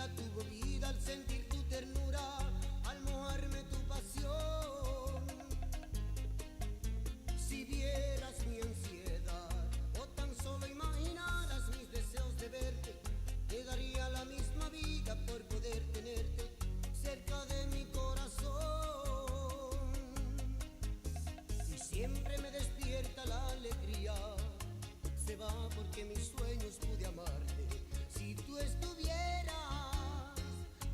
vida tuvo vida al sentir tu ternura, al mojarme tu pasión. Si vieras mi ansiedad o tan solo imaginaras mis deseos de verte, te daría la misma vida por poder tenerte cerca de mi corazón. Y siempre me despierta la alegría, se va porque mis sueños pude amarte. Si tú estuvieras,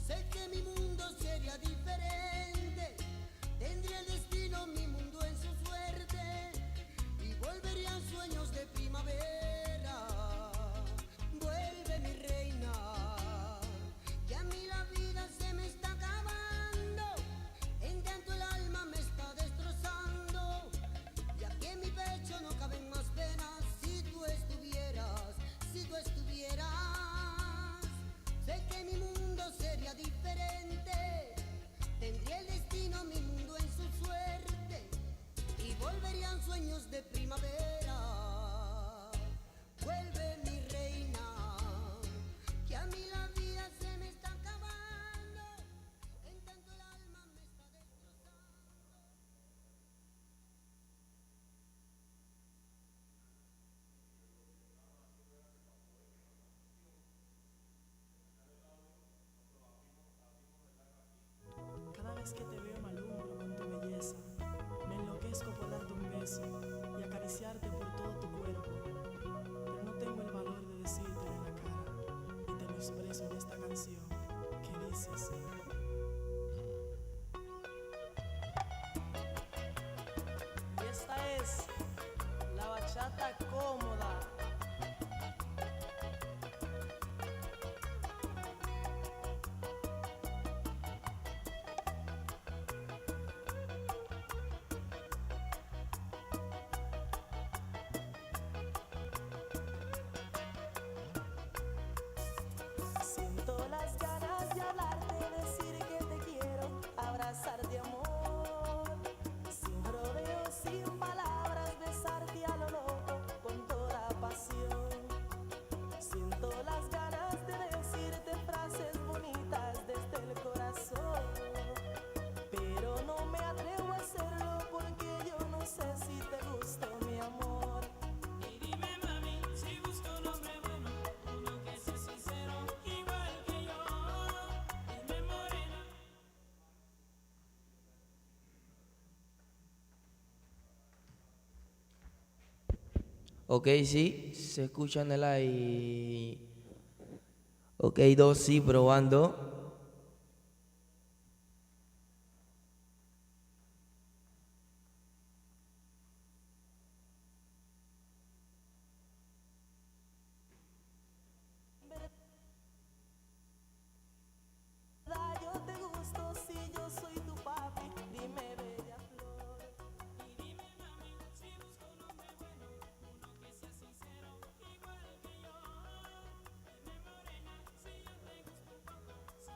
sé que mi mundo sería diferente. Tendría el destino, mi mundo en su suerte, y volverían sueños de primavera. Vuelve mi reina, que a mí la vida se me está acabando, en tanto el alma me está destrozando, y aquí en mi pecho no caben más penas. Si tú estuvieras, si tú estuvieras, sé que mi mundo sería diferente. Tendría el destino, mi mundo en su suerte, y volverían sueños de primavera. Vuelve mi reina, que a mí la vida se me está acabando, en tanto el alma me está destrozando. Cada vez que te veo me alumbro con tu belleza. Me enloquezco por darte un beso y acariciarte por todo tu cuerpo. Pero no tengo el valor de decírtelo en la cara, y te lo expreso en esta canción que dice así. Y esta es la bachata cómoda. Siento las ganas de hablarte, decir que te quiero, abrazar de amor. Sin rodeos, sin palabras, besarte a lo loco con toda pasión. Siento las ganas de decirte frases bonitas desde el corazón, pero no me atrevo a hacerlo porque yo no sé si te gusto, mi amor. Y dime, mami, si busco un hombre bueno, uno que sea sincero, igual que yo. Dime, morena. Ok, sí, se escucha en el aire. Ok, dos, sí, probando. ¿Verdad yo te gusto si yo soy tu papi? Dime, bella flor. Y dime, mami, si busco un hombre bueno, uno que sea sincero, igual que yo. Dime, morena, si yo te gusto un poco, si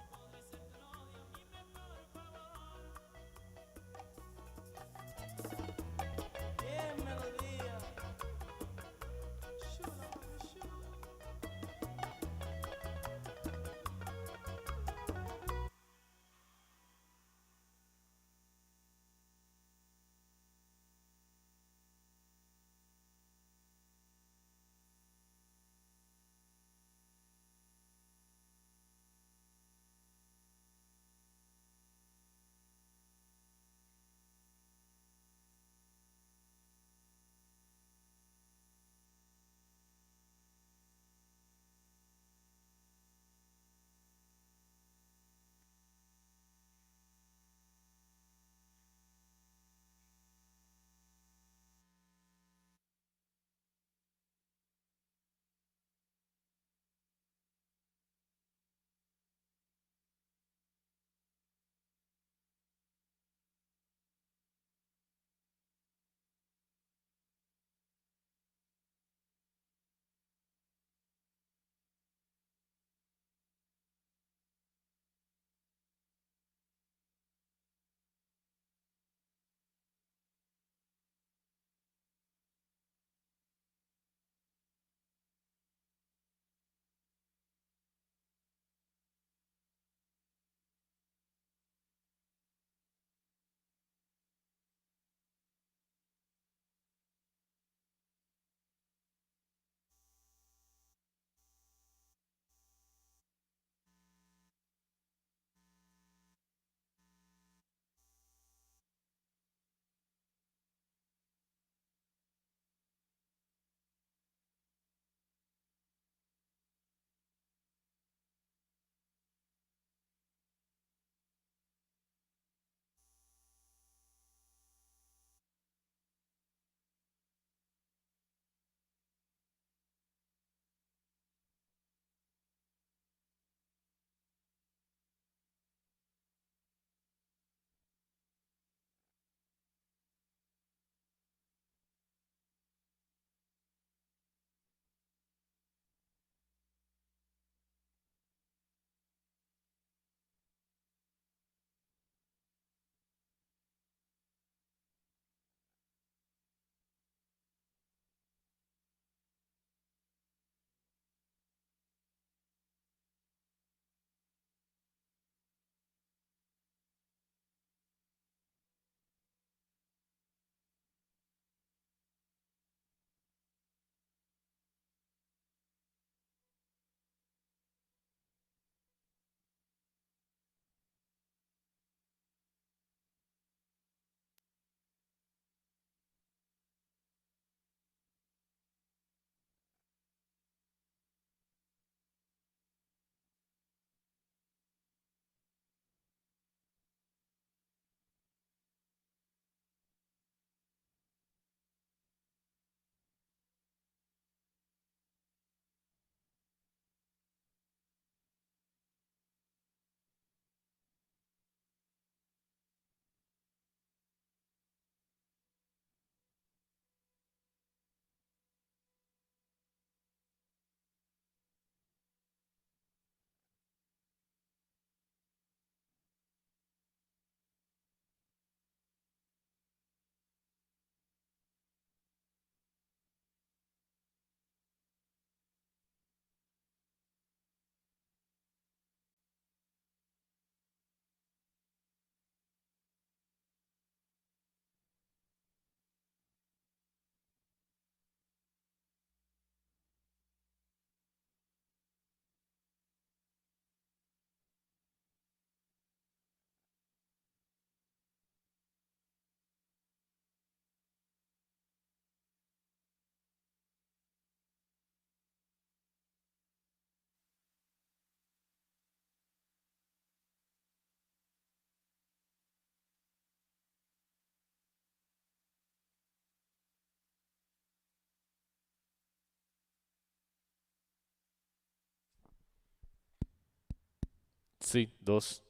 Sí, dos.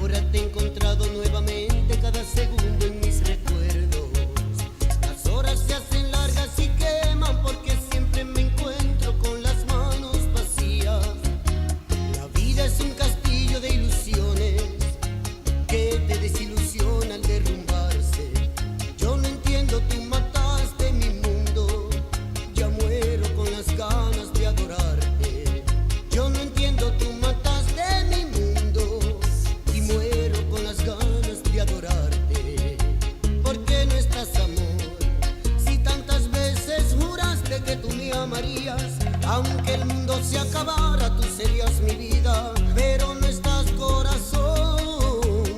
Ahora te he encontrado nuevamente cada segundo en mis recuerdos. Las horas se hacen largas y queman porque siempre me encuentro con las manos vacías. La vida es un castillo de ilusiones que te desilusiona al derrumbarse. Yo no entiendo, tú mataste mi mundo. Ya muero con las ganas de adorarte. Yo no entiendo, tú mataste mi mundo y muero con las ganas de adorarte. ¿Por qué no estás, amor? Si tantas veces juraste que tú me amarías, aunque el mundo se acabara, tú serías mi vida. Pero no estás, corazón.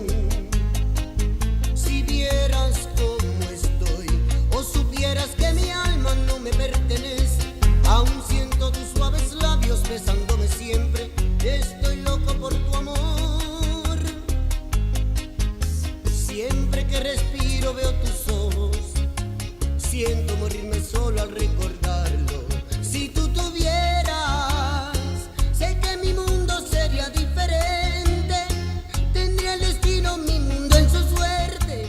Si vieras cómo estoy o supieras que mi alma no me pertenece, aún siento tus suaves labios besándome siempre. Estoy loco por tu amor. Siempre que respiro veo tus ojos. Siento morirme solo al recordarlo. Si tú tuvieras, sé que mi mundo sería diferente. Tendría el destino, mi mundo en su suerte,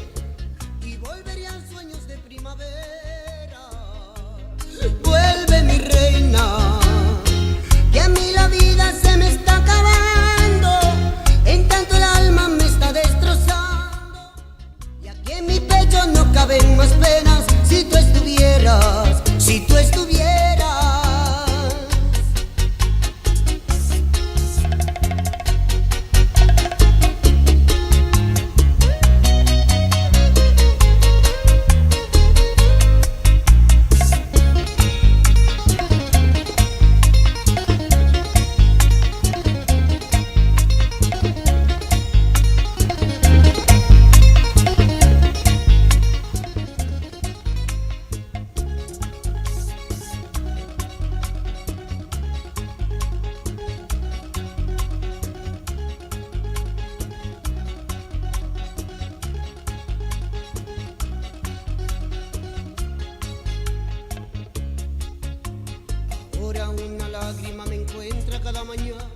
y volverían sueños de primavera. Vuelve, mi reina, que a mí la vida se me está acabando. En tanto el alma me está destrozando, y aquí en mi pecho no caben más penas. Si tú estuvieras, si tú estuvieras. Ahora una lágrima me encuentra cada mañana.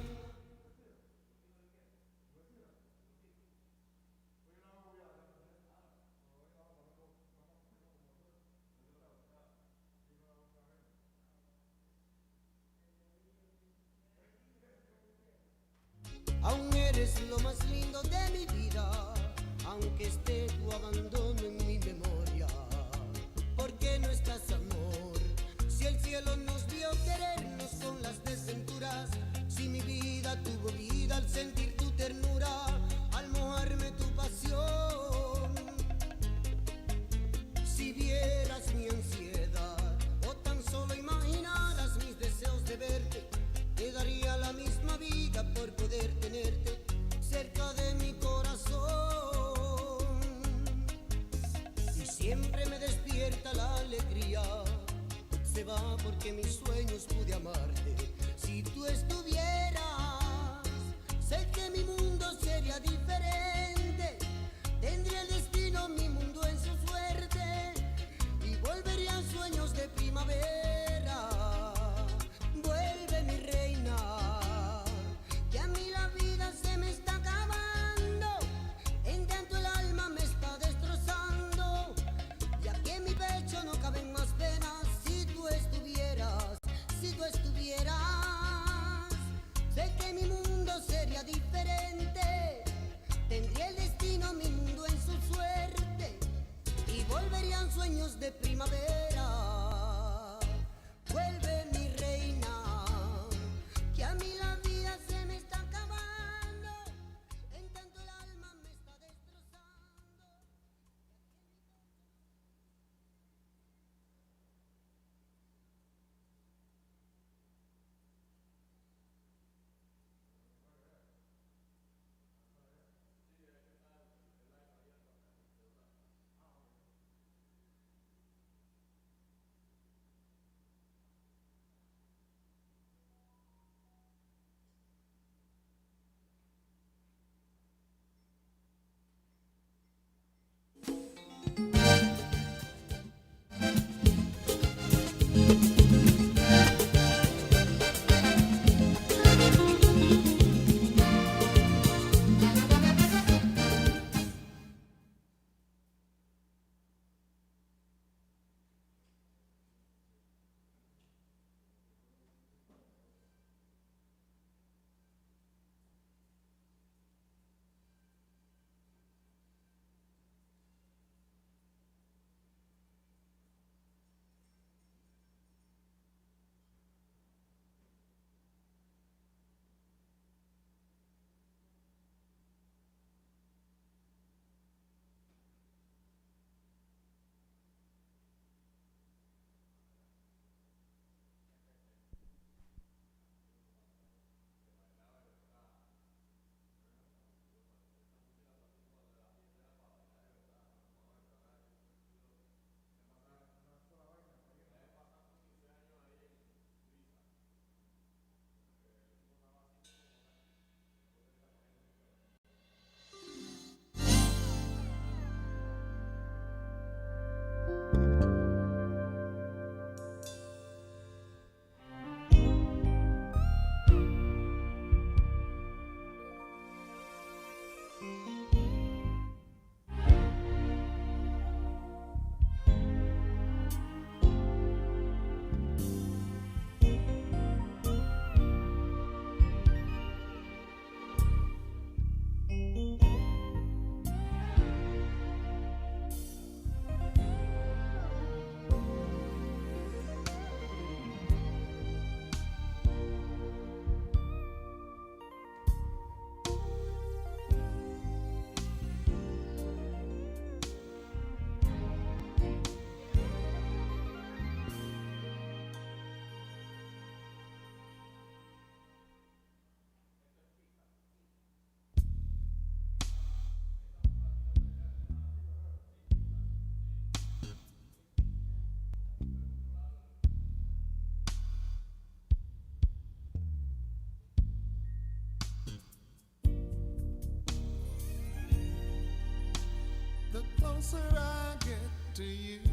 Aún eres lo más lindo de mi vida, aunque esté tu abandono en mi memoria. ¿Por qué no estás, amor? Si el cielo nos vio querernos con las desventuras, si mi vida tuvo vida al sentir tu ternura, al mojarme tu pasión. Si vieras mi ansiedad o tan solo imaginaras mis deseos de verte, te daría la misma vida por poder tenerte cerca de mi corazón. Y siempre me despierta la alegría, se va porque mis sueños pude amarte. Si tú estuvieras, sé que mi mundo sería diferente. Tendría el destino, mi mundo en su suerte, y volverían sueños de primavera. Vuelve, mi reina, que a mí la vida se me está acabando. En tanto el alma me está destrozando, y aquí en mi pecho no caben más penas. Si tú estuvieras, si tú estuvieras, sé que mi mundo sería diferente. closer I get to you.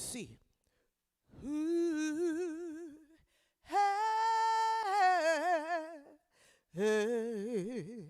sí. Hey, hey.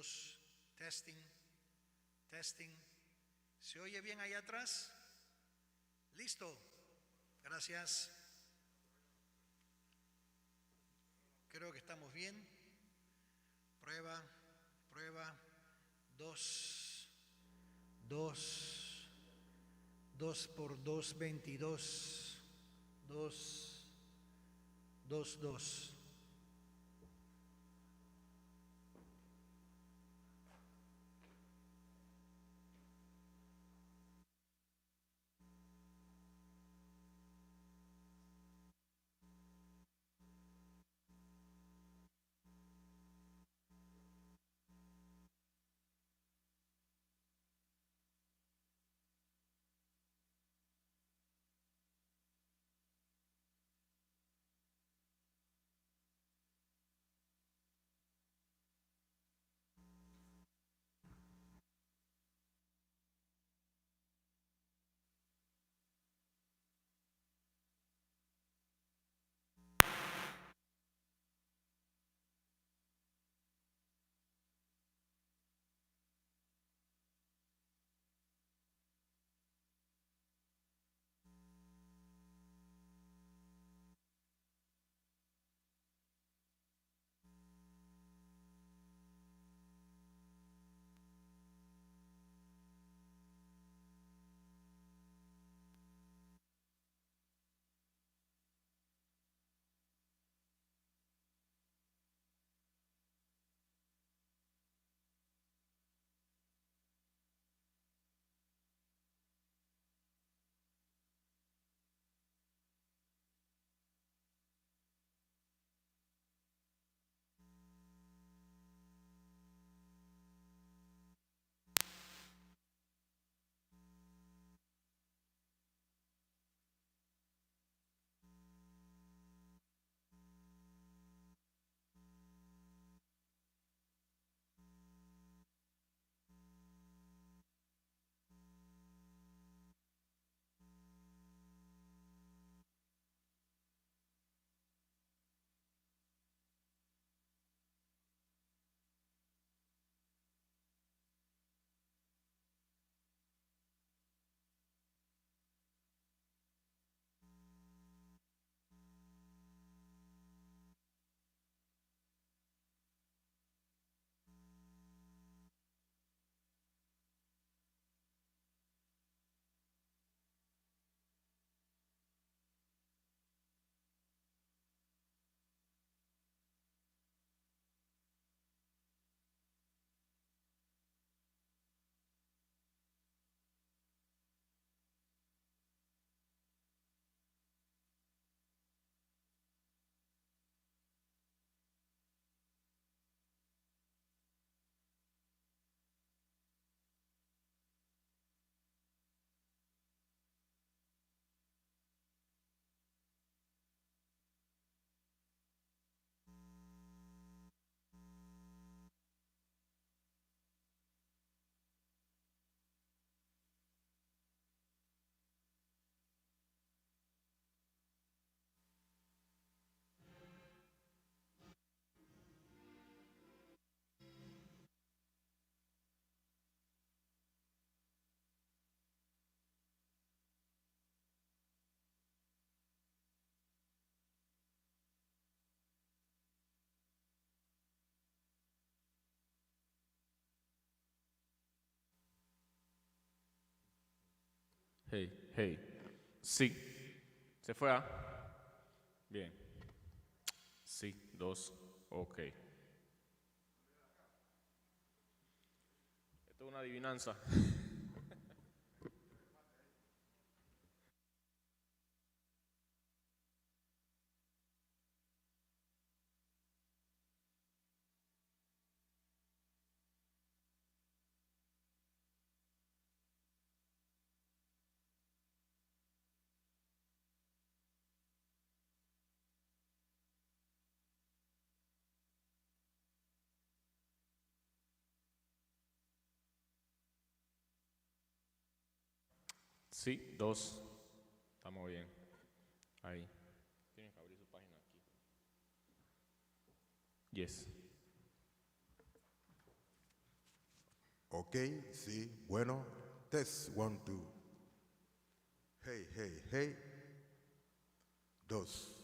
2, testing, testing. ¿Se oye bien allá atrás? ¿Listo? Gracias. Creo que estamos bien. Prueba, prueba. 2, 2, 2 por 2, 22. 2, 2, 2. Hey, hey. Sí. ¿Se fue a? Bien. Sí, 2. Ok. Esto es una adivinanza. Sí, 2. Estamos bien. Ahí. Tienen que abrir su página aquí. Yes. Ok, sí, bueno. Test, 1, 2. Hey, hey, hey. 2.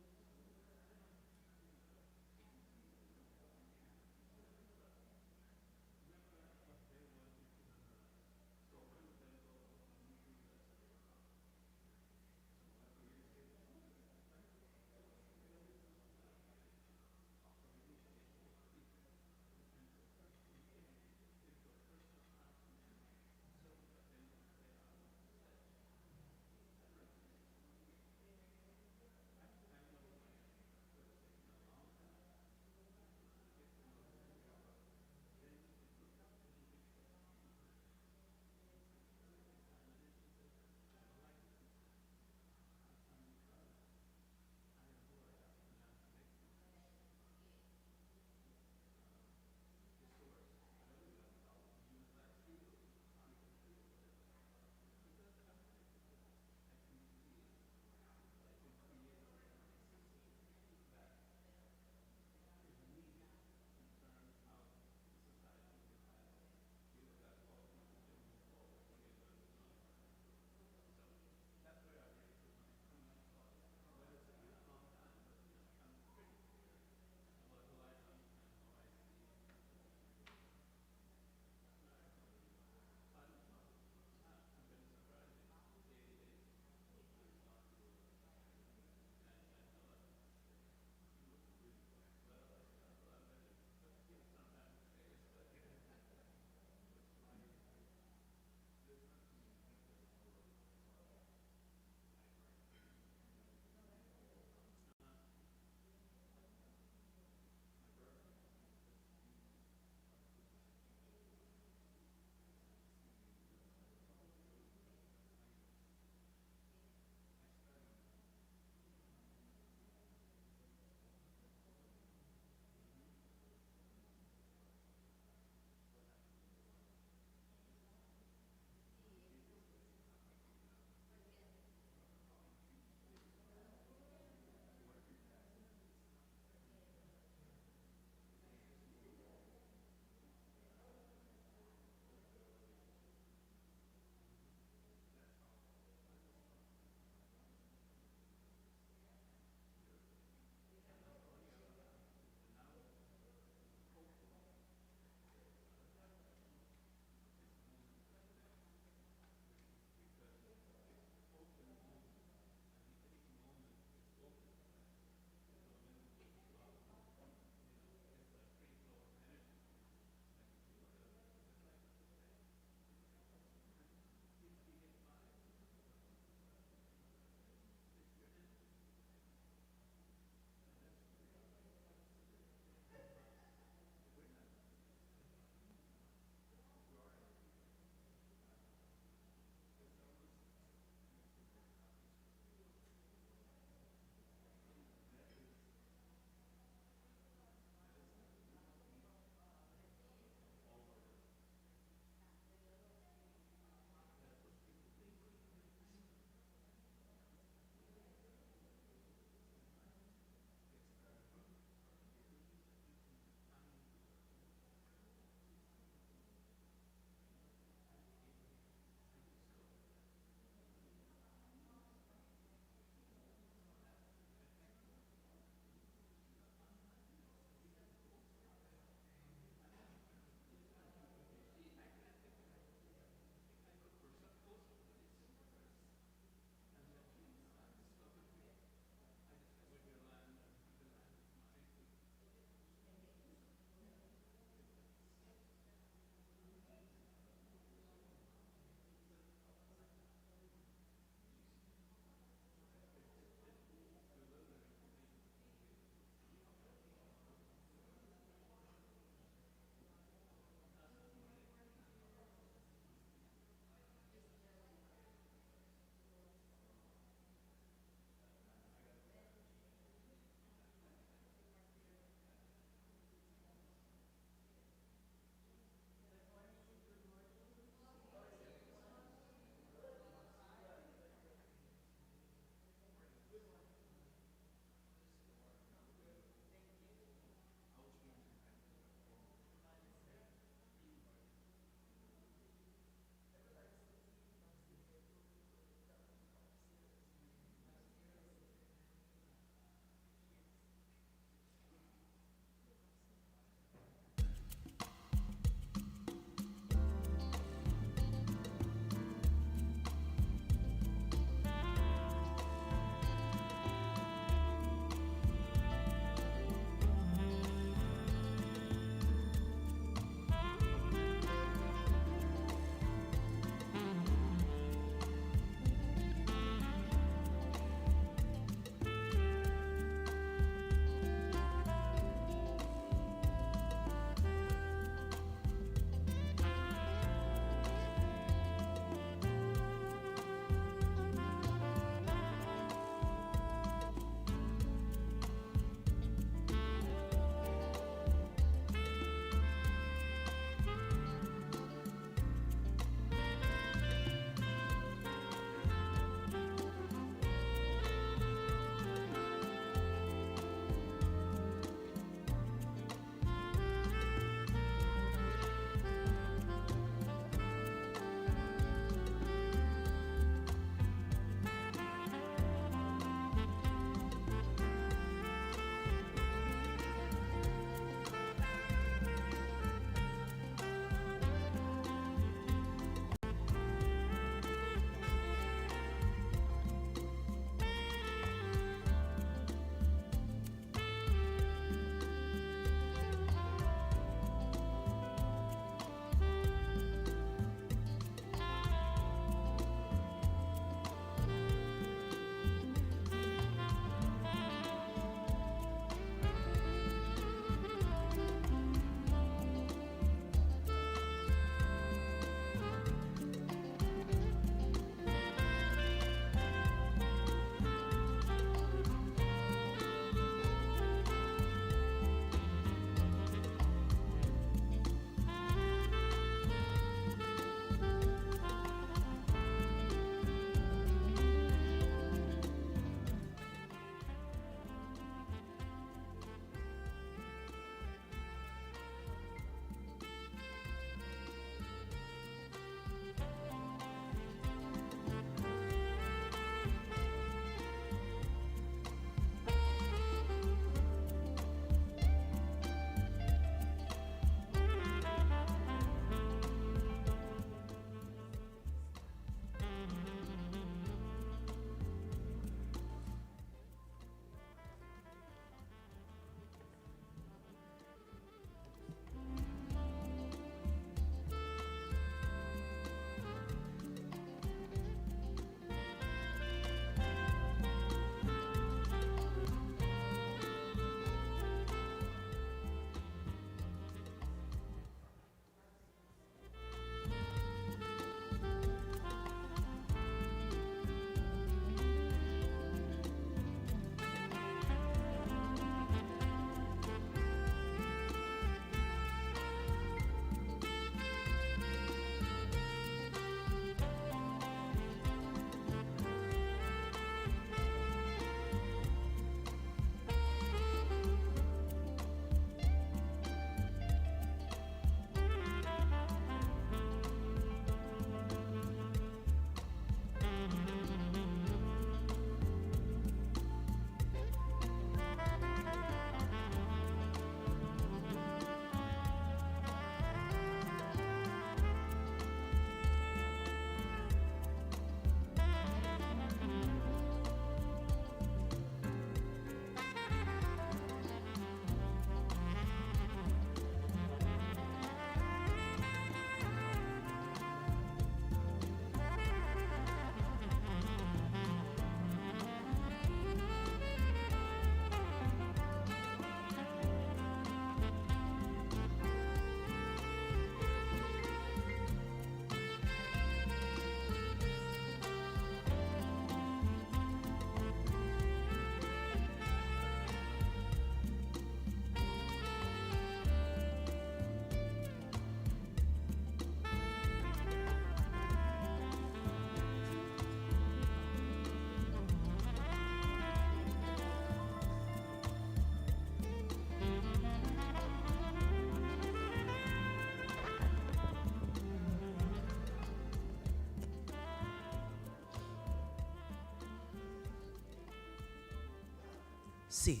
Sí.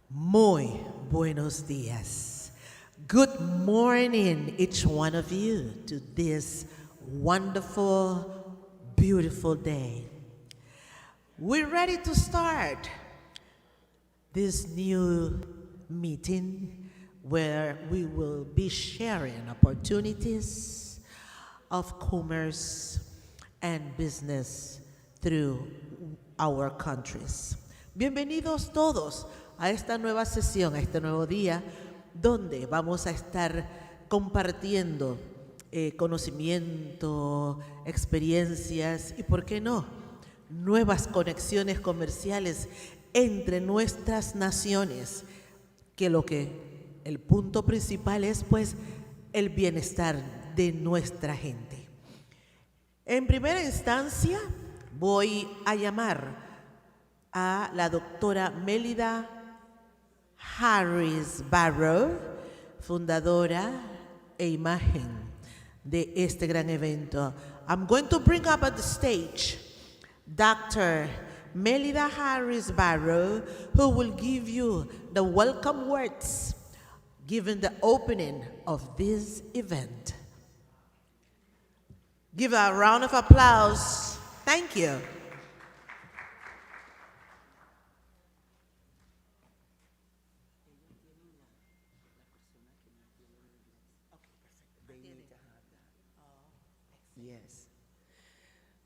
Muy buenos días. Good morning, each one of you, to this wonderful, beautiful day. We're ready to start this new meeting where we will be sharing opportunities of commerce and business through our countries. Bienvenidos todos a esta nueva sesión, a este nuevo día, donde vamos a estar compartiendo conocimiento, experiencias y, ¿por qué no?, nuevas conexiones comerciales entre nuestras naciones, que el punto principal es, pues, el bienestar de nuestra gente. En primera instancia, voy a llamar a la doctora Mélida Harris Barrow, fundadora e imagen de este gran evento. I'm going to bring up at the stage Dr. Mélida Harris Barrow, who will give you the welcome words given the opening of this event. Give a round of applause. Thank you. Yes.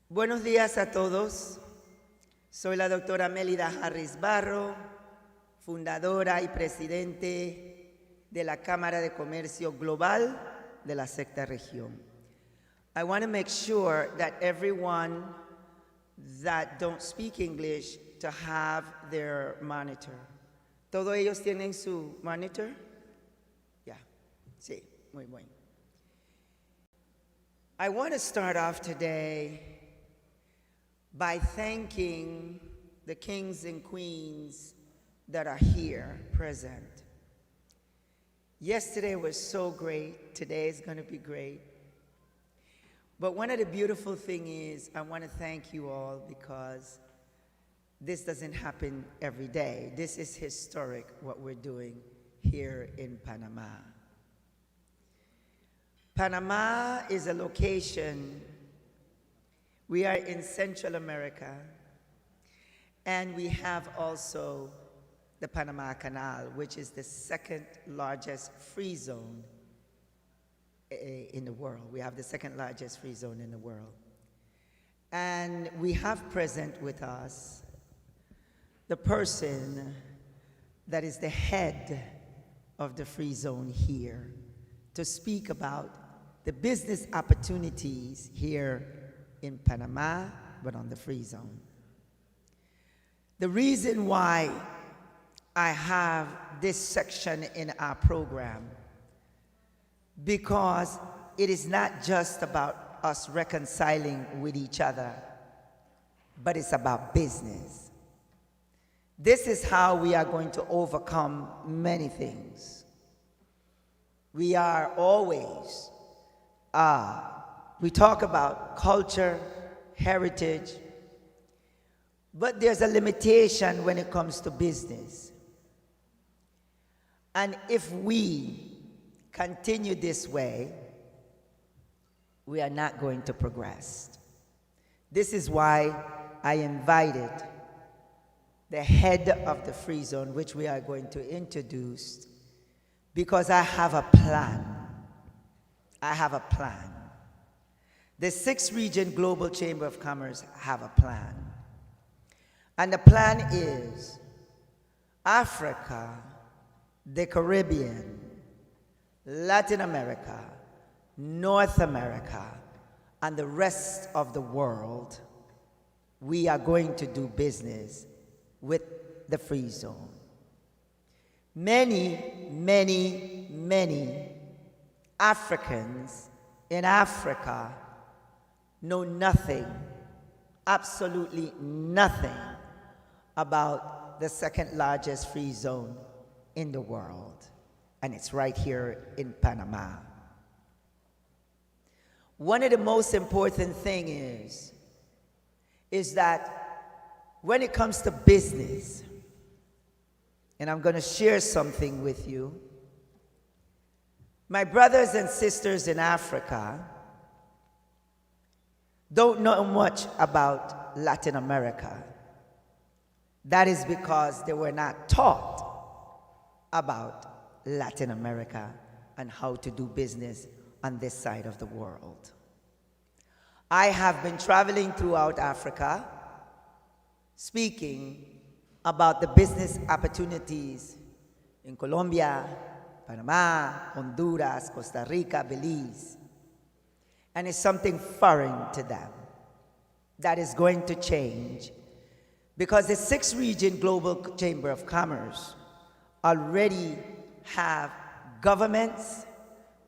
Buenos días a todos. Soy la doctora Mélida Harris Barrow, fundadora y presidente de la Cámara de Comercio Global de la Sexta Región. I want to make sure that everyone that don't speak English to have their monitor. ¿Todos ellos tienen su monitor? Yeah. Sí, muy bueno. I want to start off today by thanking the kings and queens that are here present. Yesterday was so great. Today is going to be great. But one of the beautiful things is I want to thank you all because this doesn't happen every day. This is historic, what we're doing here in Panama. Panama is a location. We are in Central America, and we have also the Panama Canal, which is the second largest free zone in the world. We have the second largest free zone in the world. And we have present with us the person that is the head of the free zone here to speak about the business opportunities here in Panama, but on the free zone. The reason why I have this section in our program, because it is not just about us reconciling with each other, but it's about business. This is how we are going to overcome many things. We are always, we talk about culture, heritage, but there's a limitation when it comes to business. And if we continue this way, we are not going to progress. This is why I invited the head of the free zone, which we are going to introduce, because I have a plan. I have a plan. The 6th Region Global Chamber of Commerce have a plan. And the plan is Africa, the Caribbean, Latin America, North America, and the rest of the world, we are going to do business with the free zone. Many, many, many Africans in Africa know nothing, absolutely nothing, about the second largest free zone in the world, and it's right here in Panama. One of the most important things is that when it comes to business, and I'm going to share something with you. My brothers and sisters in Africa don't know much about Latin America. That is because they were not taught about Latin America and how to do business on this side of the world. I have been traveling throughout Africa, speaking about the business opportunities in Colombia, Panama, Honduras, Costa Rica, Belize. And it's something foreign to them that is going to change because the 6th Region Global Chamber of Commerce already have governments,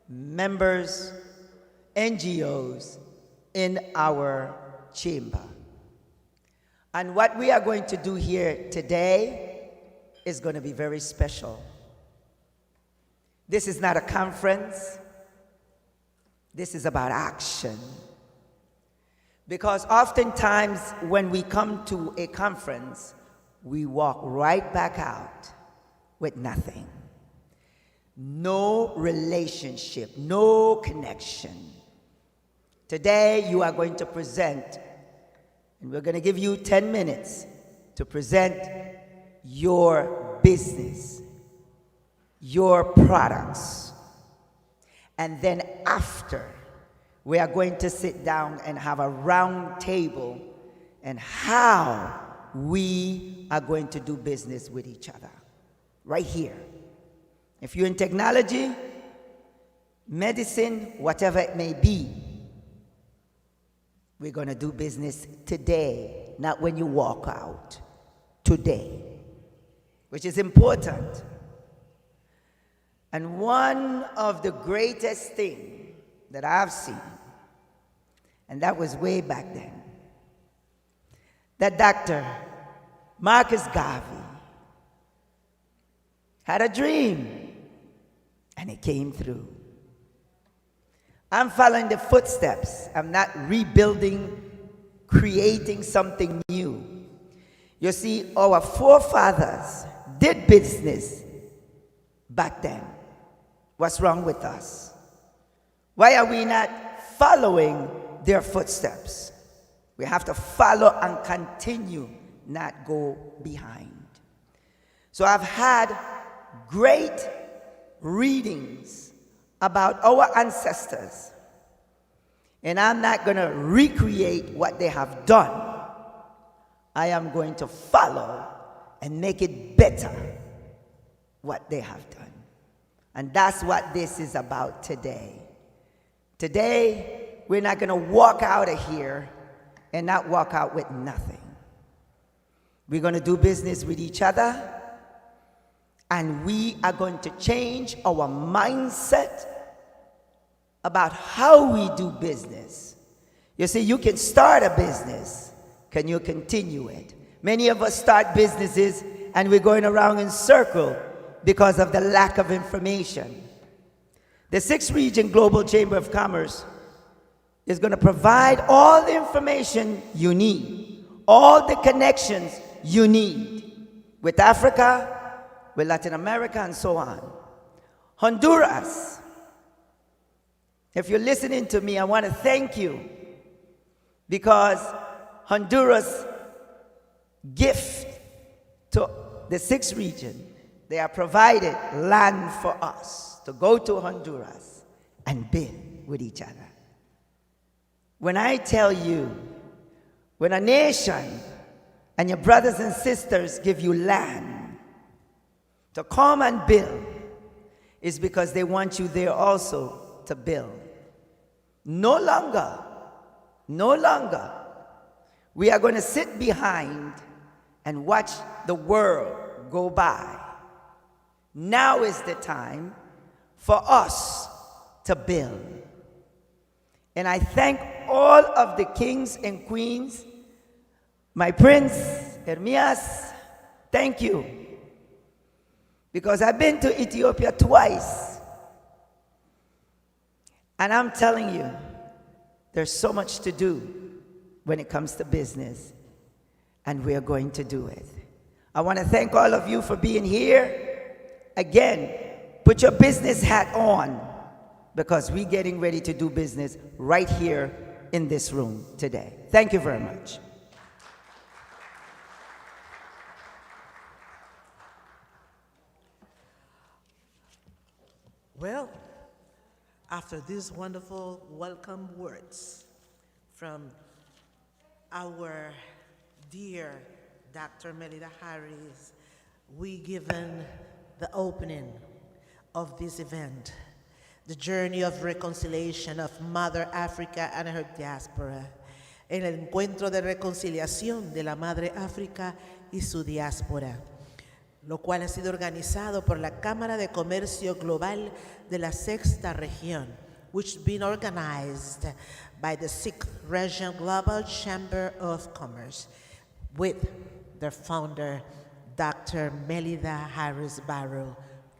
members, NGOs in our chamber. And what we are going to do here today is going to be very special. This is not a conference. This is about action. Because oftentimes when we come to a conference, we walk right back out with nothing. No relationship, no connection. Today you are going to present, and we're going to give you 10 minutes to present your business, your products. And then after, we are going to sit down and have a round table and how we are going to do business with each other. Right here. If you're in technology, medicine, whatever it may be, we're going to do business today, not when you walk out. Today. Which is important. And one of the greatest things that I've seen, and that was way back then, that Dr. Marcus Garvey had a dream, and it came through. I'm following the footsteps. I'm not rebuilding, creating something new. You see, our forefathers did business back then. What's wrong with us? Why are we not following their footsteps? We have to follow and continue, not go behind. So I've had great readings about our ancestors, and I'm not going to recreate what they have done. I am going to follow and make it better what they have done. And that's what this is about today. Today, we're not going to walk out of here and not walk out with nothing. We're going to do business with each other, and we are going to change our mindset about how we do business. You see, you can start a business. Can you continue it? Many of us start businesses and we're going around in circles because of the lack of information. The 6th Region Global Chamber of Commerce is going to provide all the information you need, all the connections you need with Africa, with Latin America, and so on. Honduras, if you're listening to me, I want to thank you because Honduras gift to the 6th region. They have provided land for us to go to Honduras and build with each other. When I tell you, when a nation and your brothers and sisters give you land to come and build, it's because they want you there also to build. No longer, we are going to sit behind and watch the world go by. Now is the time for us to build. And I thank all of the kings and queens. My prince, Hermias, thank you. Because I've been to Ethiopia twice. And I'm telling you, there's so much to do when it comes to business. And we are going to do it. I want to thank all of you for being here. Again, put your business hat on because we're getting ready to do business right here in this room today. Thank you very much. Well, after these wonderful welcome words from our dear Dr. Melida Harris, we given the opening of this event, the journey of reconciliation of Mother Africa and her diaspora, el encuentro de reconciliación de la Madre África y su diáspora, lo cual ha sido organizado por la Cámara de Comercio Global de la Sexta Región, which has been organized by the Sixth Region Global Chamber of Commerce, with their founder, Dr. Melida Harris Barrow.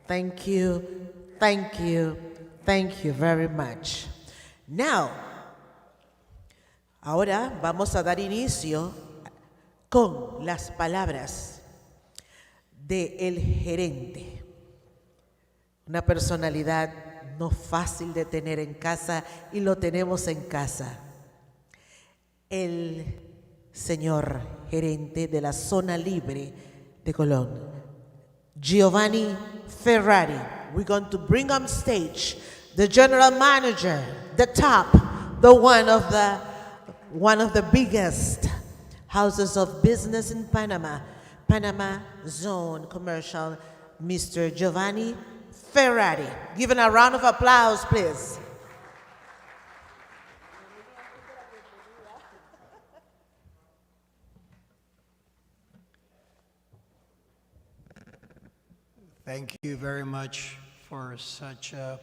Thank you, thank you, thank you very much. Now, ahora vamos a dar inicio con las palabras de el gerente, una personalidad no fácil de tener en casa y lo tenemos en casa, el señor gerente de la zona libre de Colón, Giovanni Ferrari. We're going to bring on stage the general manager, the top, the one of the biggest houses of business in Panama, Panama Zone Commercial, Mr. Giovanni Ferrari. Given a round of applause, please. Thank you very much for such a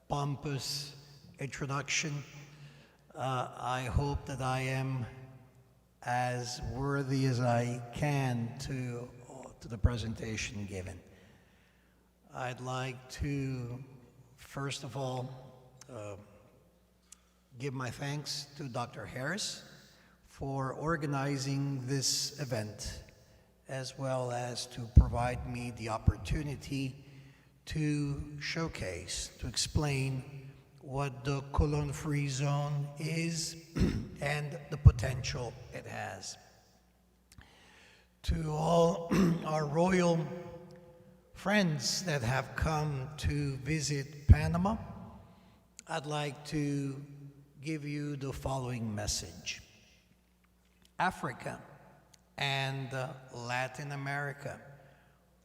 pompous introduction. I hope that I am as worthy as I can to the presentation given. I'd like to, first of all, give my thanks to Dr. Harris for organizing this event, as well as to provide me the opportunity to showcase, to explain what the Colón Free Zone is and the potential it has. To all our royal friends that have come to visit Panama, I'd like to give you the following message. Africa and Latin America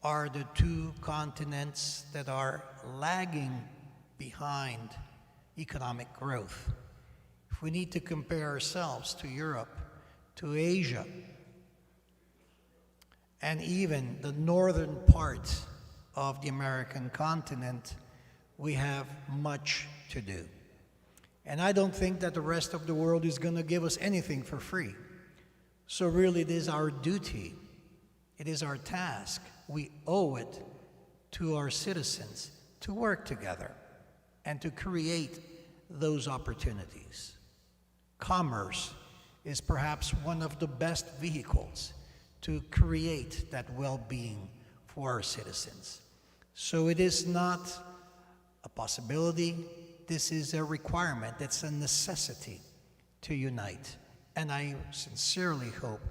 are the two continents that are lagging behind economic growth. If we need to compare ourselves to Europe, to Asia, and even the northern part of the American continent, we have much to do. And I don't think that the rest of the world is going to give us anything for free. So really it is our duty, it is our task, we owe it to our citizens to work together and to create those opportunities. Commerce is perhaps one of the best vehicles to create that well-being for our citizens. So it is not a possibility, this is a requirement, it's a necessity to unite. And I sincerely hope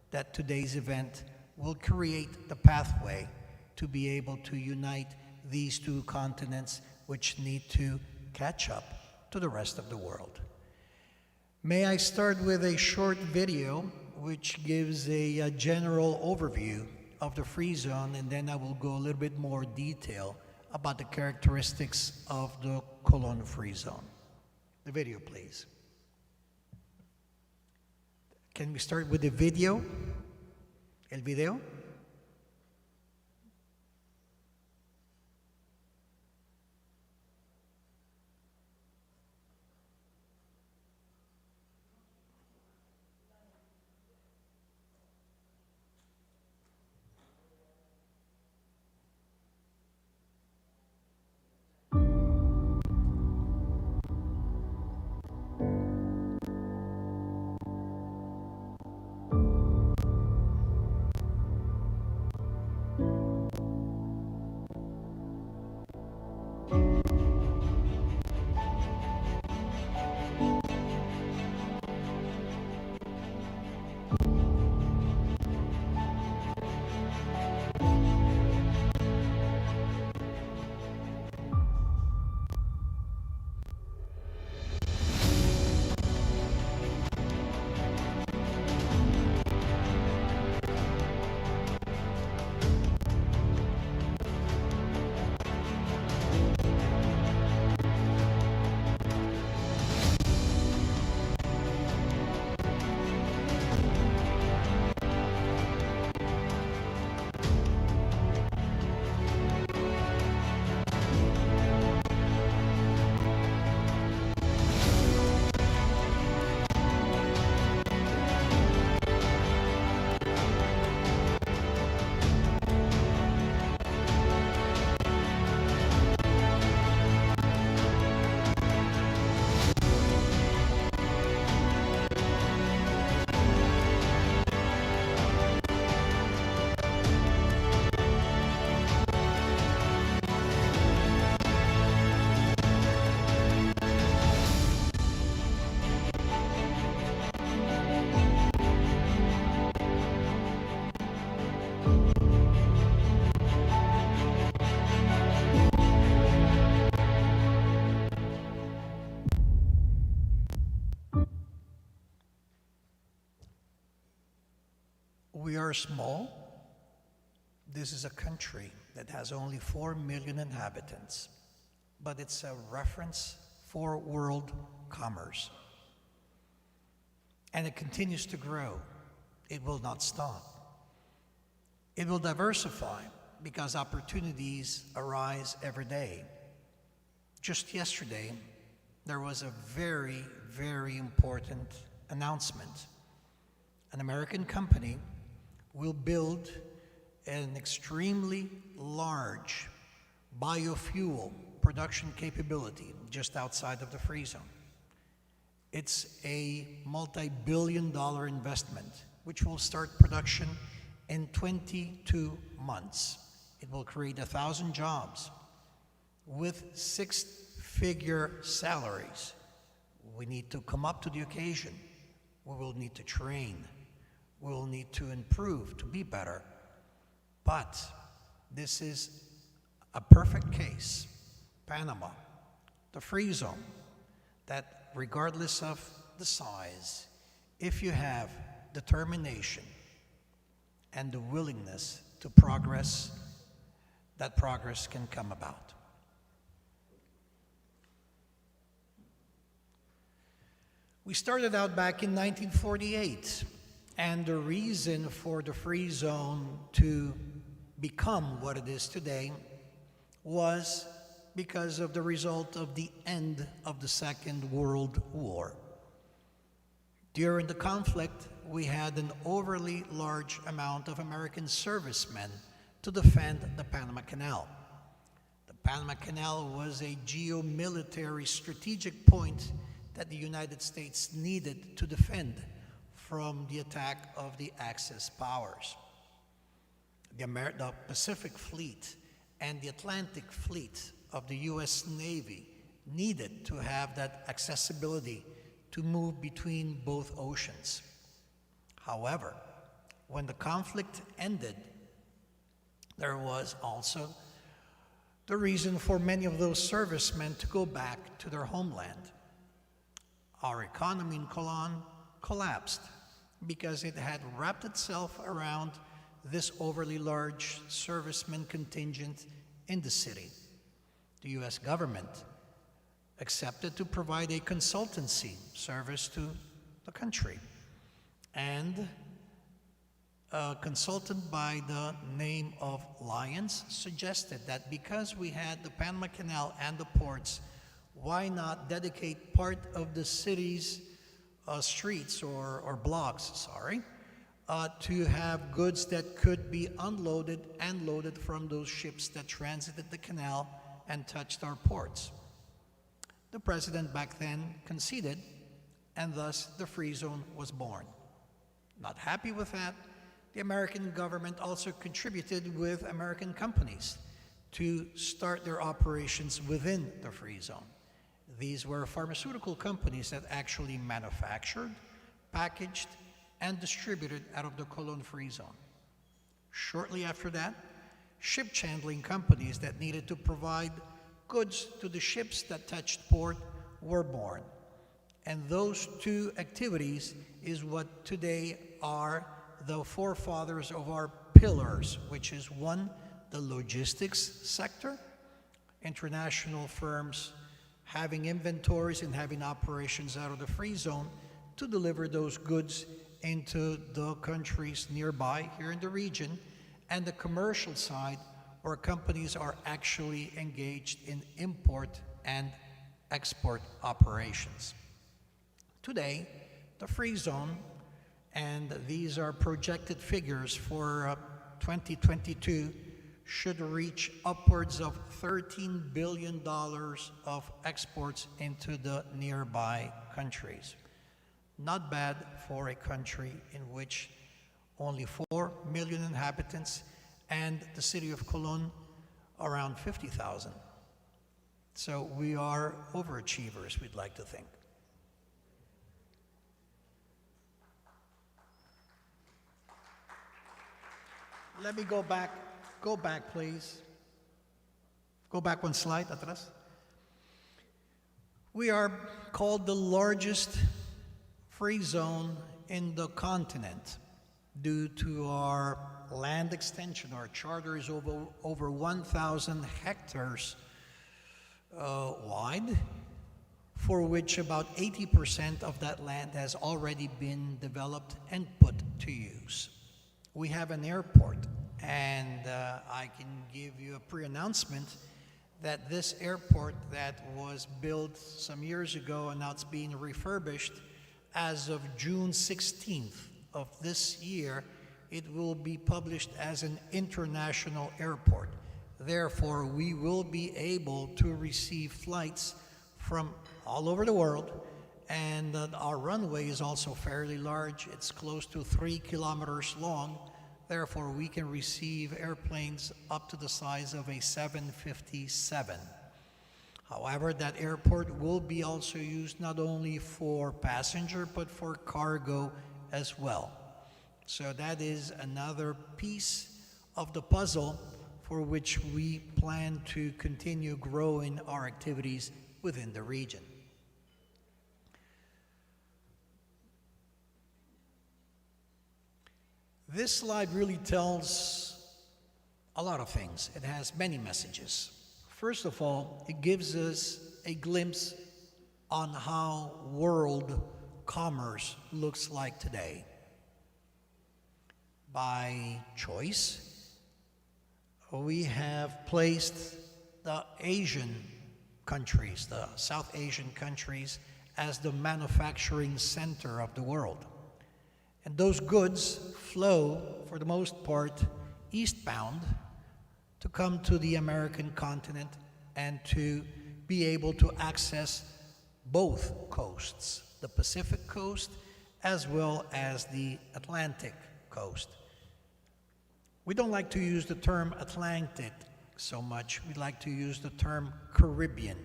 that today's event will create the pathway to be able to unite these two continents which need to catch up to the rest of the world. May I start with a short video which gives a general overview of the free zone, and then I will go a little bit more detail about the characteristics of the Colón Free Zone. The video, please. Can we start with the video? El video? We are small. This is a country that has only 4 million inhabitants, but it's a reference for world commerce. And it continues to grow. It will not stop. It will diversify because opportunities arise every day. Just yesterday, there was a very, very important announcement. An American company will build an extremely large biofuel production capability just outside of the free zone. It's a multi-billion-dollar investment which will start production in 22 months. It will create 1,000 jobs with six-figure salaries. We need to come up to the occasion. We will need to train. We will need to improve to be better. But this is a perfect case. Panama, the free zone, that regardless of the size, if you have determination and the willingness to progress, that progress can come about. We started out back in 1948, and the reason for the free zone to become what it is today was because of the result of the end of the Second World War. During the conflict, we had an overly large amount of American servicemen to defend the Panama Canal. The Panama Canal was a geomilitary strategic point that the United States needed to defend from the attack of the Axis powers. The Pacific Fleet and the Atlantic Fleet of the US Navy needed to have that accessibility to move between both oceans. However, when the conflict ended, there was also the reason for many of those servicemen to go back to their homeland. Our economy in Colon collapsed because it had wrapped itself around this overly large servicemen contingent in the city. The US government accepted to provide a consultancy service to the country. And a consultant by the name of Lyons suggested that because we had the Panama Canal and the ports, why not dedicate part of the city's streets or blocks, to have goods that could be unloaded and loaded from those ships that transited the canal and touched our ports. The president back then conceded, and thus the free zone was born. Not happy with that, the American government also contributed with American companies to start their operations within the free zone. These were pharmaceutical companies that actually manufactured, packaged, and distributed out of the Colon free zone. Shortly after that, ship chandling companies that needed to provide goods to the ships that touched port were born. And those two activities is what today are the forefathers of our pillars, which is one, the logistics sector, international firms having inventories and having operations out of the free zone to deliver those goods into the countries nearby here in the region, and the commercial side where companies are actually engaged in import and export operations. Today, the free zone, and these are projected figures for 2022, should reach upwards of $13 billion of exports into the nearby countries. Not bad for a country in which only 4 million inhabitants and the city of Colon around 50,000. So we are overachievers, we'd like to think. Let me go back please. Go back one slide, atrás. We are called the largest free zone in the continent. due to our land extension. Our charter is over 1,000 hectares wide, for which about 80% of that land has already been developed and put to use. We have an airport, and I can give you a pre-announcement that this airport that was built some years ago and now it's being refurbished, as of June 16th of this year, it will be published as an international airport. Therefore, we will be able to receive flights from all over the world, and our runway is also fairly large. It's close to 3 kilometers long. Therefore, we can receive airplanes up to the size of a 757. However, that airport will be also used not only for passenger, but for cargo as well. So that is another piece of the puzzle for which we plan to continue growing our activities within the region. This slide really tells a lot of things. It has many messages. First of all, it gives us a glimpse on how world commerce looks like today. By choice, we have placed the Asian countries, the South Asian countries, as the manufacturing center of the world. And those goods flow, for the most part, eastbound to come to the American continent and to be able to access both coasts, the Pacific coast as well as the Atlantic coast. We don't like to use the term Atlantic so much. We like to use the term Caribbean.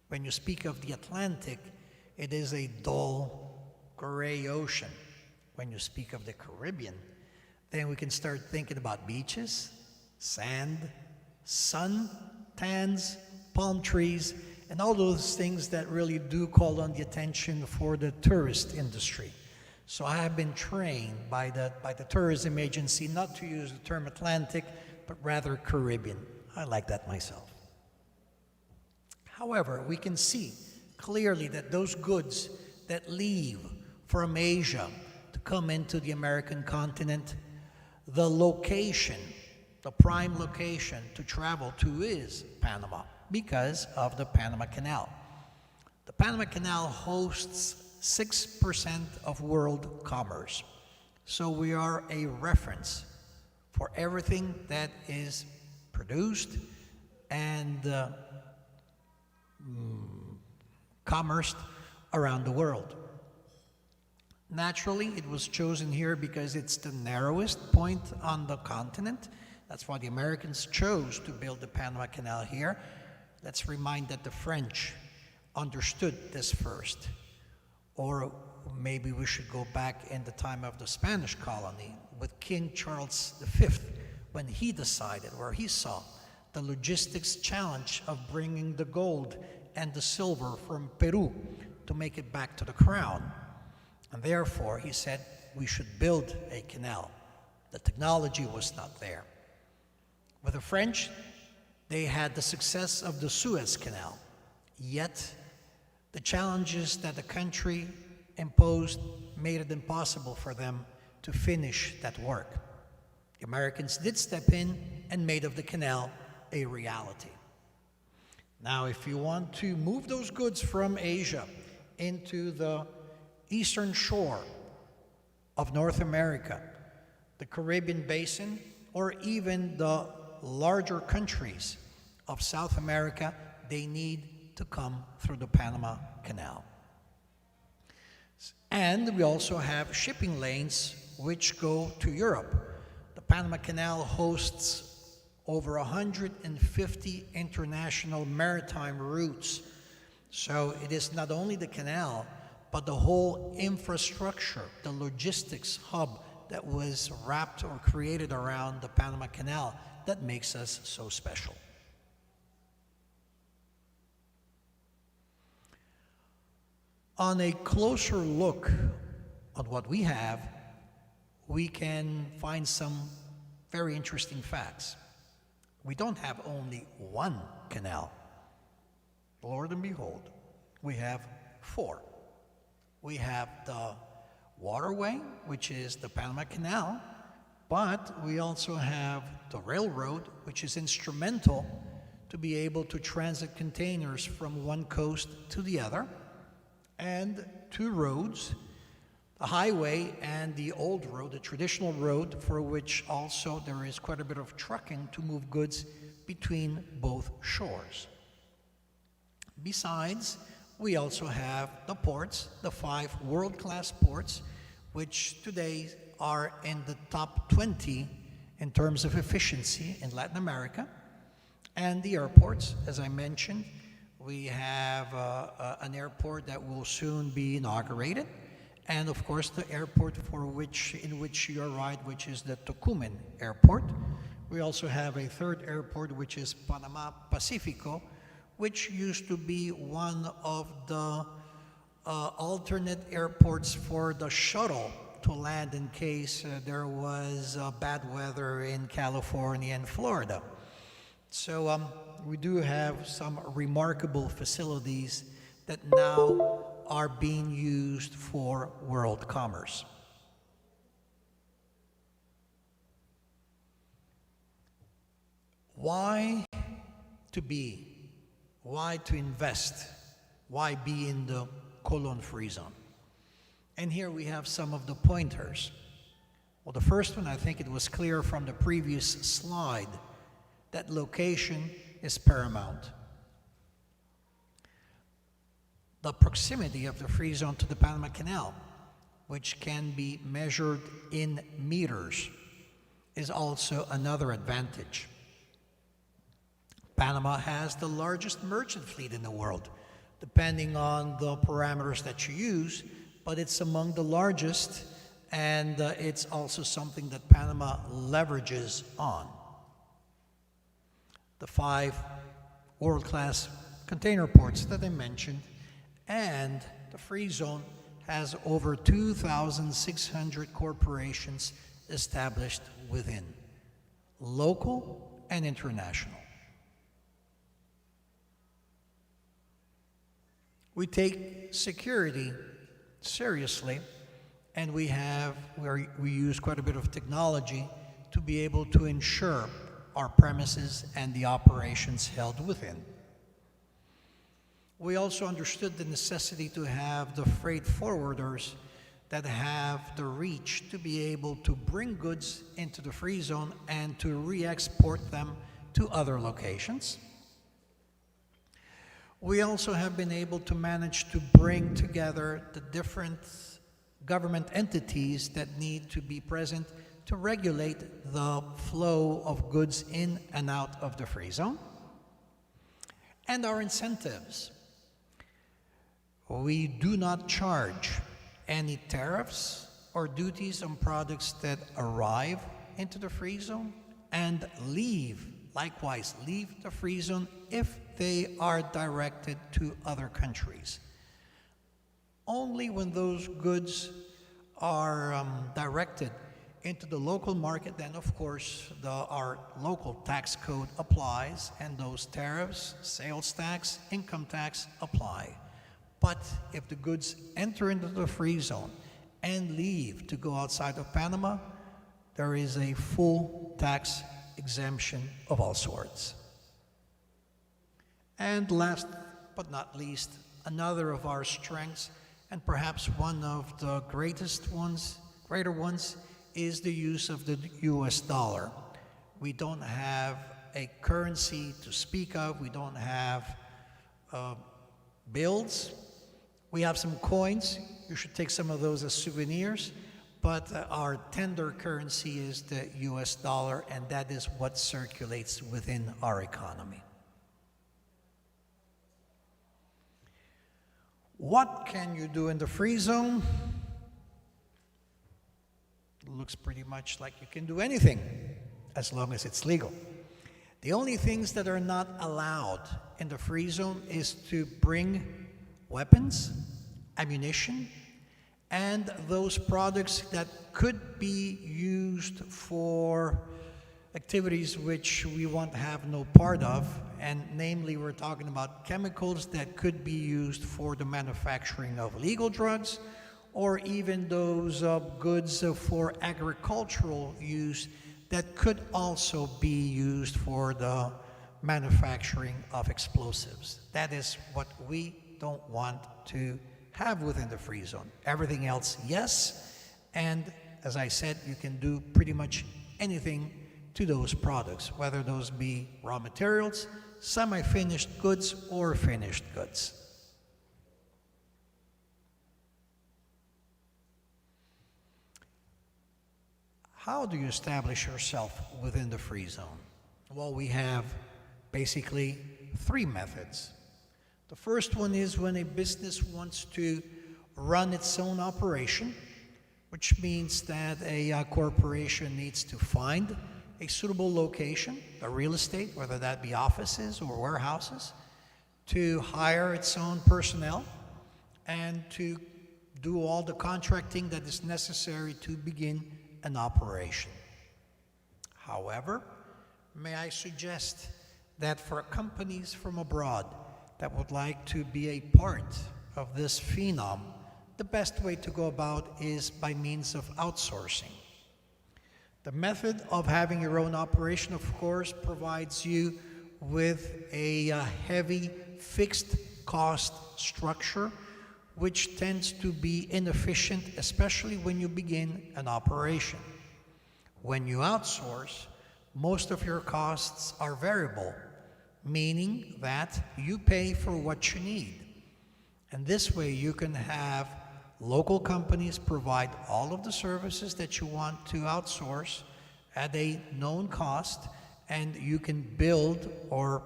When you speak of the Atlantic, it is a dull, gray ocean. When you speak of the Caribbean, then we can start thinking about beaches, sand, sun, tans, palm trees, and all those things that really do call on the attention for the tourist industry. So I have been trained by the tourism agency not to use the term Atlantic, but rather Caribbean. I like that myself. However, we can see clearly that those goods that leave from Asia to come into the American continent, the location, the prime location to travel to is Panama because of the Panama Canal. The Panama Canal hosts 6% of world commerce. So we are a reference for everything that is produced and commerced around the world. Naturally, it was chosen here because it's the narrowest point on the continent. That's why the Americans chose to build the Panama Canal here. Let's remind that the French understood this first. Or maybe we should go back in the time of the Spanish colony with King Charles V, when he decided, or he saw, the logistics challenge of bringing the gold and the silver from Peru to make it back to the crown. And therefore, he said, we should build a canal. The technology was not there. With the French, they had the success of the Suez Canal. Yet, the challenges that the country imposed made it impossible for them to finish that work. The Americans did step in and made of the canal a reality. Now, if you want to move those goods from Asia into the eastern shore of North America, the Caribbean basin, or even the larger countries of South America, they need to come through the Panama Canal. And we also have shipping lanes which go to Europe. The Panama Canal hosts over 150 international maritime routes. So it is not only the canal, but the whole infrastructure, the logistics hub that was wrapped or created around the Panama Canal that makes us so special. On a closer look at what we have, we can find some very interesting facts. We don't have only one canal. Lord and behold, we have 4. We have the waterway, which is the Panama Canal, but we also have the railroad, which is instrumental to be able to transit containers from one coast to the other, and 2 roads, the highway and the old road, the traditional road, for which also there is quite a bit of trucking to move goods between both shores. Besides, we also have the ports, the 5 world-class ports, which today are in the top 20 in terms of efficiency in Latin America. And the airports, as I mentioned, we have an airport that will soon be inaugurated. And of course, the airport in which you arrived, which is the Tocumen Airport. We also have a 3rd airport, which is Panama Pacifico, which used to be one of the alternate airports for the shuttle to land in case there was bad weather in California and Florida. So we do have some remarkable facilities that now are being used for world commerce. Why to be? Why to invest? Why be in the Colon Free Zone? And here we have some of the pointers. Well, the first one, I think it was clear from the previous slide, that location is paramount. The proximity of the free zone to the Panama Canal, which can be measured in meters, is also another advantage. Panama has the largest merchant fleet in the world, depending on the parameters that you use, but it's among the largest, and it's also something that Panama leverages on. The 5 world-class container ports that I mentioned, and the free zone has over 2,600 corporations established within, local and international. We take security seriously, and we use quite a bit of technology to be able to ensure our premises and the operations held within. We also understood the necessity to have the freight forwarders that have the reach to be able to bring goods into the free zone and to re-export them to other locations. We also have been able to manage to bring together the different government entities that need to be present to regulate the flow of goods in and out of the free zone. And our incentives. We do not charge any tariffs or duties on products that arrive into the free zone and likewise leave the free zone if they are directed to other countries. Only when those goods are directed into the local market, then of course our local tax code applies, and those tariffs, sales tax, income tax apply. But if the goods enter into the free zone and leave to go outside of Panama, there is a full tax exemption of all sorts. And last but not least, another of our strengths, and perhaps one of the greater ones, is the use of the US dollar. We don't have a currency to speak of. We don't have bills. We have some coins. You should take some of those as souvenirs. But our tender currency is the US dollar, and that is what circulates within our economy. What can you do in the free zone? It looks pretty much like you can do anything as long as it's legal. The only things that are not allowed in the free zone is to bring weapons, ammunition, and those products that could be used for activities which we want to have no part of, and namely we're talking about chemicals that could be used for the manufacturing of illegal drugs, or even those goods for agricultural use that could also be used for the manufacturing of explosives. That is what we don't want to have within the free zone. Everything else, yes, and as I said, you can do pretty much anything to those products, whether those be raw materials, semi-finished goods, or finished goods. How do you establish yourself within the free zone? Well, we have basically three methods. The first one is when a business wants to run its own operation, which means that a corporation needs to find a suitable location, a real estate, whether that be offices or warehouses, to hire its own personnel and to do all the contracting that is necessary to begin an operation. However, may I suggest that for companies from abroad that would like to be a part of this phenom, the best way to go about is by means of outsourcing. The method of having your own operation, of course, provides you with a heavy fixed cost structure, which tends to be inefficient, especially when you begin an operation. When you outsource, most of your costs are variable, meaning that you pay for what you need. And this way you can have local companies provide all of the services that you want to outsource at a known cost, and you can build or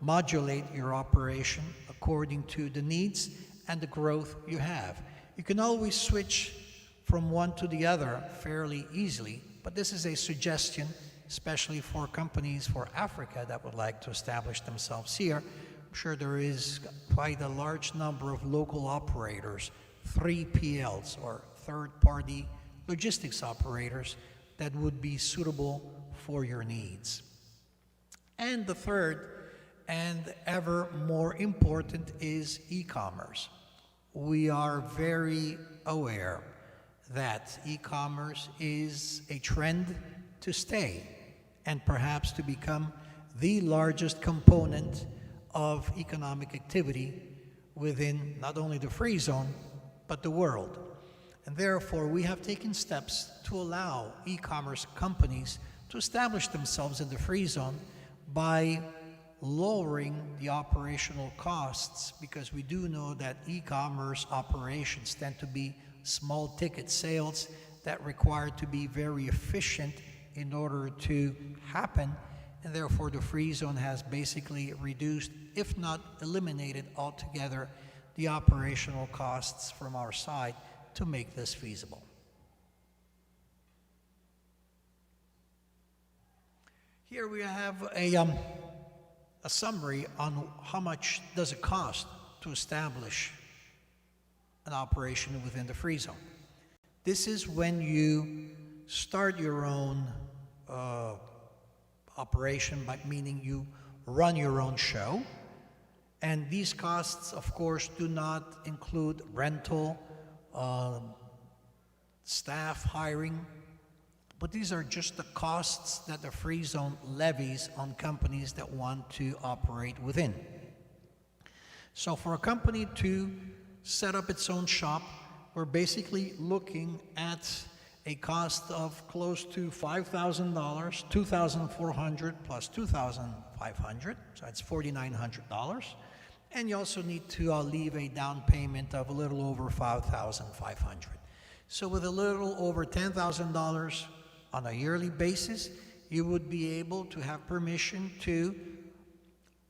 modulate your operation according to the needs and the growth you have. You can always switch from one to the other fairly easily, but this is a suggestion, especially for companies for Africa that would like to establish themselves here. I'm sure there is quite a large number of local operators, 3PLs or third-party logistics operators that would be suitable for your needs. And the third and ever more important is e-commerce. We are very aware that e-commerce is a trend to stay and perhaps to become the largest component of economic activity within not only the free zone, but the world. And therefore, we have taken steps to allow e-commerce companies to establish themselves in the free zone by lowering the operational costs, because we do know that e-commerce operations tend to be small ticket sales that require to be very efficient in order to happen, and therefore the free zone has basically reduced, if not eliminated altogether, the operational costs from our side to make this feasible. Here we have a summary on how much does it cost to establish an operation within the free zone. This is when you start your own operation, by meaning you run your own show. And these costs, of course, do not include rental, staff hiring, but these are just the costs that the free zone levies on companies that want to operate within. So for a company to set up its own shop, we're basically looking at a cost of close to $5,000, $2,400 plus $2,500, so that's $4,900. And you also need to leave a down payment of a little over $5,500. So with a little over $10,000 on a yearly basis, you would be able to have permission to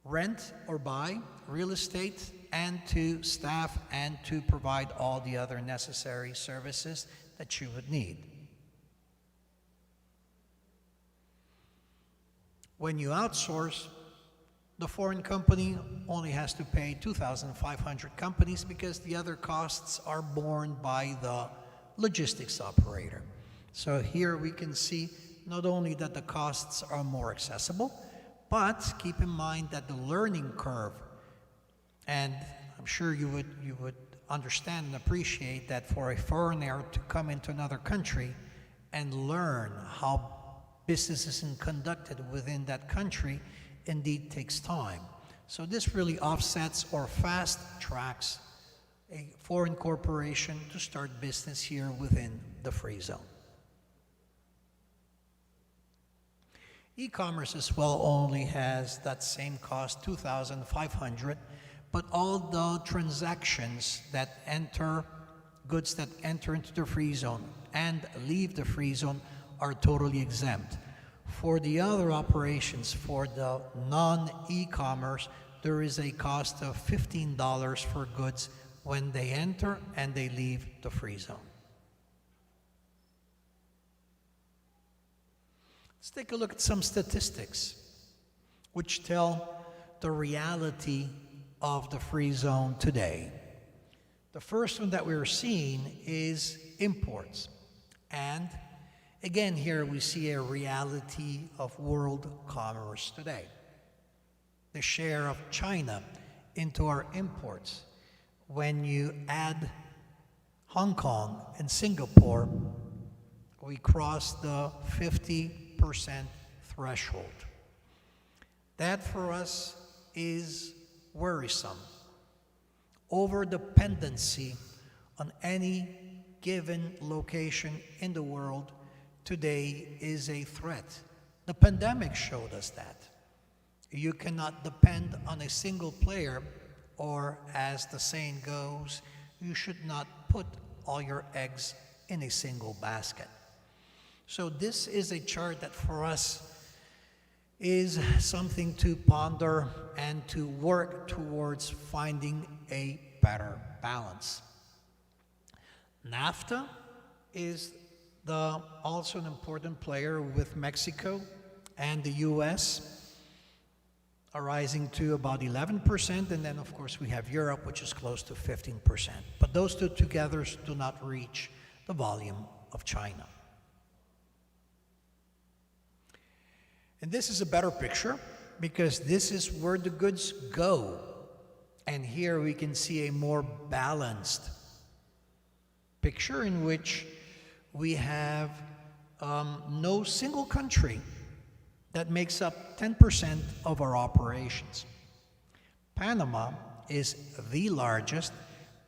rent or buy real estate and to staff and to provide all the other necessary services that you would need. When you outsource, The foreign company only has to pay 2,500 companies because the other costs are borne by the logistics operator. So here we can see not only that the costs are more accessible, but keep in mind that the learning curve, and I'm sure you would understand and appreciate that for a foreigner to come into another country and learn how business is conducted within that country indeed takes time. So this really offsets or fast tracks a foreign corporation to start business here within the free zone. E-commerce as well only has that same cost, 2,500, but all the transactions that enter, goods that enter into the free zone and leave the free zone are totally exempt. For the other operations, for the non-e-commerce, there is a cost of $15 for goods when they enter and they leave the free zone. Let's take a look at some statistics which tell the reality of the free zone today. The first one that we're seeing is imports. And again, here we see a reality of world commerce today. The share of China into our imports, when you add Hong Kong and Singapore, we cross the 50% threshold. That for us is worrisome. Over-dependency on any given location in the world today is a threat. The pandemic showed us that. You cannot depend on a single player, or as the saying goes, you should not put all your eggs in a single basket. So this is a chart that for us is something to ponder and to work towards finding a better balance. NAFTA is also an important player with Mexico and the US arising to about 11%, and then of course we have Europe, which is close to 15%. But those two together do not reach the volume of China. And this is a better picture because this is where the goods go. And here we can see a more balanced picture in which we have no single country that makes up 10% of our operations. Panama is the largest,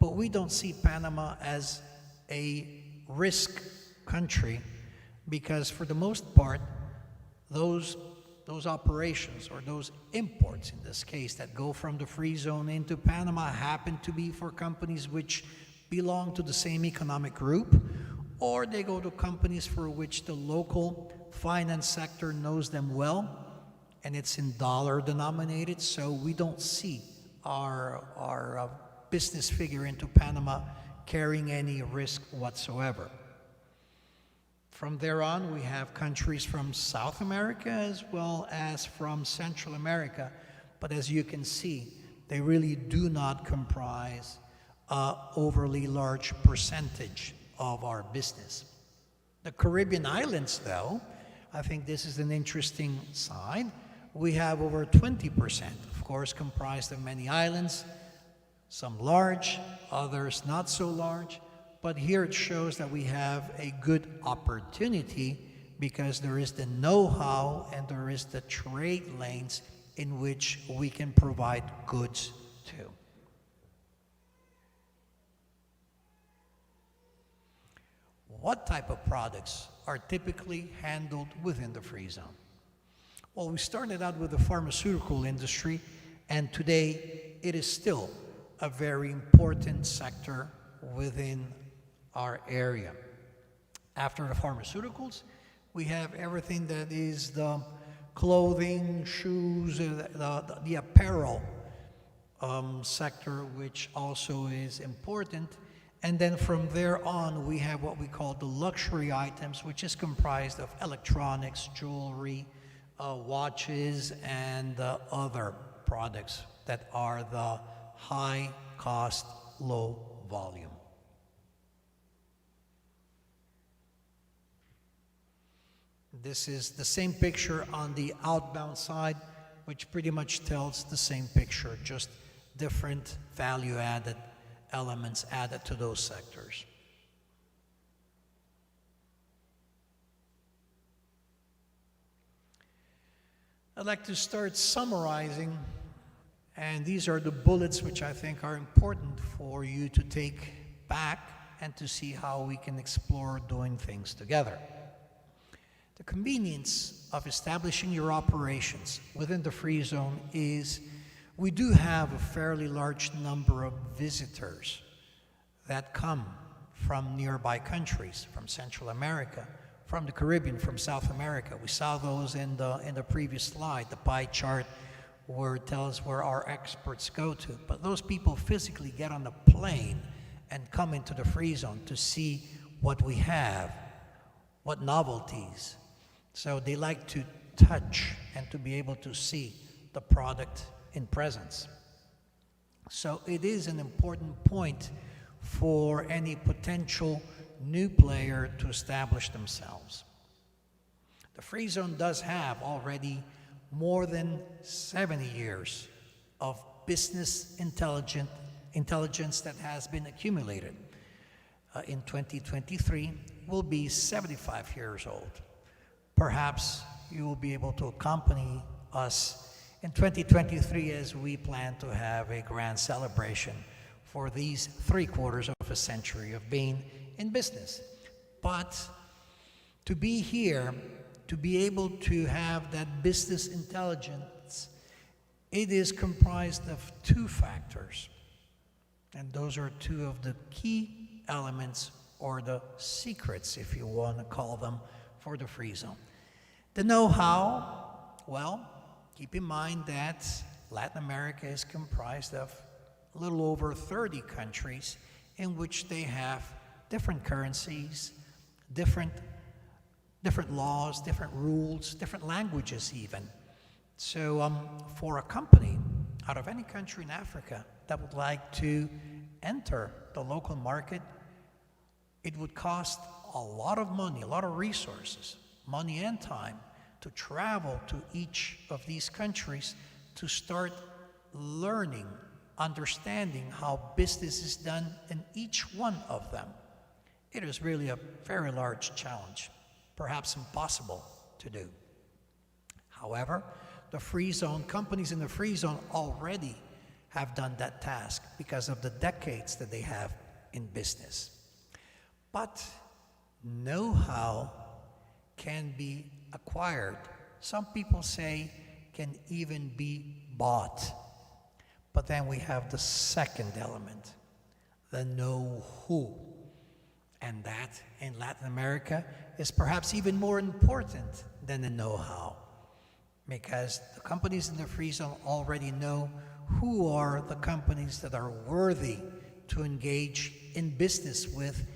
but we don't see Panama as a risk country because for the most part, those operations or those imports in this case that go from the free zone into Panama happen to be for companies which belong to the same economic group, or they go to companies for which the local finance sector knows them well and it's in dollar denominated, so we don't see our business figure into Panama carrying any risk whatsoever. From there on, we have countries from South America as well as from Central America. But as you can see, they really do not comprise an overly large percentage of our business. The Caribbean islands, though, I think this is an interesting side. We have over 20%, of course, comprised of many islands, some large, others not so large. But here it shows that we have a good opportunity because there is the know-how and there is the trade lanes in which we can provide goods to. What type of products are typically handled within the free zone? Well, we started out with the pharmaceutical industry, and today it is still a very important sector within our area. After the pharmaceuticals, we have everything that is the clothing, shoes, the apparel sector, which also is important. And then from there on, we have what we call the luxury items, which is comprised of electronics, jewelry, watches, and other products that are the high cost, low volume. This is the same picture on the outbound side, which pretty much tells the same picture, just different value-added elements added to those sectors. I'd like to start summarizing, and these are the bullets which I think are important for you to take back and to see how we can explore doing things together. The convenience of establishing your operations within the free zone is we do have a fairly large number of visitors that come from nearby countries, from Central America, from the Caribbean, from South America. We saw those in the previous slide, the pie chart where it tells where our experts go to. But those people physically get on the plane and come into the free zone to see what we have, what novelties. So they like to touch and to be able to see the product in presence. So it is an important point for any potential new player to establish themselves. The free zone does have already more than 70 years of business intelligence that has been accumulated. In 2023, we'll be 75 years old. Perhaps you will be able to accompany us in 2023 as we plan to have a grand celebration for these 3/4 of a century of being in business. But to be here, to be able to have that business intelligence, it is comprised of two factors. And those are two of the key elements, or the secrets, if you want to call them, for the free zone. The know-how, well, keep in mind that Latin America is comprised of a little over 30 countries in which they have different currencies, different laws, different rules, different languages even. So for a company out of any country in Africa that would like to enter the local market, it would cost a lot of money, a lot of resources, money and time, to travel to each of these countries to start learning, understanding how business is done in each one of them. It is really a very large challenge, perhaps impossible to do. However, the free zone, companies in the free zone already have done that task because of the decades that they have in business. But know-how can be acquired. Some people say can even be bought. But then we have the second element, the know-who. And that in Latin America is perhaps even more important than the know-how, because the companies in the free zone already know who are the companies that are worthy to engage in business with,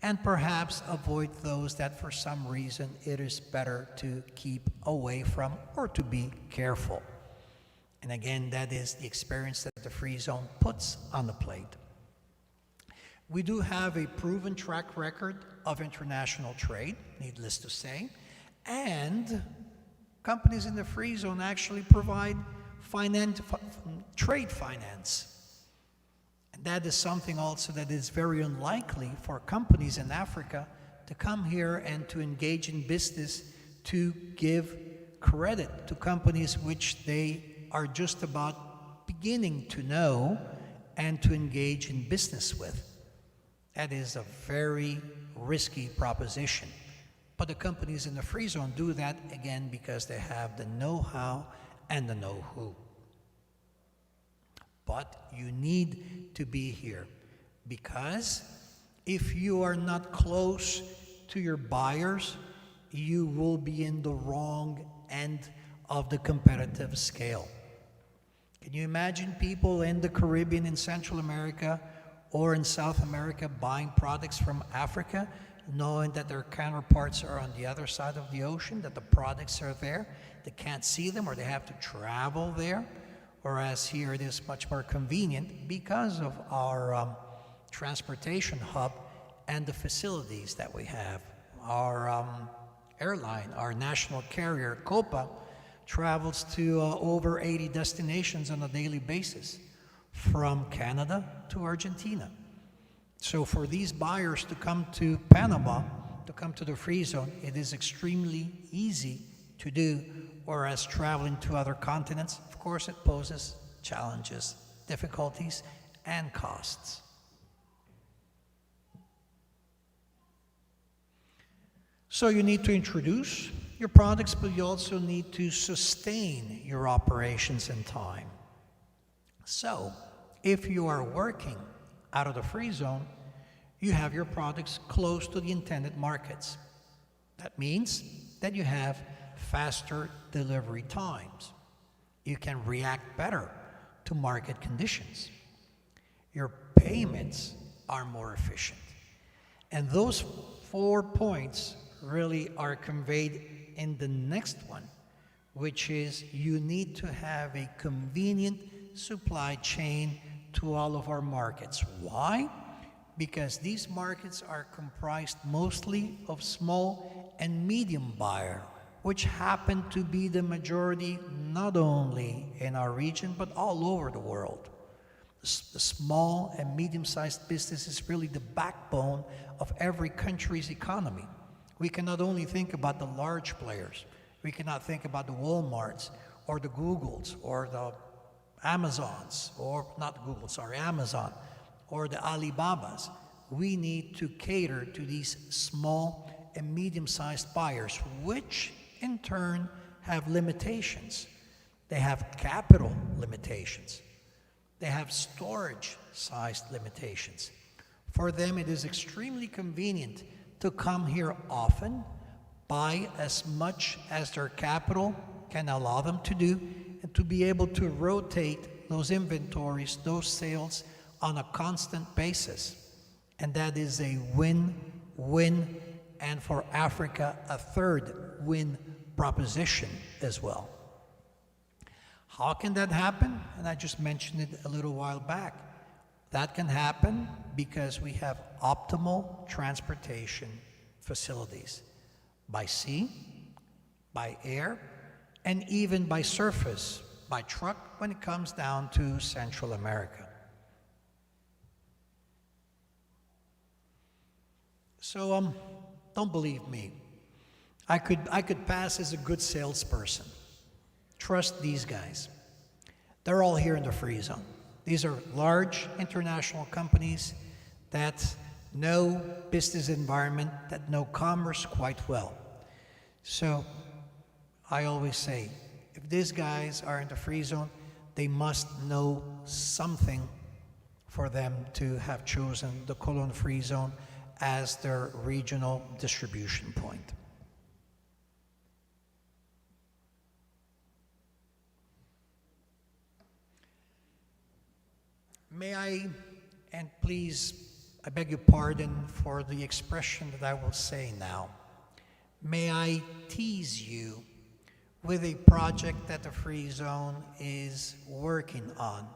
and perhaps avoid those that for some reason it is better to keep away from or to be careful. And again, that is the experience that the free zone puts on the plate. We do have a proven track record of international trade, needless to say, and companies in the free zone actually provide trade finance. And that is something also that is very unlikely for companies in Africa to come here and to engage in business, to give credit to companies which they are just about beginning to know and to engage in business with. That is a very risky proposition. But the companies in the free zone do that, again, because they have the know-how and the know-who. But you need to be here, because if you are not close to your buyers, you will be in the wrong end of the competitive scale. Can you imagine people in the Caribbean, in Central America, or in South America buying products from Africa, knowing that their counterparts are on the other side of the ocean, that the products are there, they can't see them, or they have to travel there, whereas here it is much more convenient because of our transportation hub and the facilities that we have. Our airline, our national carrier, Copa, travels to over 80 destinations on a daily basis, from Canada to Argentina. So for these buyers to come to Panama, to come to the free zone, it is extremely easy to do, whereas traveling to other continents, of course, it poses challenges, difficulties, and costs. So you need to introduce your products, but you also need to sustain your operations in time. So if you are working out of the free zone, you have your products close to the intended markets. That means that you have faster delivery times. You can react better to market conditions. Your payments are more efficient. And those 4 points really are conveyed in the next one, which is you need to have a convenient supply chain to all of our markets. Why? Because these markets are comprised mostly of small and medium buyers, which happen to be the majority not only in our region but all over the world. The small and medium-sized business is really the backbone of every country's economy. We cannot only think about the large players. We cannot think about the Walmarts or the Googles or the Amazons, or not Google, sorry, Amazon, or the Alibabas. We need to cater to these small and medium-sized buyers, which in turn have limitations. They have capital limitations. They have storage-sized limitations. For them, it is extremely convenient to come here often, buy as much as their capital can allow them to do, and to be able to rotate those inventories, those sales on a constant basis. And that is a win-win, and for Africa, a third win proposition as well. How can that happen? And I just mentioned it a little while back. That can happen because we have optimal transportation facilities by sea, by air, and even by surface, by truck when it comes down to Central America. So don't believe me. I could pass as a good salesperson. Trust these guys. They're all here in the free zone. These are large international companies that know business environment, that know commerce quite well. So I always say, if these guys are in the free zone, they must know something for them to have chosen the Colon Free Zone as their regional distribution point. May I, and please, I beg your pardon for the expression that I will say now, may I tease you with a project that the Free Zone is working on.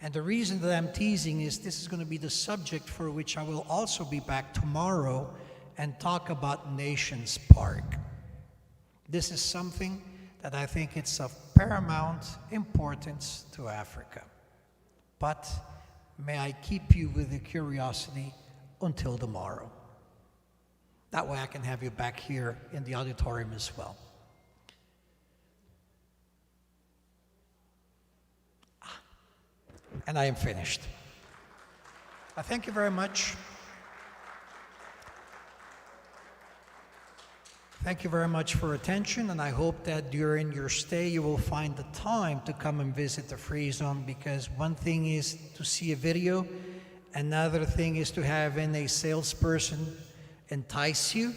And the reason that I'm teasing is this is going to be the subject for which I will also be back tomorrow and talk about Nations Park. This is something that I think it's of paramount importance to Africa. But may I keep you with the curiosity until tomorrow. That way I can have you back here in the auditorium as well. And I am finished. I thank you very much. Thank you very much for attention, and I hope that during your stay you will find the time to come and visit the Free Zone, because one thing is to see a video, another thing is to have a salesperson entice you,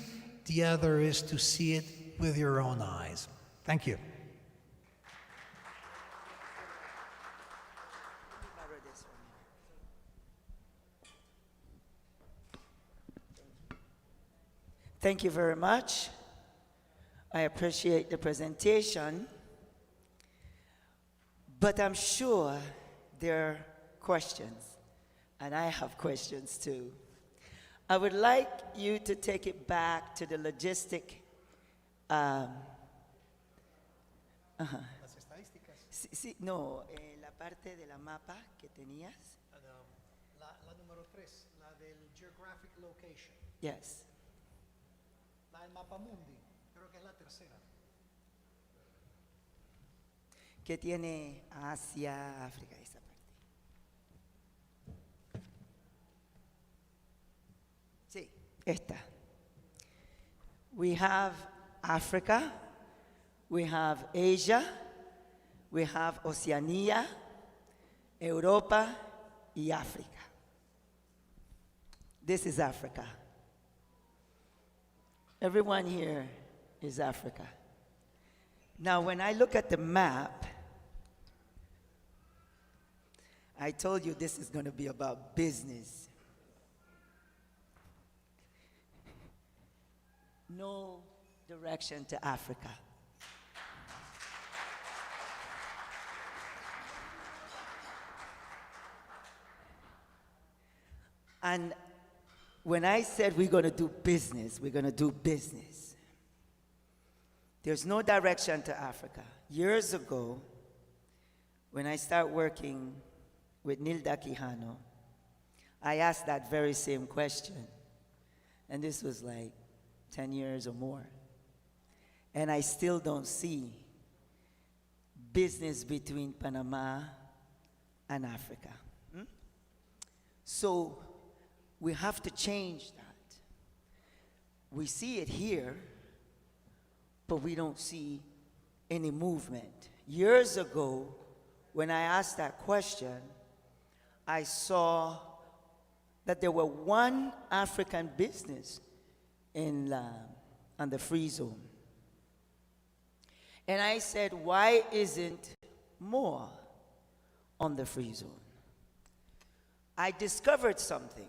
the other is to see it with your own eyes. Thank you. Thank you very much. I appreciate the presentation But I'm sure there are questions, and I have questions too. I would like you to take it back to the logistic. Sí, no, la parte de la mapa que tenías. La número 3, la del geographic location. Yes. La del mapa mundi, creo que es la tercera. Que tiene Asia, África, esa parte. Sí, esta. We have Africa, we have Asia, we have Oceania, Europa, y África. This is Africa. Everyone here is Africa. Now, when I look at the map, I told you this is going to be about business. No direction to Africa. And when I said we're going to do business, we're going to do business. There's no direction to Africa. Years ago, when I started working with Nilda Quijano, I asked that very same question. And this was like 10 years or more. And I still don't see business between Panama and Africa. So we have to change that. We see it here, but we don't see any movement. Years ago, when I asked that question, I saw that there were one African business on the free zone. And I said, why isn't more on the free zone? I discovered something.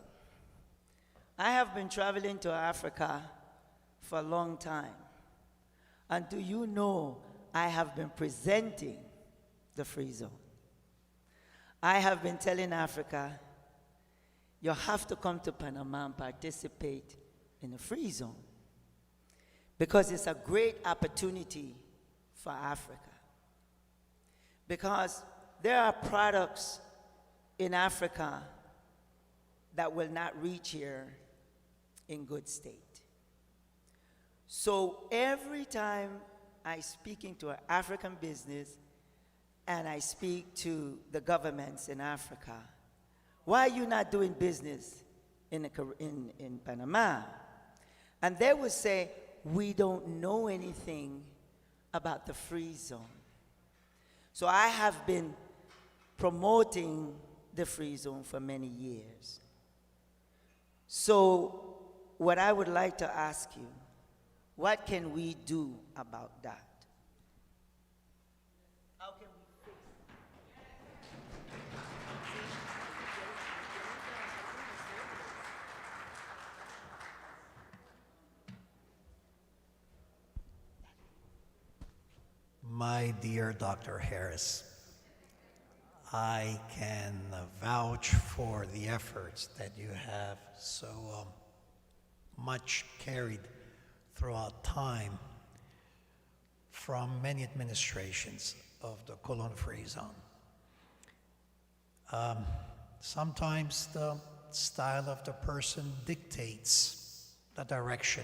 I have been traveling to Africa for a long time. And do you know I have been presenting the free zone? I have been telling Africa, you have to come to Panama and participate in the free zone because it's a great opportunity for Africa. Because there are products in Africa that will not reach here in good state. So every time I speak into an African business and I speak to the governments in Africa, why are you not doing business in Panama? And they would say, we don't know anything about the free zone. So I have been promoting the free zone for many years. So what I would like to ask you, what can we do about that? How can we fix My dear Dr. Harris, I can vouch for the efforts that you have so much carried throughout time from many administrations of the Colon Free Zone. Sometimes the style of the person dictates the direction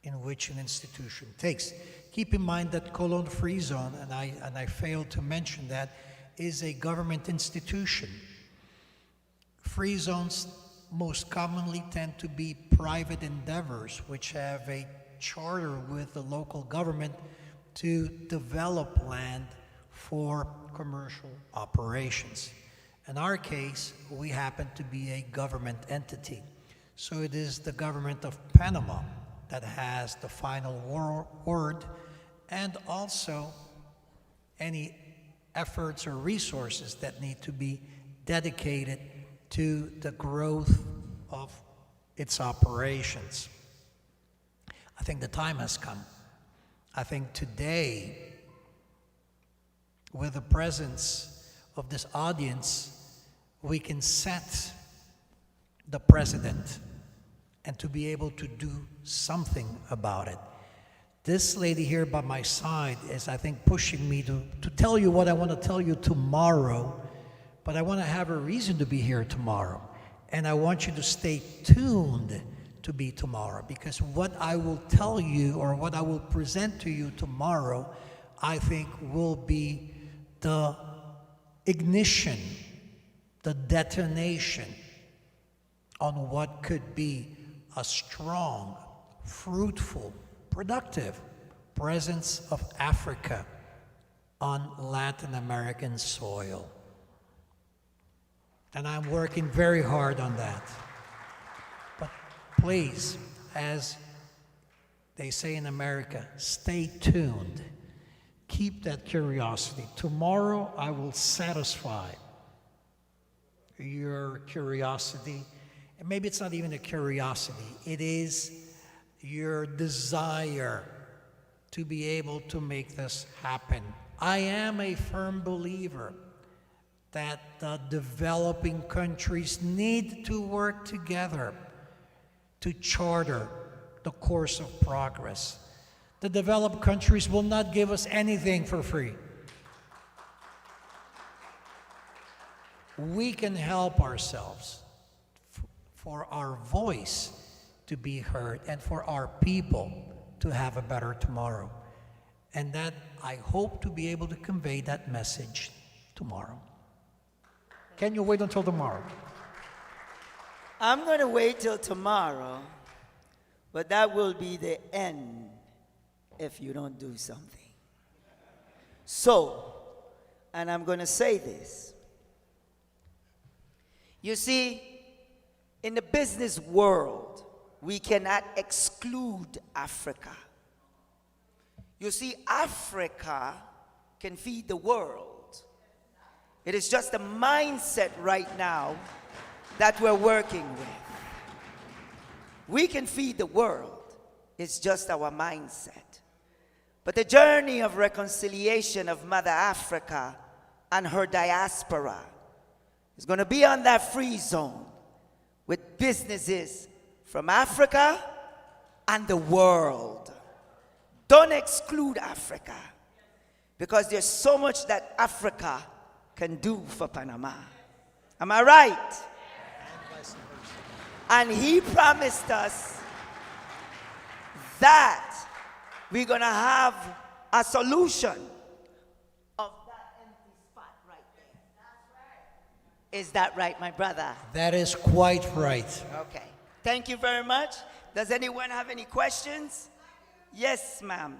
in which an institution takes. Keep in mind that Colon Free Zone, and I failed to mention that, is a government institution. Free zones most commonly tend to be private endeavors which have a charter with the local government to develop land for commercial operations. In our case, we happen to be a government entity. So it is the government of Panama that has the final word, and also any efforts or resources that need to be dedicated to the growth of its operations. I think the time has come. I think today with the presence of this audience, we can set the precedent and to be able to do something about it. This lady here by my side is, I think, pushing me to tell you what I want to tell you tomorrow, but I want to have a reason to be here tomorrow. And I want you to stay tuned to be tomorrow, because what I will tell you or what I will present to you tomorrow, I think will be the ignition, the detonation on what could be a strong, fruitful, productive presence of Africa on Latin American soil. And I'm working very hard on that. But please, as they say in America, stay tuned. Keep that curiosity. Tomorrow I will satisfy your curiosity. And maybe it's not even a curiosity. It is your desire to be able to make this happen. I am a firm believer that the developing countries need to work together to charter the course of progress. The developed countries will not give us anything for free. We can help ourselves for our voice to be heard and for our people to have a better tomorrow. And that I hope to be able to convey that message tomorrow. Can you wait until tomorrow? I'm going to wait till tomorrow, but that will be the end if you don't do something. So, and I'm going to say this. You see, in the business world, we cannot exclude Africa. You see, Africa can feed the world. It is just a mindset right now that we're working with. We can feed the world. It's just our mindset. But the journey of reconciliation of Mother Africa and her diaspora is going to be on that free zone with businesses from Africa and the world. Don't exclude Africa, because there's so much that Africa can do for Panama. Am I right? And he promised us that we're going to have a solution of that empty spot right there. Is that right, my brother? That is quite right. Okay. Thank you very much. Does anyone have any questions? Yes, ma'am.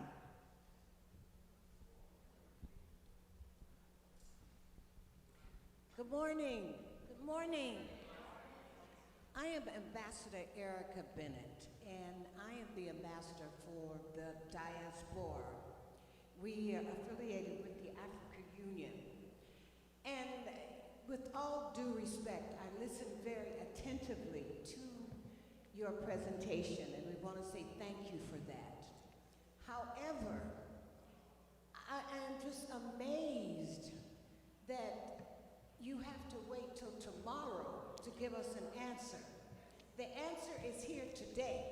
Good morning. Good morning. I am Ambassador Erica Bennett, and I am the ambassador for the diaspora. We are affiliated with the African Union. And with all due respect, I listened very attentively to your presentation, and we want to say thank you for that. However, I am just amazed that you have to wait till tomorrow to give us an answer. The answer is here today.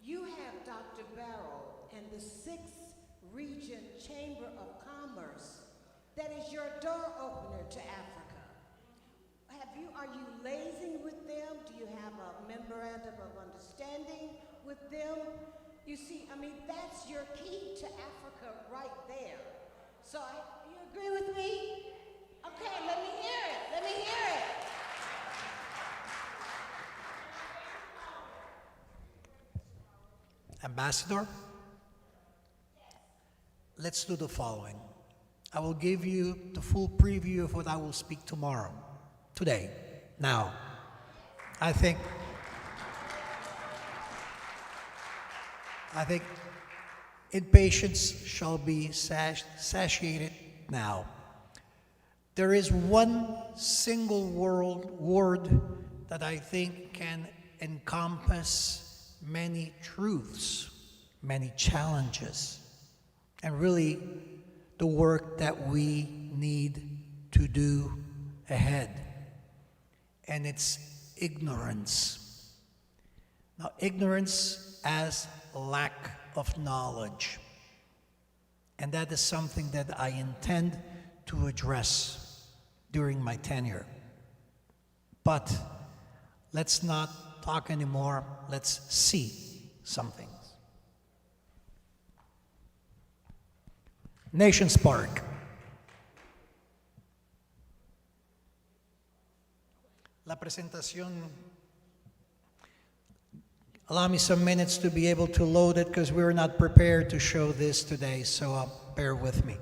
You have Dr. Barrow and the 6th Region Chamber of Commerce that is your door opener to Africa. Are you liaising with them? Do you have a memorandum of understanding with them? You see, I mean, that's your key to Africa right there. So, you agree with me? Okay, let me hear it. Let me hear it. Ambassador, let's do the following. I will give you the full preview of what I will speak tomorrow, today, now. I think impatience shall be satiated now. There is one single word that I think can encompass many truths, many challenges, and really the work that we need to do ahead. And it's ignorance. Now, ignorance as lack of knowledge. And that is something that I intend to address during my tenure. But let's not talk anymore. Let's see some things. Nations Park. La presentación, allow me some minutes to be able to load it because we were not prepared to show this today, so bear with me.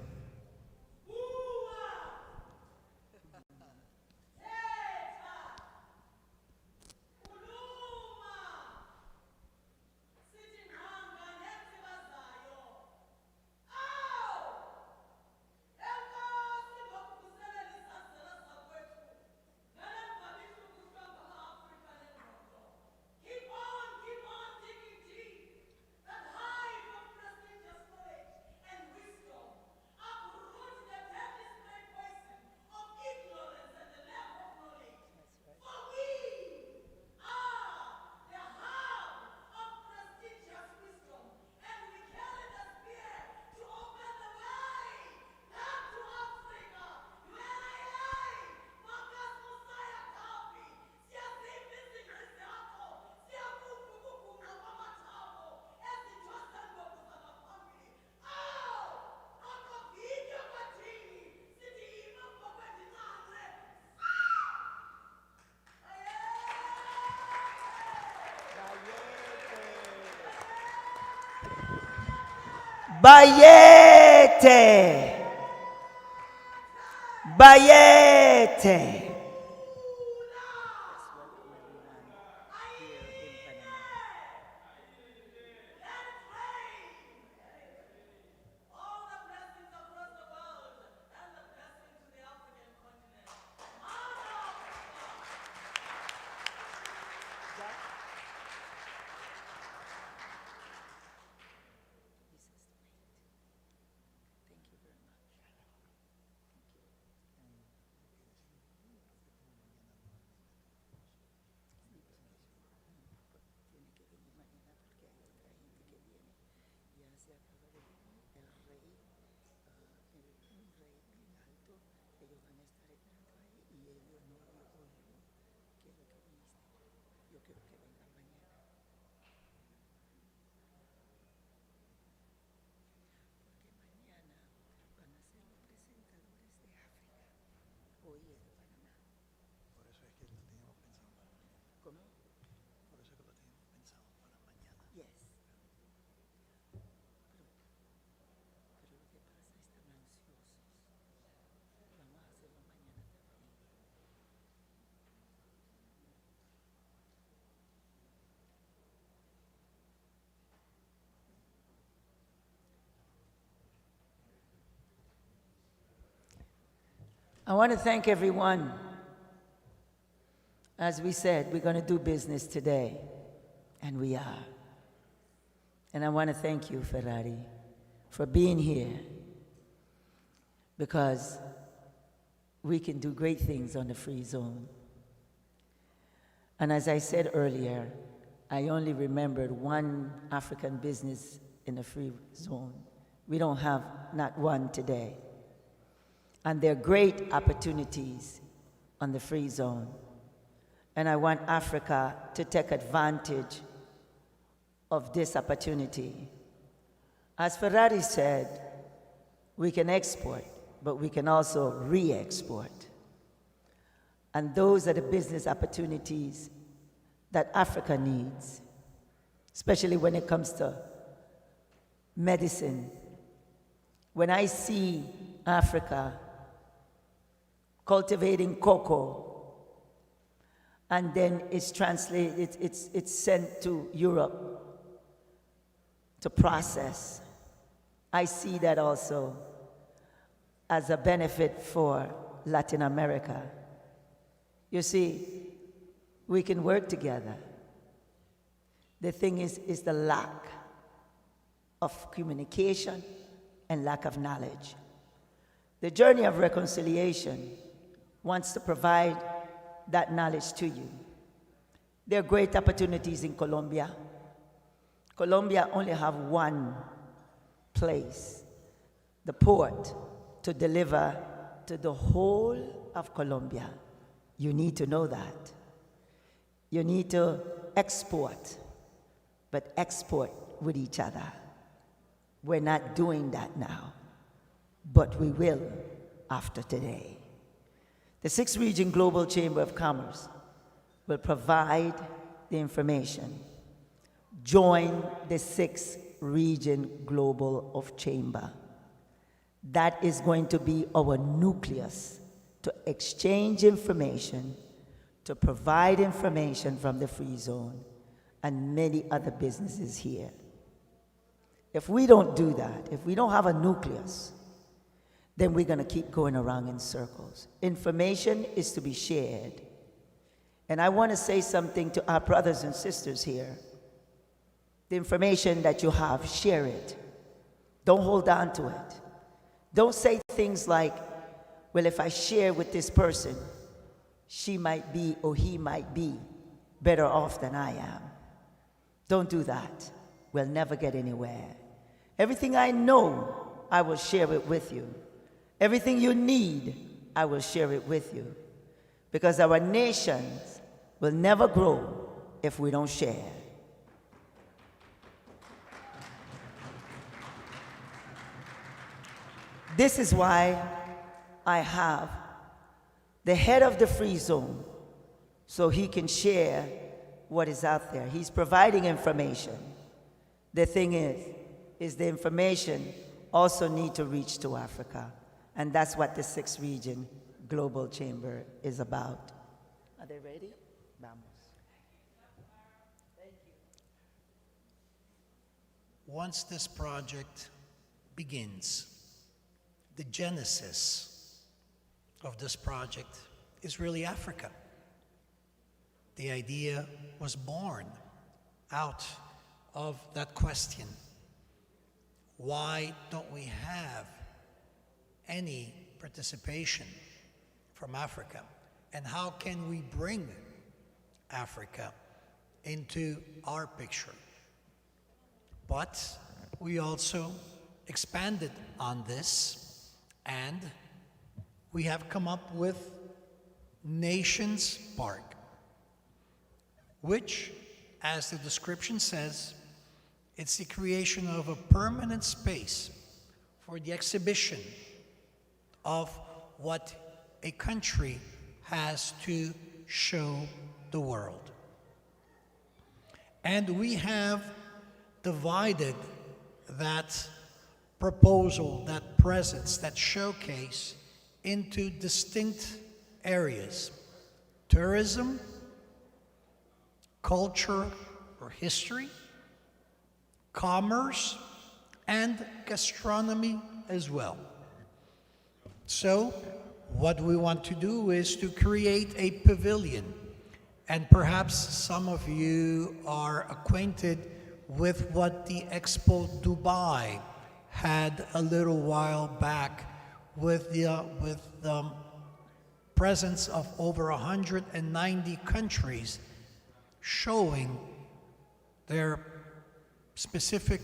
Bayete. Bayete. I want to thank everyone. As we said, we're going to do business today, and we are. And I want to thank you, Ferrari, for being here, because we can do great things on the free zone. And as I said earlier, I only remembered one African business in the free zone. We don't have not one today. And there are great opportunities on the free zone. And I want Africa to take advantage of this opportunity. As Ferrari said, we can export, but we can also re-export. And those are the business opportunities that Africa needs, especially when it comes to medicine. When I see Africa cultivating cocoa, and then it's translated, it's sent to Europe to process. I see that also as a benefit for Latin America. You see, we can work together. The thing is the lack of communication and lack of knowledge. The journey of reconciliation wants to provide that knowledge to you. There are great opportunities in Colombia. Colombia only have one place, the port, to deliver to the whole of Colombia. You need to know that. You need to export, but export with each other. We're not doing that now, but we will after today. The 6th Region Global Chamber of Commerce will provide the information. Join the 6th Region Global of Chamber. That is going to be our nucleus to exchange information, to provide information from the free zone, and many other businesses here. If we don't do that, if we don't have a nucleus, then we're going to keep going around in circles. Information is to be shared. And I want to say something to our brothers and sisters here. The information that you have, share it. Don't hold on to it. Don't say things like, well, if I share with this person, she might be or he might be better off than I am. Don't do that. We'll never get anywhere. Everything I know, I will share it with you. Everything you need, I will share it with you. Because our nations will never grow if we don't share. This is why I have the head of the free zone, so he can share what is out there. He's providing information. The thing is the information also need to reach to Africa. And that's what the 6th Region Global Chamber is about. Are they ready? Vamos. Thank you. Once this project begins, the genesis of this project is really Africa. The idea was born out of that question. Why don't we have any participation from Africa? And how can we bring Africa into our picture? But we also expanded on this, and we have come up with Nations Park, which, as the description says, it's the creation of a permanent space for the exhibition of what a country has to show the world. And we have divided that proposal, that presence, that showcase into distinct areas: tourism, culture or history, commerce, and gastronomy as well. So what we want to do is to create a pavilion. And perhaps some of you are acquainted with what the Expo Dubai had a little while back with the presence of over 190 countries showing their specific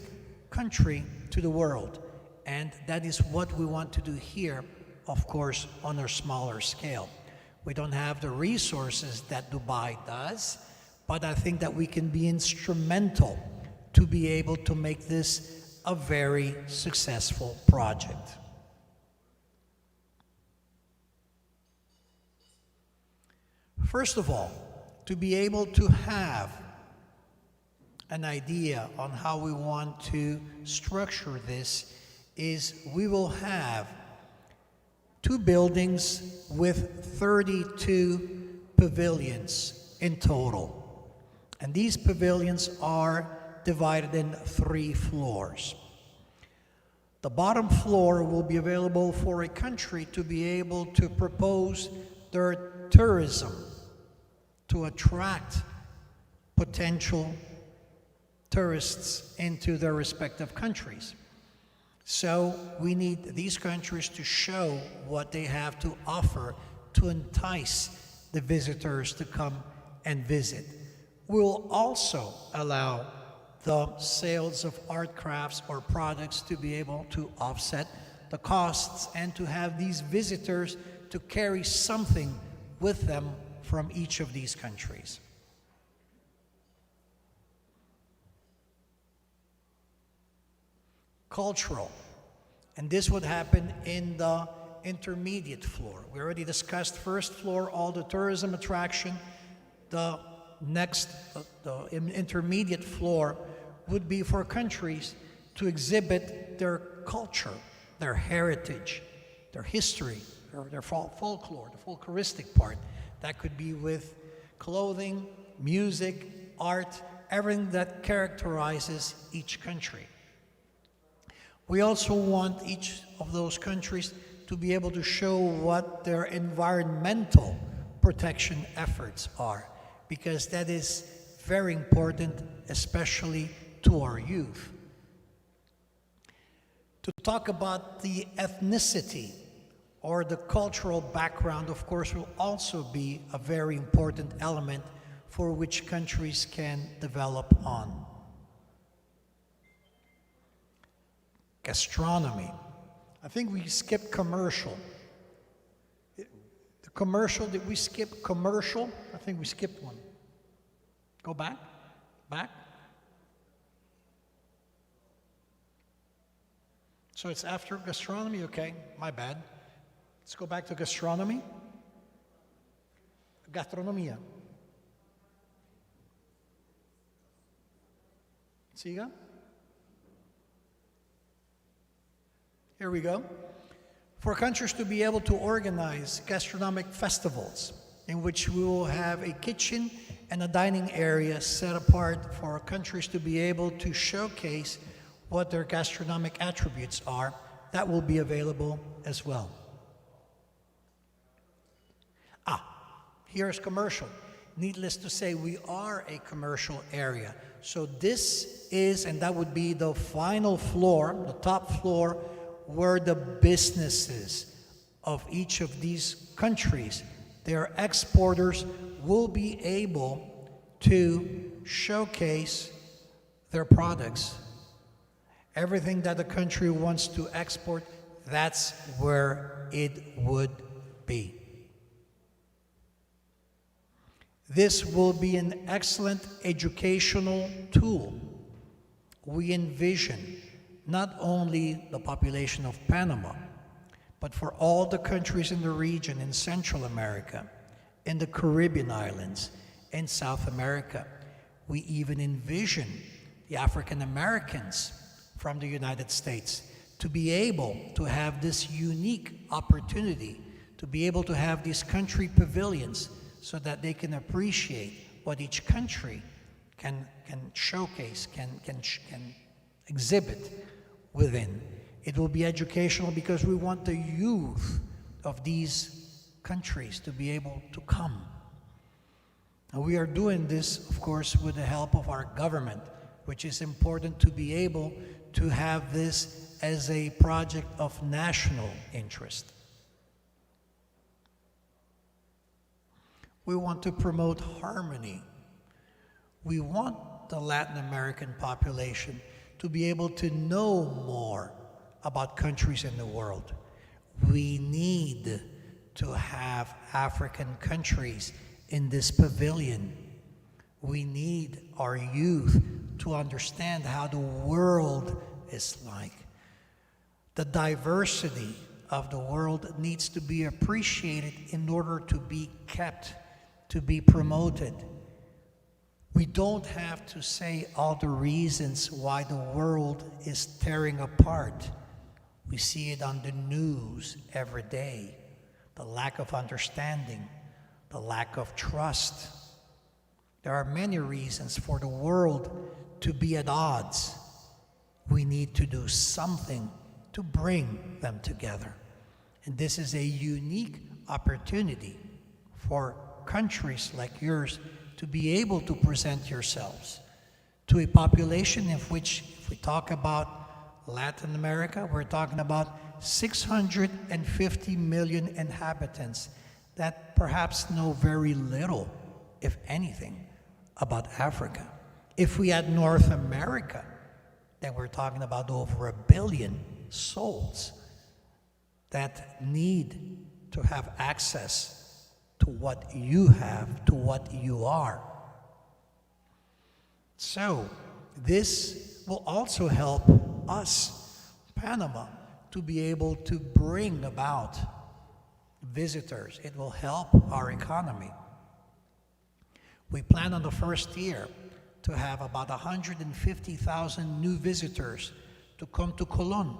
country to the world. And that is what we want to do here, of course, on a smaller scale. We don't have the resources that Dubai does, but I think that we can be instrumental to be able to make this a very successful project. First of all, to be able to have an idea on how we want to structure this is we will have 2 buildings with 32 pavilions in total. And these pavilions are divided in 3 floors. The bottom floor will be available for a country to be able to propose their tourism to attract potential tourists into their respective countries. So we need these countries to show what they have to offer to entice the visitors to come and visit. We'll also allow the sales of art crafts or products to be able to offset the costs and to have these visitors to carry something with them from each of these countries. Cultural. And this would happen in the intermediate floor. We already discussed first floor, all the tourism attraction. The next, the intermediate floor would be for countries to exhibit their culture, their heritage, their history, or their folklore, the folkloristic part. That could be with clothing, music, art, everything that characterizes each country. We also want each of those countries to be able to show what their environmental protection efforts are, because that is very important, especially to our youth. To talk about the ethnicity or the cultural background, of course, will also be a very important element for which countries can develop on. Gastronomy. I think we skipped commercial. The commercial, did we skip commercial? I think we skipped one. Go back, back. So it's after gastronomy, okay, my bad. Let's go back to gastronomy. Gastronomia. Siga. Here we go. For countries to be able to organize gastronomic festivals in which we will have a kitchen and a dining area set apart for countries to be able to showcase what their gastronomic attributes are, that will be available as well. Here's commercial. Needless to say, we are a commercial area. So this is, and that would be the final floor, the top floor, where the businesses of each of these countries, their exporters, will be able to showcase their products. Everything that the country wants to export, that's where it would be. This will be an excellent educational tool. We envision not only the population of Panama, but for all the countries in the region in Central America, in the Caribbean islands, in South America. We even envision the African Americans from the United States to be able to have this unique opportunity, to be able to have these country pavilions so that they can appreciate what each country can showcase, can exhibit within. It will be educational because we want the youth of these countries to be able to come. And we are doing this, of course, with the help of our government, which is important to be able to have this as a project of national interest. We want to promote harmony. We want the Latin American population to be able to know more about countries in the world. We need to have African countries in this pavilion. We need our youth to understand how the world is like. The diversity of the world needs to be appreciated in order to be kept, to be promoted. We don't have to say all the reasons why the world is tearing apart. We see it on the news every day. The lack of understanding, the lack of trust. There are many reasons for the world to be at odds. We need to do something to bring them together. And this is a unique opportunity for countries like yours to be able to present yourselves to a population in which, if we talk about Latin America, we're talking about 650 million inhabitants that perhaps know very little, if anything, about Africa. If we add North America, then we're talking about over 1 billion souls that need to have access to what you have, to what you are. So, this will also help us, Panama, to be able to bring about visitors. It will help our economy. We plan on the first year to have about 150,000 new visitors to come to Colón.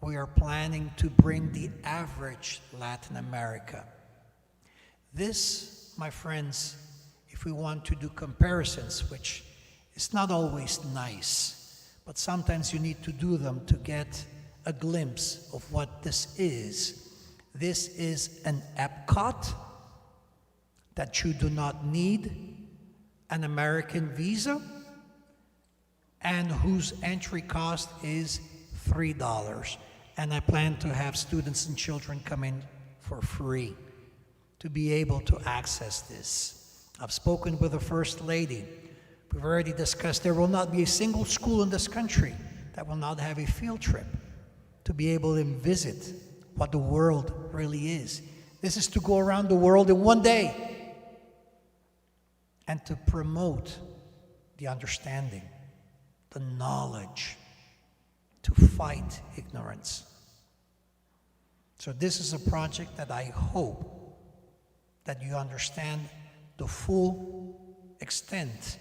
We are planning to bring the average Latin America. This, my friends, if we want to do comparisons, which is not always nice, but sometimes you need to do them to get a glimpse of what this is. This is an Epcot that you do not need an American visa and whose entry cost is $3. And I plan to have students and children come in for free to be able to access this. I've spoken with the First Lady. We've already discussed there will not be a single school in this country that will not have a field trip to be able to visit what the world really is. This is to go around the world in one day and to promote the understanding, the knowledge, to fight ignorance. So this is a project that I hope that you understand the full extent,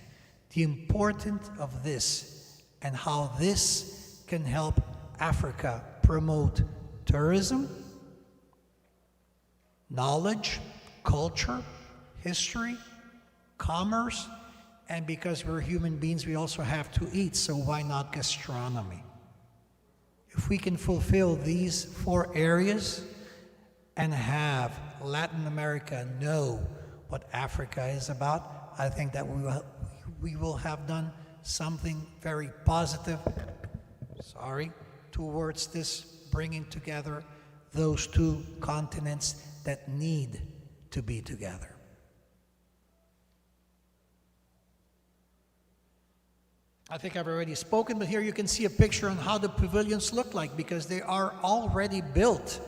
the importance of this, and how this can help Africa promote tourism, knowledge, culture, history, commerce, and because we're human beings, we also have to eat, so why not gastronomy? If we can fulfill these 4 areas and have Latin America know what Africa is about, I think that we will have done something very positive, towards this bringing together those 2 continents that need to be together. I think I've already spoken, but here you can see a picture on how the pavilions look like because they are already built.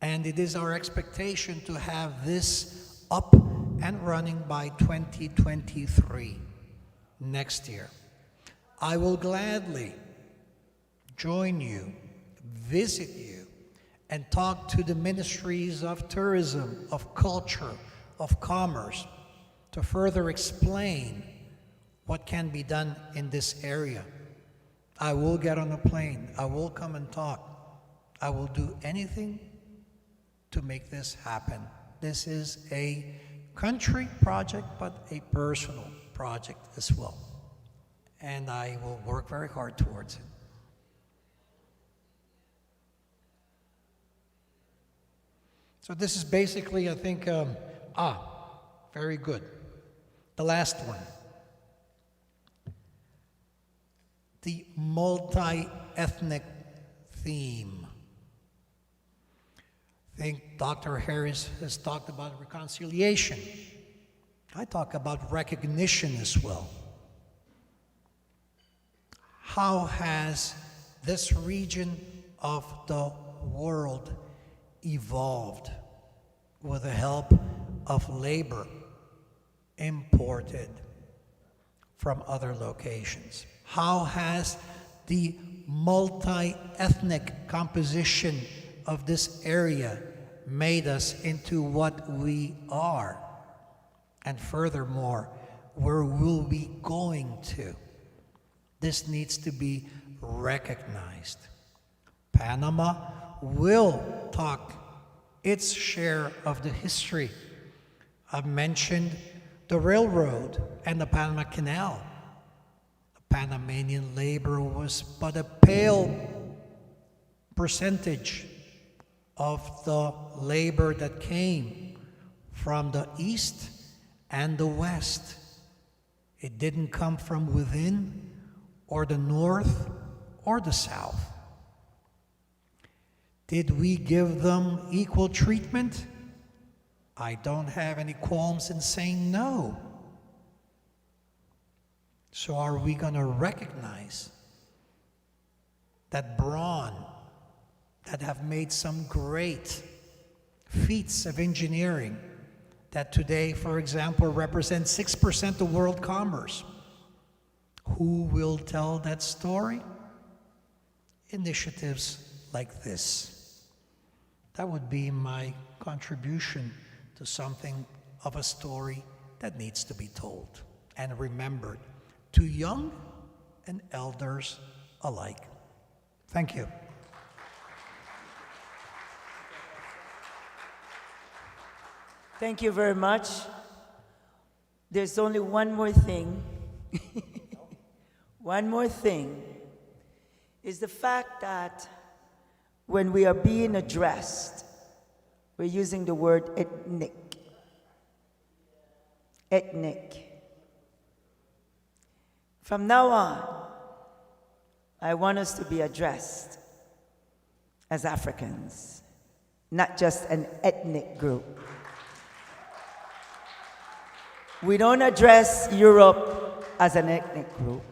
And it is our expectation to have this up and running by 2023, next year. I will gladly join you, visit you, and talk to the ministries of tourism, of culture, of commerce, to further explain what can be done in this area. I will get on a plane. I will come and talk. I will do anything to make this happen. This is a country project, but a personal project as well. And I will work very hard towards it. So this is basically, I think, very good. The last one. The multi-ethnic theme. I think Dr. Harris has talked about reconciliation. I talk about recognition as well. How has this region of the world evolved with the help of labor imported from other locations? How has the multi-ethnic composition of this area made us into what we are? And furthermore, where we'll be going to? This needs to be recognized. Panama will talk its share of the history. I've mentioned the railroad and the Panama Canal. Panamanian labor was but a pale percentage of the labor that came from the East and the West. It didn't come from within or the North or the South? Did we give them equal treatment? I don't have any qualms in saying no. So are we going to recognize that brawn, that have made some great feats of engineering, that today, for example, represent 6% of world commerce? Who will tell that story? Initiatives like this. That would be my contribution to something of a story that needs to be told and remembered to young and elders alike. Thank you. Thank you very much. There's only one more thing. One more thing is the fact that when we are being addressed, we're using the word ethnic. Ethnic. From now on, I want us to be addressed as Africans, not just an ethnic group. We don't address Europe as an ethnic group.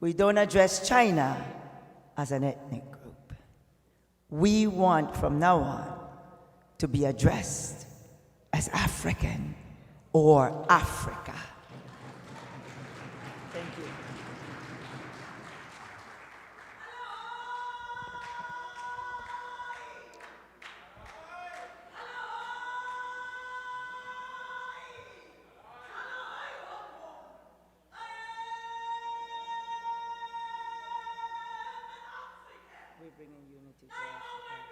We don't address China as an ethnic group. We want from now on to be addressed as African or Africa. Thank you. We're bringing unity to Africa.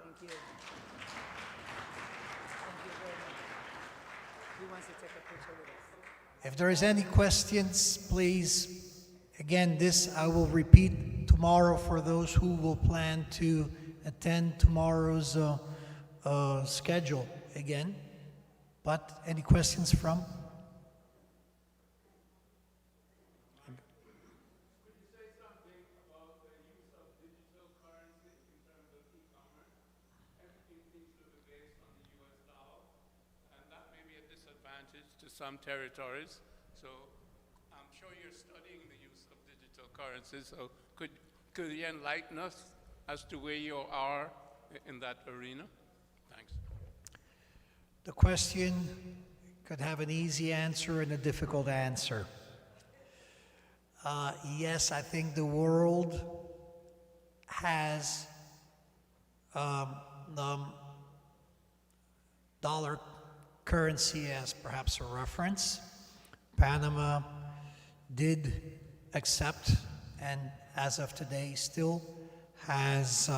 Thank you. Thank you very much. Who wants to take a picture with us? If there is any questions, please, again, this I will repeat tomorrow for those who will plan to attend tomorrow's schedule again. But any questions from? To some territories. So I'm sure you're studying the use of digital currencies. So could you enlighten us as to where you are in that arena? Thanks. The question could have an easy answer and a difficult answer. Yes, I think the world has dollar currency as perhaps a reference. Panama did accept, and as of today still has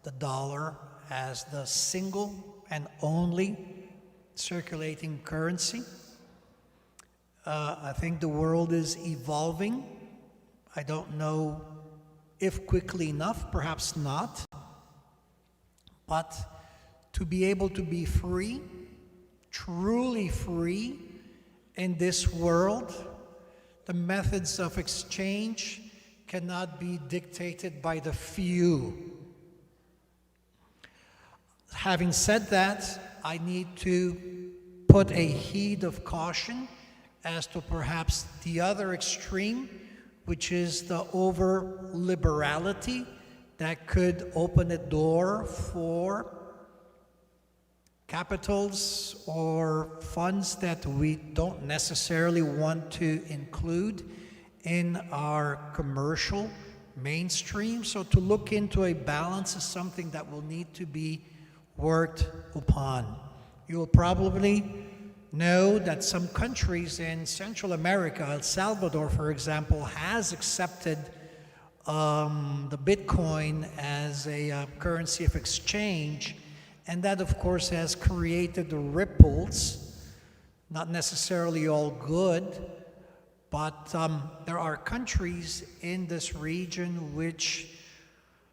the dollar as the single and only circulating currency. I think the world is evolving. I don't know if quickly enough, perhaps not. But to be able to be free, truly free in this world, the methods of exchange cannot be dictated by the few. Having said that, I need to put a heed of caution as to perhaps the other extreme, which is the over-liberality that could open a door for capitals or funds that we don't necessarily want to include in our commercial mainstream. So to look into a balance is something that will need to be worked upon. You will probably know that some countries in Central America, El Salvador, for example, has accepted the Bitcoin as a currency of exchange, and that, of course, has created the ripples, not necessarily all good, but there are countries in this region which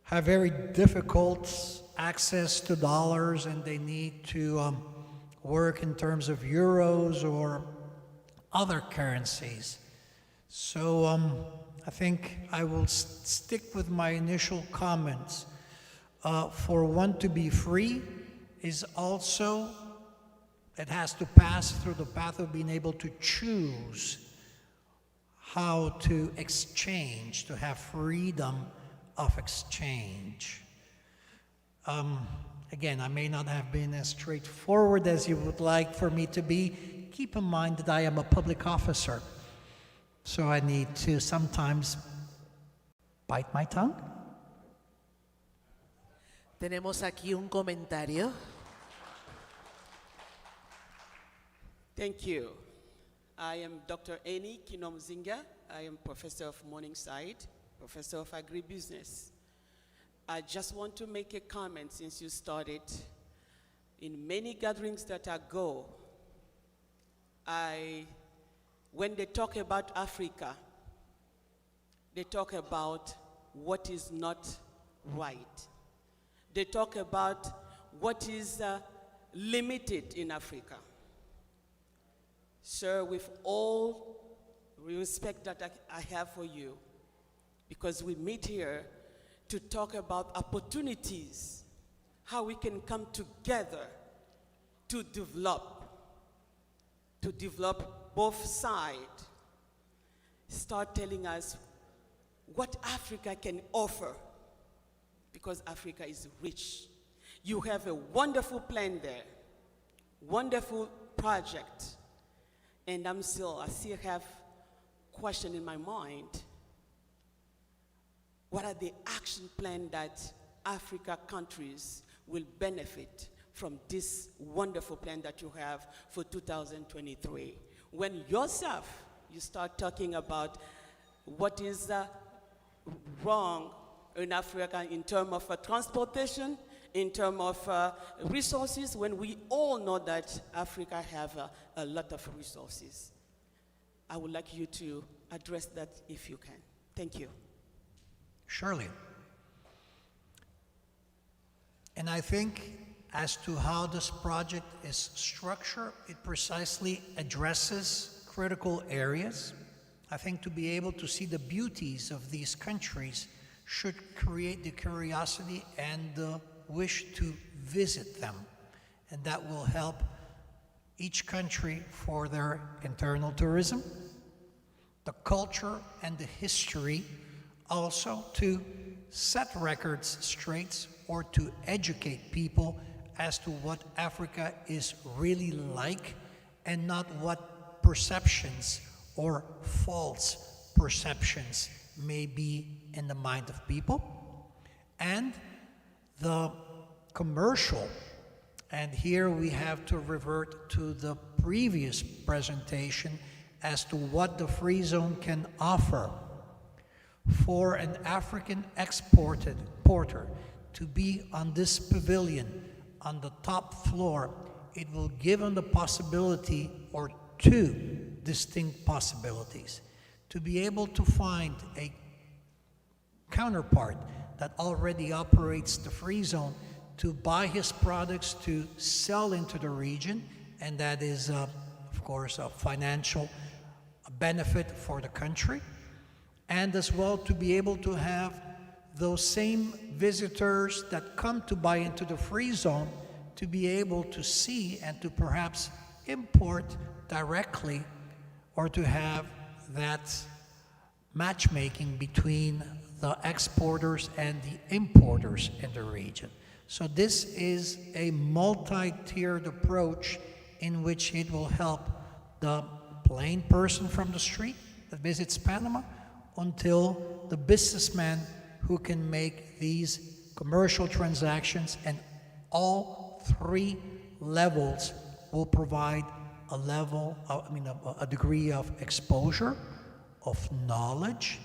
have very difficult access to dollars, and they need to work in terms of euros or other currencies. So I think I will stick with my initial comments. For one to be free is also, it has to pass through the path of being able to choose how to exchange, to have freedom of exchange. Again, I may not have been as straightforward as you would like for me to be. Keep in mind that I am a public officer, so I need to sometimes bite my tongue. Tenemos aquí un comentario. Thank you. I am Dr. Eni Kinomzinga. I am professor of Morningside, professor of agribusiness. I just want to make a comment since you started. In many gatherings that I go, when they talk about Africa, they talk about what is not right. They talk about what is limited in Africa. Sir, with all respect that I have for you, because we meet here to talk about opportunities, how we can come together to develop both sides. Start telling us what Africa can offer, because Africa is rich. You have a wonderful plan there, wonderful project, and I still have question in my mind. What are the action plans that Africa countries will benefit from this wonderful plan that you have for 2023? When yourself, you start talking about what is wrong in Africa in terms of transportation, in terms of resources, when we all know that Africa have a lot of resources. I would like you to address that if you can. Thank you. Surely. And I think as to how this project is structured, it precisely addresses critical areas. I think to be able to see the beauties of these countries should create the curiosity and the wish to visit them. And that will help each country for their internal tourism, the culture and the history, also to set records straight or to educate people as to what Africa is really like and not what perceptions or false perceptions may be in the mind of people. And the commercial, and here we have to revert to the previous presentation as to what the free zone can offer. For an African exporter to be on this pavilion on the top floor, it will give them the possibility, or two distinct possibilities, to be able to find a counterpart that already operates the free zone to buy his products to sell into the region, and that is, of course, a financial benefit for the country. And as well to be able to have those same visitors that come to buy into the free zone to be able to see and to perhaps import directly, or to have that matchmaking between the exporters and the importers in the region. So this is a multi-tiered approach in which it will help the plain person from the street that visits Panama, until the businessman who can make these commercial transactions, and all three levels will provide a level, a degree of exposure, of knowledge,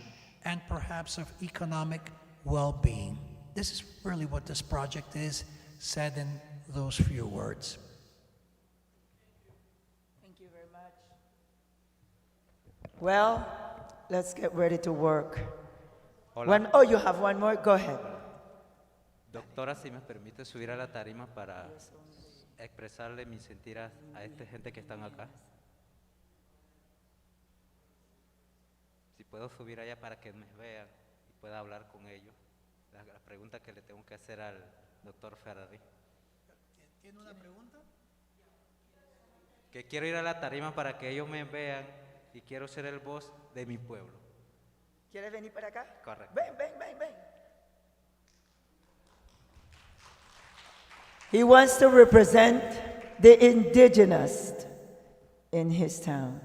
and perhaps of economic well-being. This is really what this project is, said in those few words. Thank you very much. Well, let's get ready to work. Hola. Oh, you have one more? Go ahead. Doctora, si me permite subir a la tarima para expresarle mis sentir a esta gente que están acá. Si puedo subir allá para que me vean y pueda hablar con ellos. La pregunta que le tengo que hacer al doctor Ferrari. ¿Tiene una pregunta? Que quiero ir a la tarima para que ellos me vean y quiero ser el voz de mi pueblo. ¿Quieres venir para acá? Correcto. Ven. He wants to represent the indigenous in his town.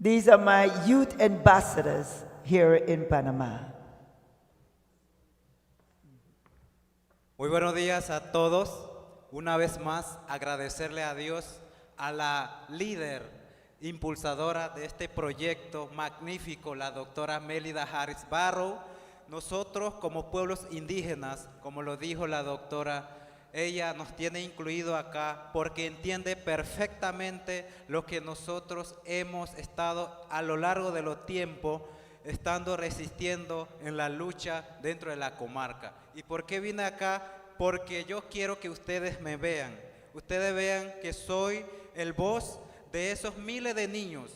These are my youth ambassadors here in Panama. Muy buenos días a todos. Una vez más, agradecerle a Dios, a la líder impulsadora de este proyecto magnífico, la doctora Melida Harris Barrow. Nosotros como pueblos indígenas, como lo dijo la doctora, ella nos tiene incluido acá porque entiende perfectamente lo que nosotros hemos estado a lo largo de los tiempos estando resistiendo en la lucha dentro de la comarca. ¿Y por qué vine acá? Porque yo quiero que ustedes me vean. Ustedes vean que soy el voz de esos miles de niños,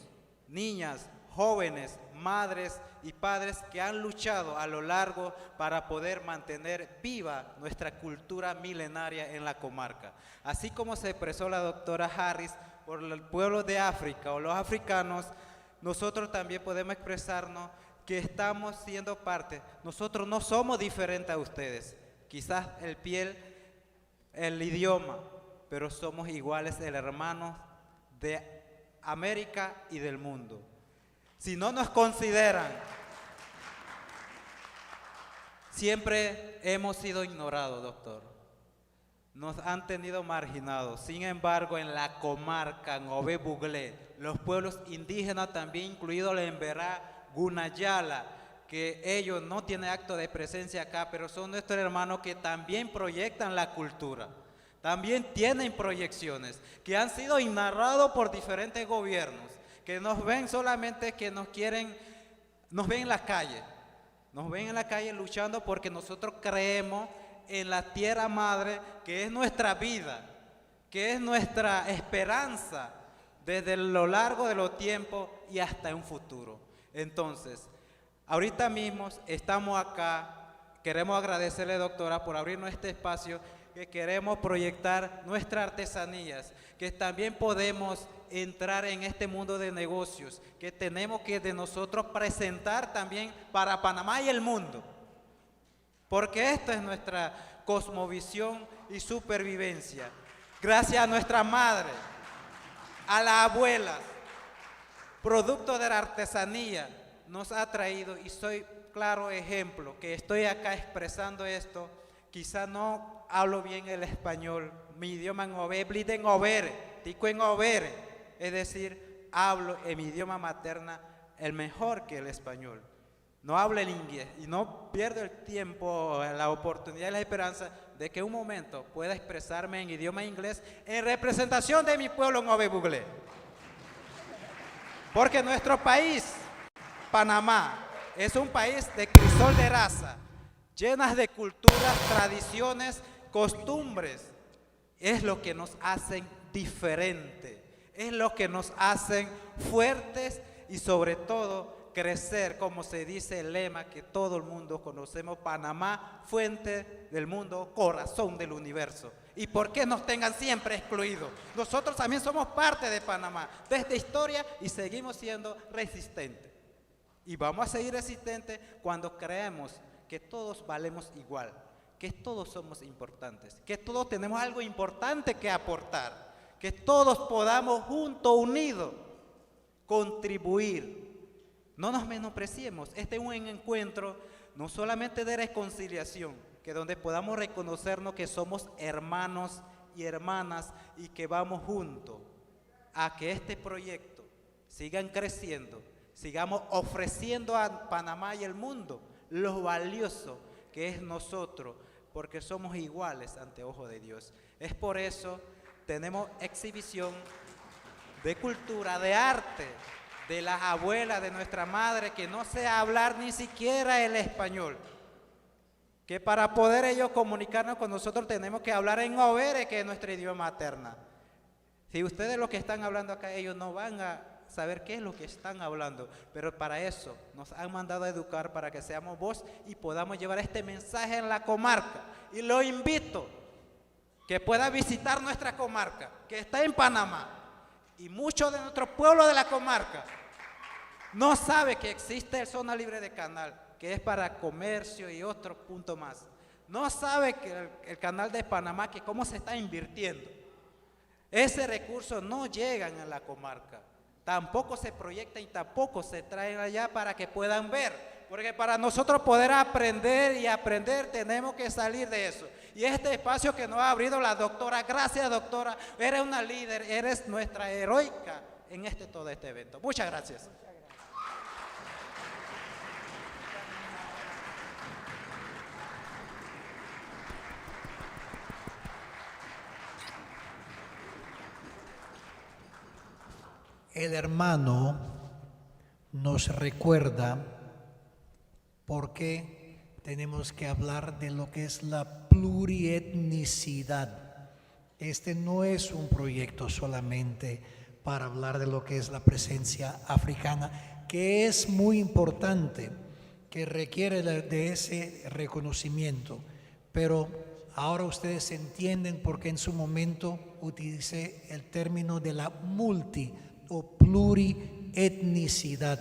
niñas, jóvenes, madres y padres que han luchado a lo largo para poder mantener viva nuestra cultura milenaria en la comarca. Así como se expresó la doctora Harris por el pueblo de África o los africanos, nosotros también podemos expresarnos que estamos siendo parte. Nosotros no somos diferentes a ustedes, quizás el piel, el idioma, pero somos iguales, hermanos de América y del mundo. Si no nos consideran, siempre hemos sido ignorados, doctor. Nos han tenido marginados. Sin embargo, en la comarca, en Ove Buglé, los pueblos indígenas también, incluido la Emberá, Gunayala, que ellos no tienen acto de presencia acá, pero son nuestros hermanos que también proyectan la cultura. También tienen proyecciones que han sido ignorados por diferentes gobiernos, que nos ven solamente, que nos ven en la calle. Nos ven en la calle luchando porque nosotros creemos en la tierra madre, que es nuestra vida, que es nuestra esperanza desde lo largo de los tiempos y hasta un futuro. Entonces, ahorita mismo estamos acá, queremos agradecerle, doctora, por abrirnos este espacio, que queremos proyectar nuestras artesanías, que también podemos entrar en este mundo de negocios, que tenemos que de nosotros presentar también para Panamá y el mundo, porque esta es nuestra cosmovisión y supervivencia. Gracias a nuestra madre, a las abuelas, producto de la artesanía nos ha traído, y soy claro ejemplo, que estoy acá expresando esto, quizá no hablo bien el español, mi idioma en Ove, bliden overe, tico en overe, es decir, hablo en mi idioma materna el mejor que el español. No hablo el inglés y no pierdo el tiempo, la oportunidad y la esperanza de que un momento pueda expresarme en idioma inglés en representación de mi pueblo en Ove Buglé. Porque nuestro país, Panamá, es un país de crisol de raza, llenas de culturas, tradiciones, costumbres. Es lo que nos hacen diferentes, es lo que nos hacen fuertes y sobre todo crecer, como se dice el lema que todo el mundo conocemos, Panamá, fuente del mundo, corazón del universo. ¿Y por qué nos tengan siempre excluidos? Nosotros también somos parte de Panamá, desde historia, y seguimos siendo resistentes. Y vamos a seguir resistentes cuando creemos que todos valemos igual, que todos somos importantes, que todos tenemos algo importante que aportar, que todos podamos juntos, unidos, contribuir No nos menospreciemos. Este es un encuentro no solamente de reconciliación, que donde podamos reconocernos que somos hermanos y hermanas y que vamos juntos a que este proyecto sigan creciendo, sigamos ofreciendo a Panamá y el mundo lo valioso que es nosotros, porque somos iguales ante ojo de Dios. Es por eso tenemos exhibición de cultura, de arte, de las abuelas, de nuestra madre, que no sé hablar ni siquiera el español, que para poder ellos comunicarnos con nosotros tenemos que hablar en overe, que es nuestro idioma materna. Si ustedes lo que están hablando acá, ellos no van a saber qué es lo que están hablando, pero para eso nos han mandado a educar, para que seamos voz y podamos llevar este mensaje en la comarca. Y lo invito que pueda visitar nuestra comarca, que está en Panamá, y muchos de nuestros pueblos de la comarca no saben que existe el zona libre de canal, que es para comercio y otro punto más. No sabe que el canal de Panamá, que cómo se está invirtiendo. Ese recurso no llega a la comarca, tampoco se proyecta y tampoco se traen allá para que puedan ver, porque para nosotros poder aprender y aprender tenemos que salir de eso. Y este espacio que nos ha abrido la doctora, gracias doctora, eres una líder, eres nuestra heroica en todo este evento. Muchas gracias. El hermano nos recuerda por qué tenemos que hablar de lo que es la plurietnicidad. Este no es un proyecto solamente para hablar de lo que es la presencia africana, que es muy importante, que requiere de ese reconocimiento, pero ahora ustedes entienden por qué en su momento utilicé el término de la o plurietnicidad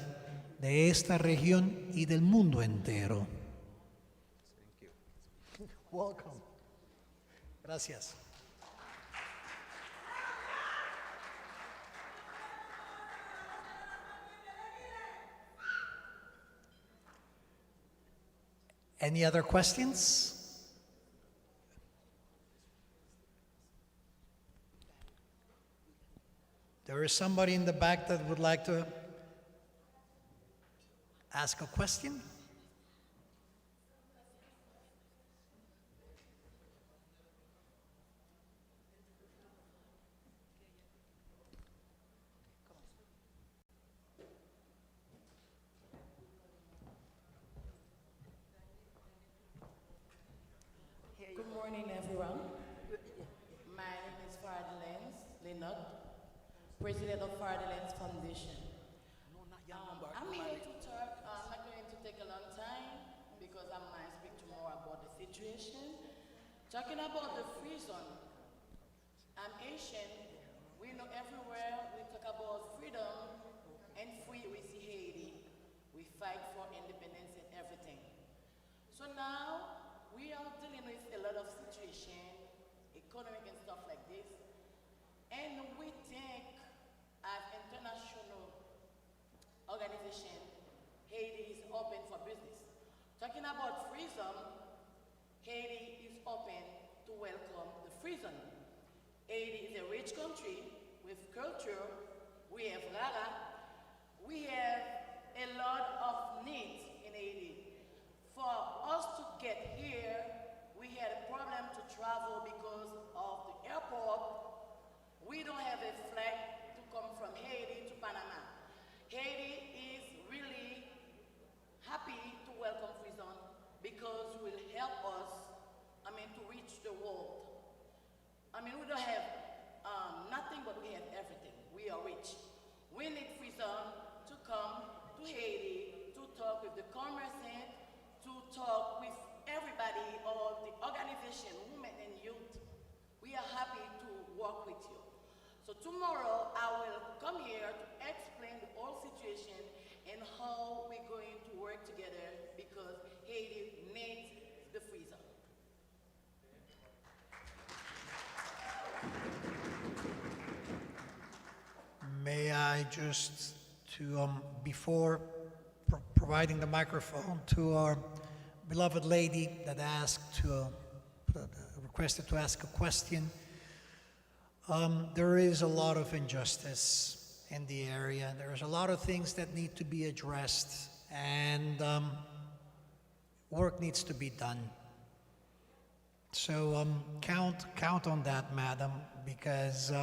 de esta región y del mundo entero. Welcome. Gracias. Any other questions? There is somebody in the back that would like to ask a question. Good morning, everyone. My name is Farad Lenz, President of Farad Lenz Foundation. I'm here to talk. I'm not going to take a long time because I might speak tomorrow about the situation. Talking about the free zone. I'm Asian. We know everywhere we talk about freedom and free, we see Haiti. We fight for independence and everything. So now we are dealing with a lot of situation, economic and stuff like this. And we think as international organization, Haiti is open for business. Talking about free zone, Haiti is open to welcome the free zone. Haiti is a rich country with culture. We have Rara. We have a lot of needs in Haiti. For us to get here, we had a problem to travel because of the airport. We don't have a flight to come from Haiti to Panama. Haiti is really happy to welcome Free Zone because it will help us, to reach the world. We don't have nothing, but we have everything. We are rich. We need Free Zone to come to Haiti to talk with the commerçant, to talk with everybody, all the organization, women and youth. We are happy to work with you. So tomorrow I will come here to explain the whole situation and how we're going to work together because Haiti needs the free zone. May I just, before providing the microphone to our beloved lady that requested to ask a question. There is a lot of injustice in the area. There's a lot of things that need to be addressed, and work needs to be done. So count on that, madam, because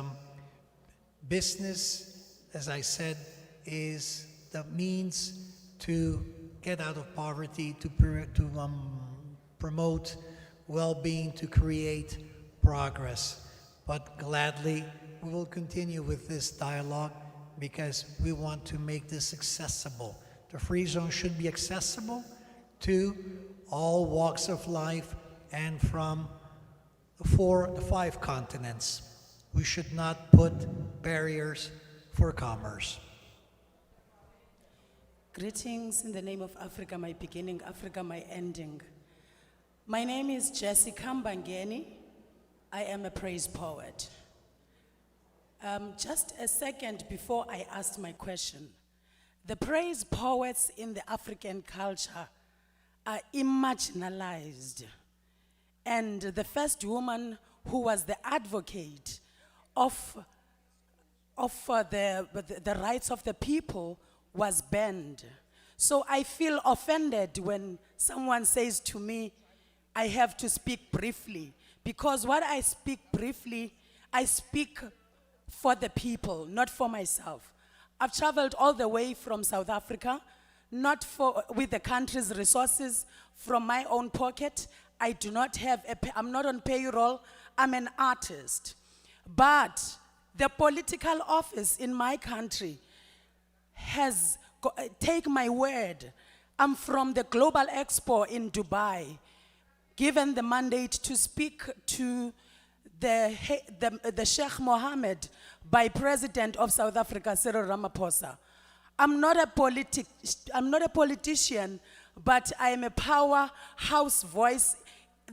business, as I said, is the means to get out of poverty, to promote well-being, to create progress. But gladly, we will continue with this dialogue because we want to make this accessible. The free zone should be accessible to all walks of life and from the 5 continents. We should not put barriers for commerce. Greetings in the name of Africa, my beginning, Africa, my ending. My name is Jessica Mbangeni. I am a praise poet. Just a second before I ask my question, the praise poets in the African culture are marginalized. And the first woman who was the advocate of the rights of the people was banned. So I feel offended when someone says to me, I have to speak briefly, because what I speak briefly, I speak for the people, not for myself. I've traveled all the way from South Africa, not with the country's resources, from my own pocket. I do not have I'm not on payroll, I'm an artist. But the political office in my country has, take my word, I'm from the Global Expo in Dubai, given the mandate to speak to the Sheikh Mohammed by President of South Africa, Cyril Ramaphosa. I'm not a politician, but I am a powerhouse voice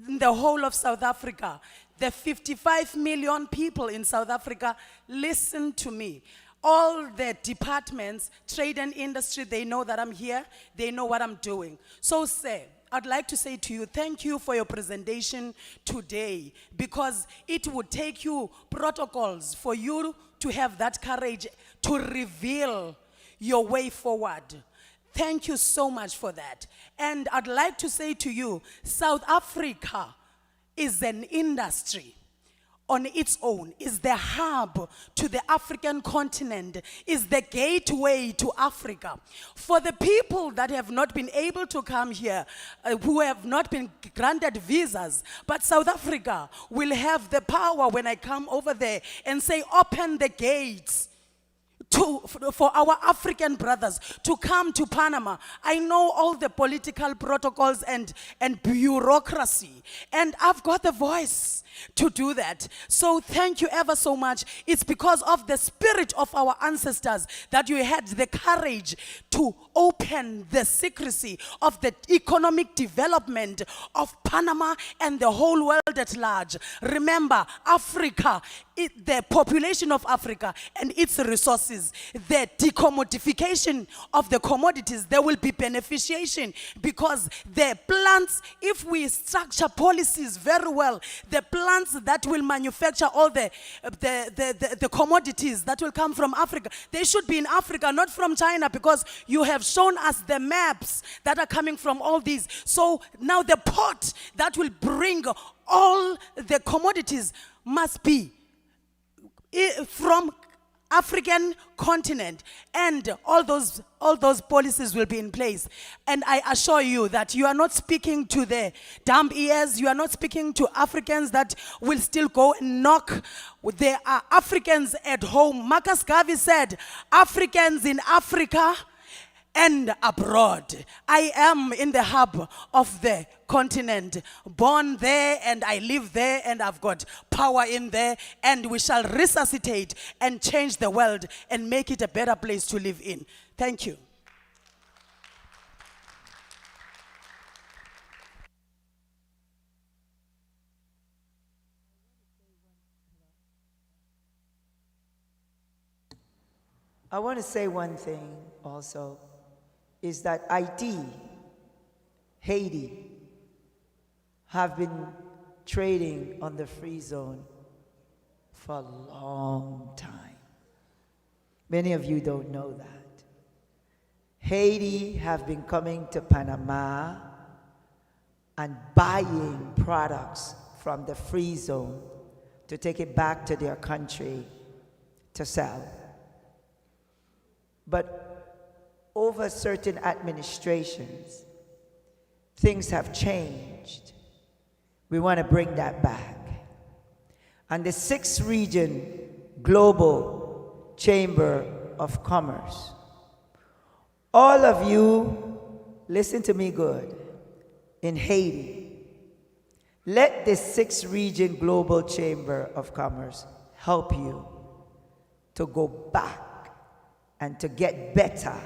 in the whole of South Africa. The 55 million people in South Africa listen to me. All the departments, trade and industry, they know that I'm here. They know what I'm doing. So, sir, I'd like to say to you, thank you for your presentation today, because it would take you protocols for you to have that courage to reveal your way forward. Thank you so much for that. And I'd like to say to you, South Africa is an industry on its own, is the hub to the African continent, is the gateway to Africa. For the people that have not been able to come here, who have not been granted visas, but South Africa will have the power when I come over there and say, open the gates for our African brothers to come to Panama. I know all the political protocols and bureaucracy, and I've got the voice to do that. So thank you ever so much. It's because of the spirit of our ancestors that you had the courage to open the secrecy of the economic development of Panama and the whole world at large. Remember, Africa, the population of Africa and its resources, the decommodification of the commodities, there will be beneficiation, because the plants, if we structure policies very well, the plants that will manufacture all the commodities that will come from Africa, they should be in Africa, not from China, because you have shown us the maps that are coming from all these. So now the port that will bring all the commodities must be from African continent, and all those policies will be in place. And I assure you that you are not speaking to the dumb ears. You are not speaking to Africans that will still go and knock. There are Africans at home. Marcus Garvey said, Africans in Africa and abroad. I am in the hub of the continent, born there, and I live there, and I've got power in there, and we shall resuscitate and change the world and make it a better place to live in. Thank you. I want to say one thing also. is that Haiti, have been trading on the free zone for a long time. Many of you don't know that. Haiti have been coming to Panama and buying products from the free zone to take it back to their country to sell. But over certain administrations, things have changed. We want to bring that back. And the 6th Region Global Chamber of Commerce, all of you, listen to me good, in Haiti, let the 6th Region Global Chamber of Commerce help you to go back and to get better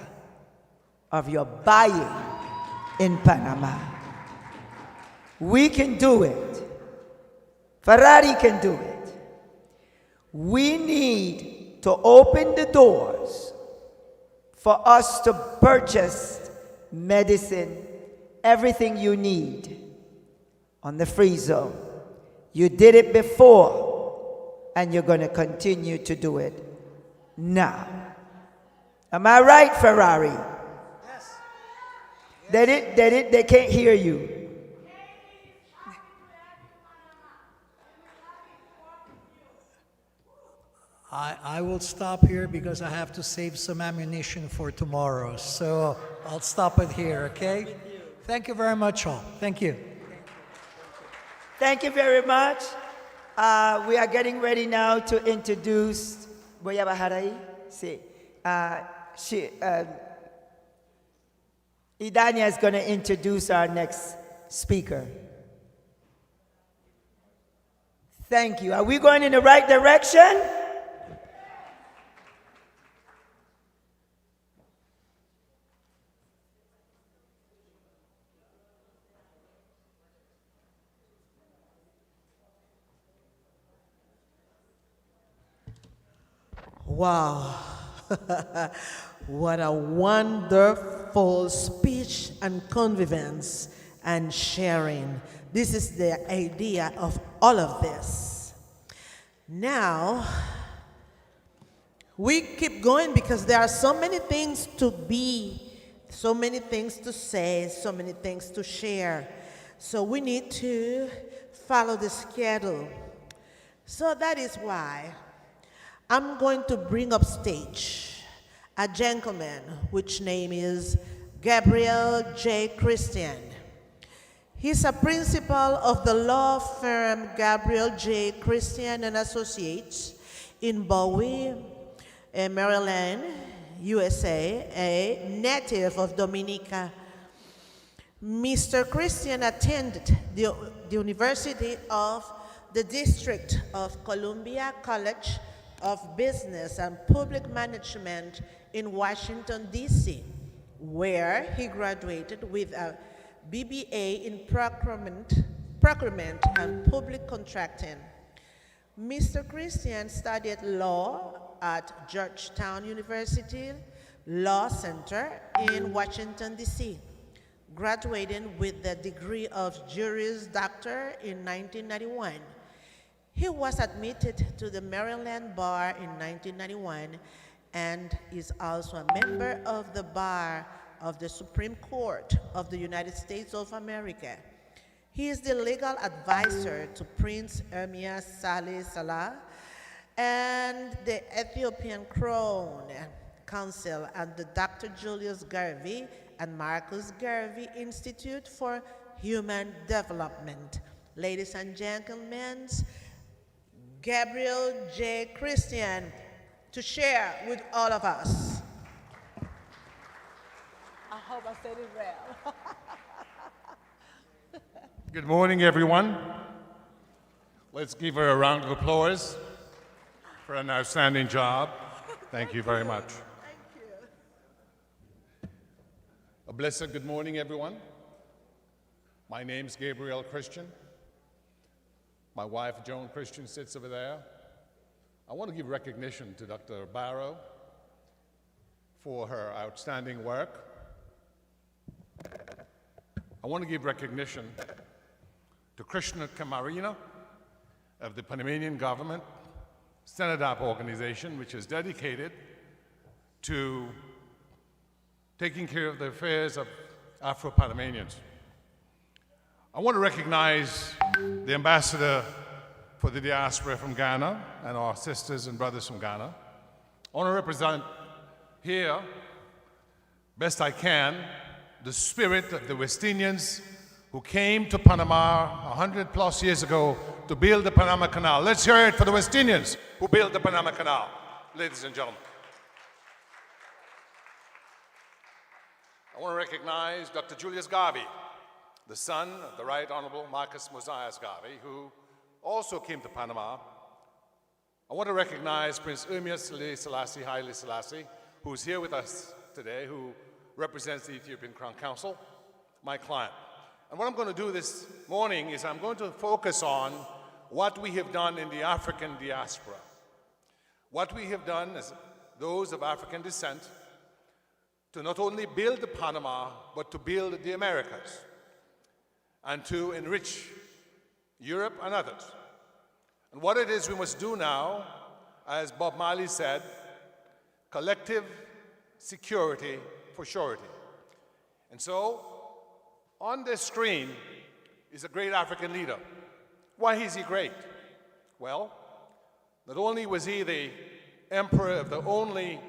of your buying in Panama. We can do it. Ferrari can do it. We need to open the doors for us to purchase medicine, everything you need on the free zone. You did it before, and you're going to continue to do it now. Am I right, Ferrari? Yes. They can't hear you. I will stop here because I have to save some ammunition for tomorrow. So I'll stop it here, okay? Thank you very much, all. Thank you. Thank you very much. We are getting ready now to introduce. Voy a bajar ahí. Sí. Idania is going to introduce our next speaker. Thank you. Are we going in the right direction? Wow. What a wonderful speech and convivence and sharing. This is the idea of all of this. Now, we keep going because there are so many things to be, so many things to say, so many things to share. So we need to follow the schedule. So that is why I'm going to bring up stage a gentleman which name is Gabriel J. Christian. He's a principal of the law firm Gabriel J. Christian and Associates in Bowie, Maryland, USA, a native of Dominica. Mr. Christian attended the University of the District of Columbia College of Business and Public Management in Washington, D.C., where he graduated with a BBA in procurement and public contracting. Mr. Christian studied law at Georgetown University Law Center in Washington, D.C., graduating with the degree of Juris Doctor in 1991. He was admitted to the Maryland Bar in 1991 and is also a member of the Bar of the Supreme Court of the United States of America. He is the legal advisor to Prince Ermias Saleh Salah and the Ethiopian Crown Council and the Dr. Julius Garvey and Marcus Garvey Institute for Human Development. Ladies and gentlemen, Gabriel J. Christian to share with all of us. I hope I said it well. Good morning, everyone. Let's give her a round of applause for an outstanding job. Thank you very much. Thank you. A blessed good morning, everyone. My name's Gabriel Christian. My wife, Joan Christian, sits over there. I want to give recognition to Dr. Barrow for her outstanding work I want to give recognition to Krishna Kamarina of the Panamanian government, Senadap organization, which is dedicated to taking care of the affairs of Afro-Panamanians. I want to recognize the ambassador for the diaspora from Ghana and our sisters and brothers from Ghana. I want to represent here, best I can, the spirit of the West Indians who came to Panama 100+ years ago to build the Panama Canal. Let's hear it for the West Indians who built the Panama Canal, ladies and gentlemen. I want to recognize Dr. Julius Garvey, the son of the Right Honorable Marcus Mosias Garvey, who also came to Panama. I want to recognize Prince Ermias Selassie Haile Selassie, who's here with us today, who represents the Ethiopian Crown Council, my client. And what I'm going to do this morning is I'm going to focus on what we have done in the African diaspora. What we have done as those of African descent to not only build the Panama, but to build the Americas and to enrich Europe and others. And what it is we must do now, as Bob Marley said, collective security for surety. And so, on this screen is a great African leader. Why is he great? Well, not only was he the emperor of the only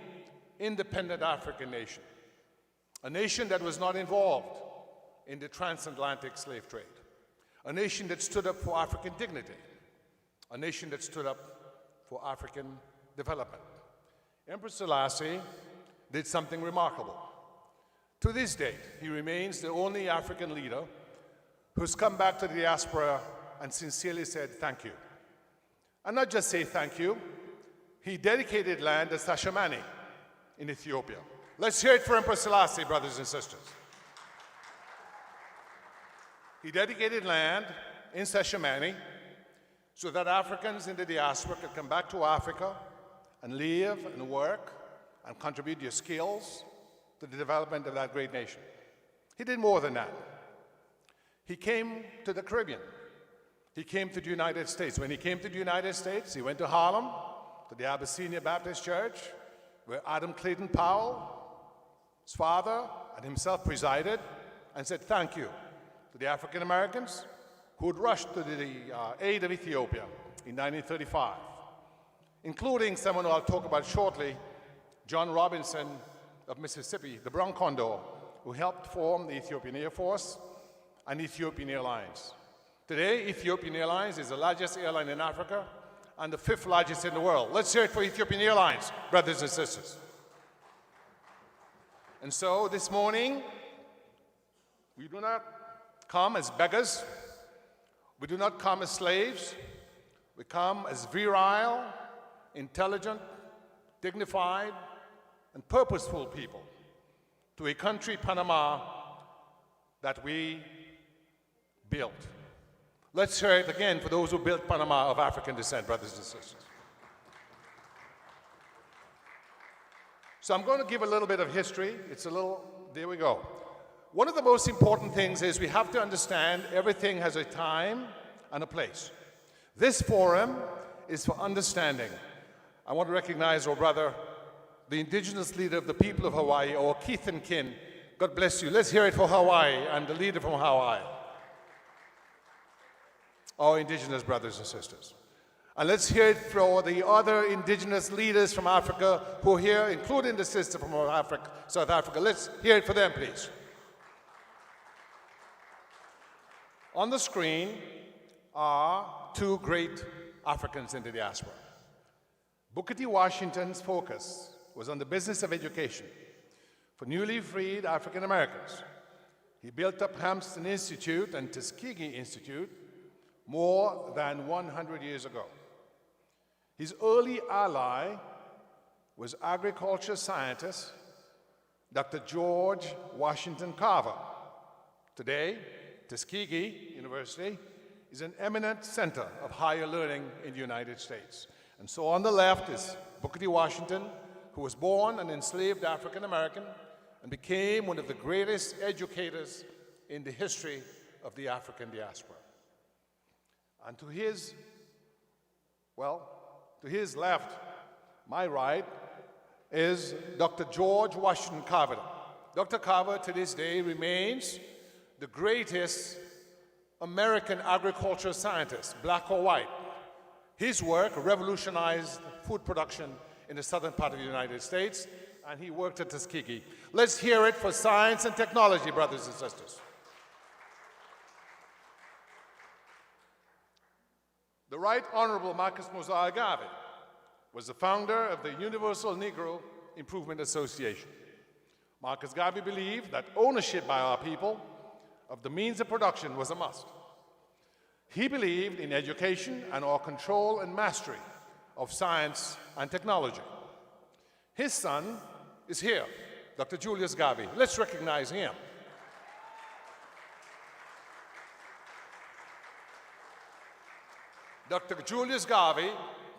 independent African nation, a nation that was not involved in the transatlantic slave trade, a nation that stood up for African dignity, a nation that stood up for African development. Emperor Selassie did something remarkable. To this date, he remains the only African leader who's come back to the diaspora and sincerely said thank you. And not just say thank you, he dedicated land at Shashamane in Ethiopia. Let's hear it for Emperor Selassie, brothers and sisters. He dedicated land in Shashamane so that Africans in the diaspora could come back to Africa and live and work and contribute their skills to the development of that great nation. He did more than that. He came to the Caribbean. He came to the United States. When he came to the United States, he went to Harlem, to the Abyssinia Baptist Church, where Adam Clayton Powell, his father, and himself presided, and said thank you to the African Americans who had rushed to the aid of Ethiopia in 1935, including someone who I'll talk about shortly, John Robinson of Mississippi, the Brown Condor, who helped form the Ethiopian Air Force and Ethiopian Airlines. Today, Ethiopian Airlines is the largest airline in Africa and the 5th largest in the world. Let's hear it for Ethiopian Airlines, brothers and sisters. And so this morning, we do not come as beggars. We do not come as slaves. We come as virile, intelligent, dignified, and purposeful people to a country, Panama, that we built. Let's hear it again for those who built Panama of African descent, brothers and sisters. So I'm going to give a little bit of history. There we go. One of the most important things is we have to understand everything has a time and a place. This forum is for understanding. I want to recognize our brother, the indigenous leader of the people of Hawaii, or Keith and Kin. God bless you. Let's hear it for Hawaii and the leader from Hawaii. Our indigenous brothers and sisters. And let's hear it for the other indigenous leaders from Africa who are here, including the sister from South Africa. Let's hear it for them, please. On the screen are two great Africans in the diaspora. Booker T. Washington's focus was on the business of education for newly freed African Americans. He built up Hampton Institute and Tuskegee Institute more than 100 years ago. His early ally was agriculture scientist Dr. George Washington Carver. Today, Tuskegee University is an eminent center of higher learning in the United States. And so on the left is Booker T. Washington, who was born an enslaved African American and became one of the greatest educators in the history of the African diaspora. And to his left, my right, is Dr. George Washington Carver. Dr. Carver, to this day, remains the greatest American agricultural scientist, black or white. His work revolutionized food production in the southern part of the United States, and he worked at Tuskegee. Let's hear it for science and technology, brothers and sisters. The Right Honorable Marcus Mosiah Garvey was the founder of the Universal Negro Improvement Association. Marcus Garvey believed that ownership by our people of the means of production was a must. He believed in education and our control and mastery of science and technology. His son is here, Dr. Julius Garvey. Let's recognize him. Dr. Julius Garvey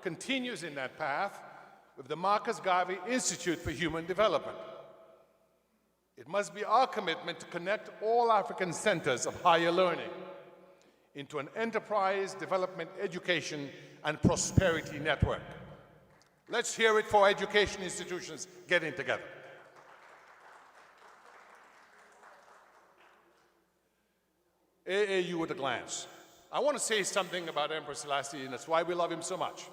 continues in that path with the Marcus Garvey Institute for Human Development. It must be our commitment to connect all African centers of higher learning into an enterprise development, education, and prosperity network. Let's hear it for education institutions getting together. AAU at a glance. I want to say something about Emperor Selassie, and that's why we love him so much.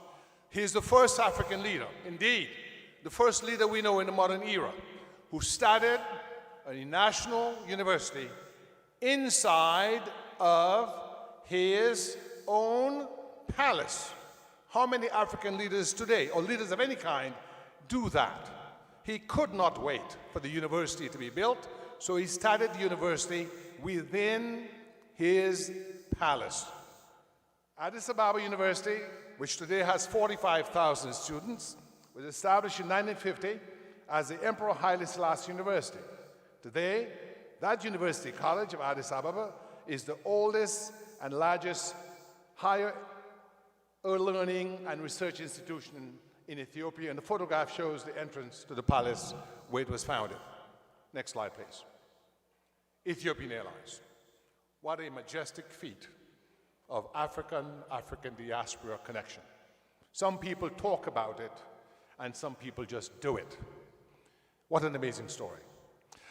He's the first African leader, indeed, the first leader we know in the modern era, who started a national university inside of his own palace. How many African leaders today, or leaders of any kind, do that? He could not wait for the university to be built, so he started the university within his palace. Addis Ababa University, which today has 45,000 students, was established in 1950 as the Emperor Haile Selassie University. Today, that University College of Addis Ababa is the oldest and largest higher learning and research institution in Ethiopia, and the photograph shows the entrance to the palace where it was founded. Next slide, please. Ethiopian Airlines. What a majestic feat of African diaspora connection. Some people talk about it, and some people just do it. What an amazing story.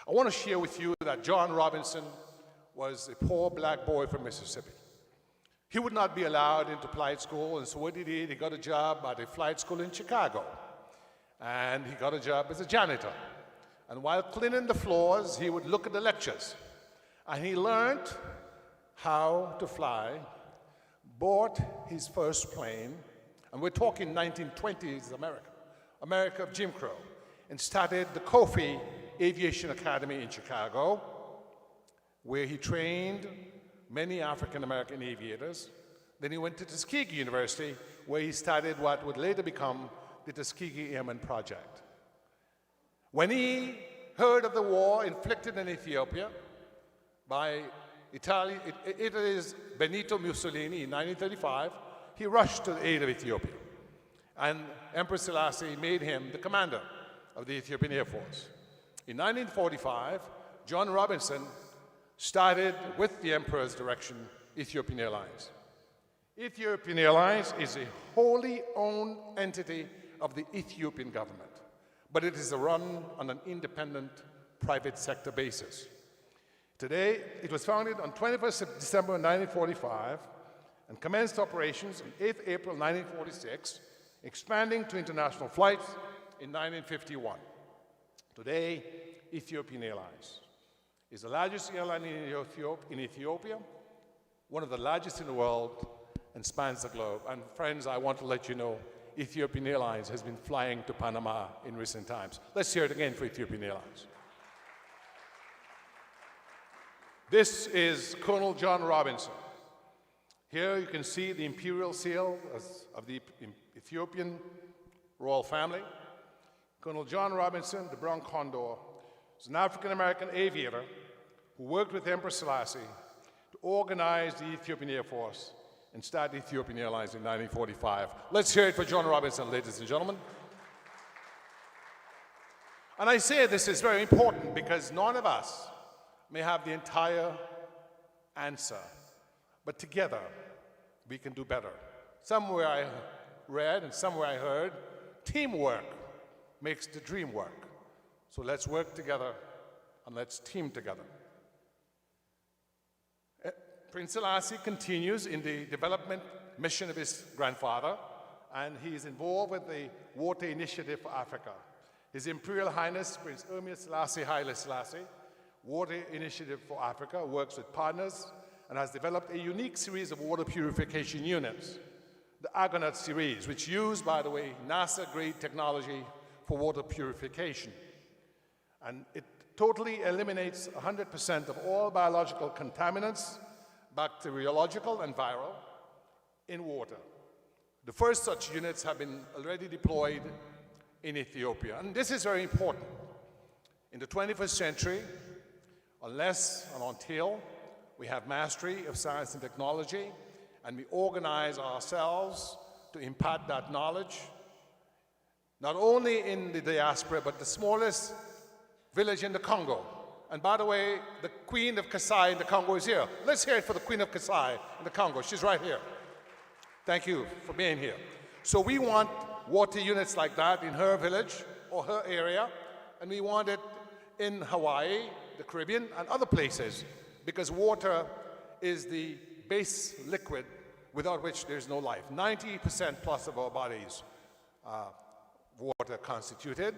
I want to share with you that John Robinson was a poor black boy from Mississippi. He would not be allowed into flight school, and so what he did, he got a job at a flight school in Chicago. And he got a job as a janitor. And while cleaning the floors, he would look at the lectures. And he learned how to fly, bought his first plane, and we're talking 1920s America, America of Jim Crow, and started the Kofi Aviation Academy in Chicago, where he trained many African-American aviators. Then he went to Tuskegee University, where he started what would later become the Tuskegee Airmen Project. When he heard of the war inflicted in Ethiopia by Italy's Benito Mussolini in 1935, he rushed to the aid of Ethiopia. And Emperor Selassie made him the commander of the Ethiopian Air Force. In 1945, John Robinson started, with the Emperor's direction, Ethiopian Airlines. Ethiopian Airlines is a wholly owned entity of the Ethiopian government, but it is run on an independent private sector basis. Today, it was founded on 21st of December 1945 and commenced operations on 8th April 1946, expanding to international flights in 1951. Today, Ethiopian Airlines is the largest airline in Ethiopia, one of the largest in the world, and spans the globe. And friends, I want to let you know, Ethiopian Airlines has been flying to Panama in recent times. Let's hear it again for Ethiopian Airlines. This is Colonel John Robinson. Here you can see the imperial seal of the Ethiopian royal family. Colonel John Robinson, the Brown Condor, is an African-American aviator who worked with Emperor Selassie to organize the Ethiopian Air Force and start Ethiopian Airlines in 1945. Let's hear it for John Robinson, ladies and gentlemen. And I say this is very important because none of us may have the entire answer. But together, we can do better. Somewhere I read and somewhere I heard, teamwork makes the dream work. So let's work together and let's team together. Prince Selassie continues in the development mission of his grandfather, and he is involved with the Water Initiative for Africa. His Imperial Highness Prince Ermias Selassie Haile Selassie, Water Initiative for Africa, works with partners and has developed a unique series of water purification units, the Argonaut series, which use, by the way, NASA-grade technology for water purification. And it totally eliminates 100% of all biological contaminants, bacteriological and viral, in water. The first such units have been already deployed in Ethiopia. And this is very important. In the 21st century, unless and until we have mastery of science and technology, and we organize ourselves to impart that knowledge, not only in the diaspora, but the smallest village in the Congo. And by the way, the Queen of Kasai in the Congo is here. Let's hear it for the Queen of Kasai in the Congo. She's right here. Thank you for being here. So we want water units like that in her village or her area, and we want it in Hawaii, the Caribbean, and other places, because water is the base liquid without which there's no life. 90% plus of our bodies are water constituted,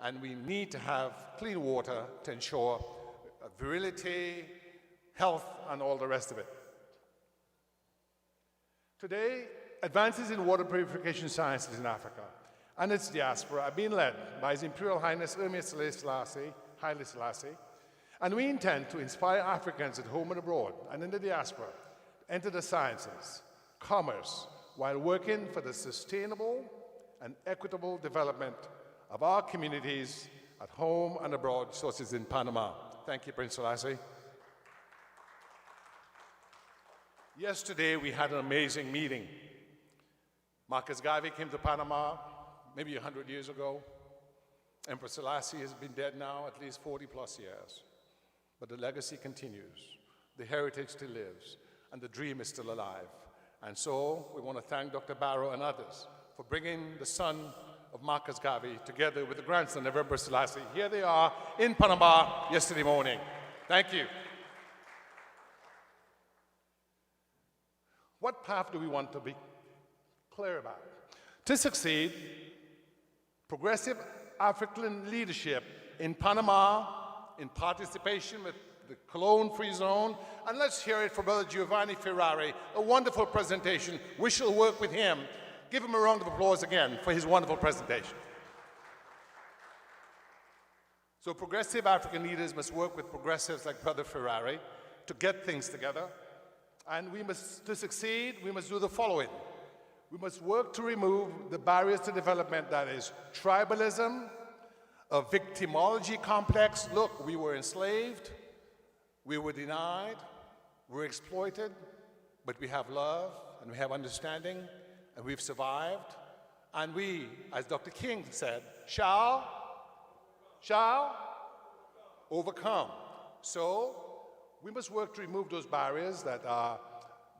and we need to have clean water to ensure virility, health, and all the rest of it. Today, advances in water purification sciences in Africa and its diaspora are being led by His Imperial Highness Ermias Haile Selassie, and we intend to inspire Africans at home and abroad and in the diaspora to enter the sciences, commerce, while working for the sustainable and equitable development of our communities at home and abroad, sources in Panama. Thank you, Prince Selassie. Yesterday, we had an amazing meeting. Marcus Garvey came to Panama maybe 100 years ago. Emperor Selassie has been dead now at least 40 plus years. But the legacy continues, the heritage still lives, and the dream is still alive. And so we want to thank Dr. Barrow and others for bringing the son of Marcus Garvey together with the grandson of Emperor Selassie. Here they are in Panama yesterday morning. Thank you. What path do we want to be clear about? To succeed, progressive African leadership in Panama, in participation with the Cologne Free Zone, and let's hear it for Brother Giovanni Ferrari, a wonderful presentation. We shall work with him. Give him a round of applause again for his wonderful presentation. So progressive African leaders must work with progressives like Brother Ferrari to get things together. And to succeed, we must do the following. We must work to remove the barriers to development, that is tribalism, a victimology complex. Look, we were enslaved, we were denied, we were exploited, but we have love and we have understanding and we've survived. And we, as Dr. King said, shall overcome. So we must work to remove those barriers that are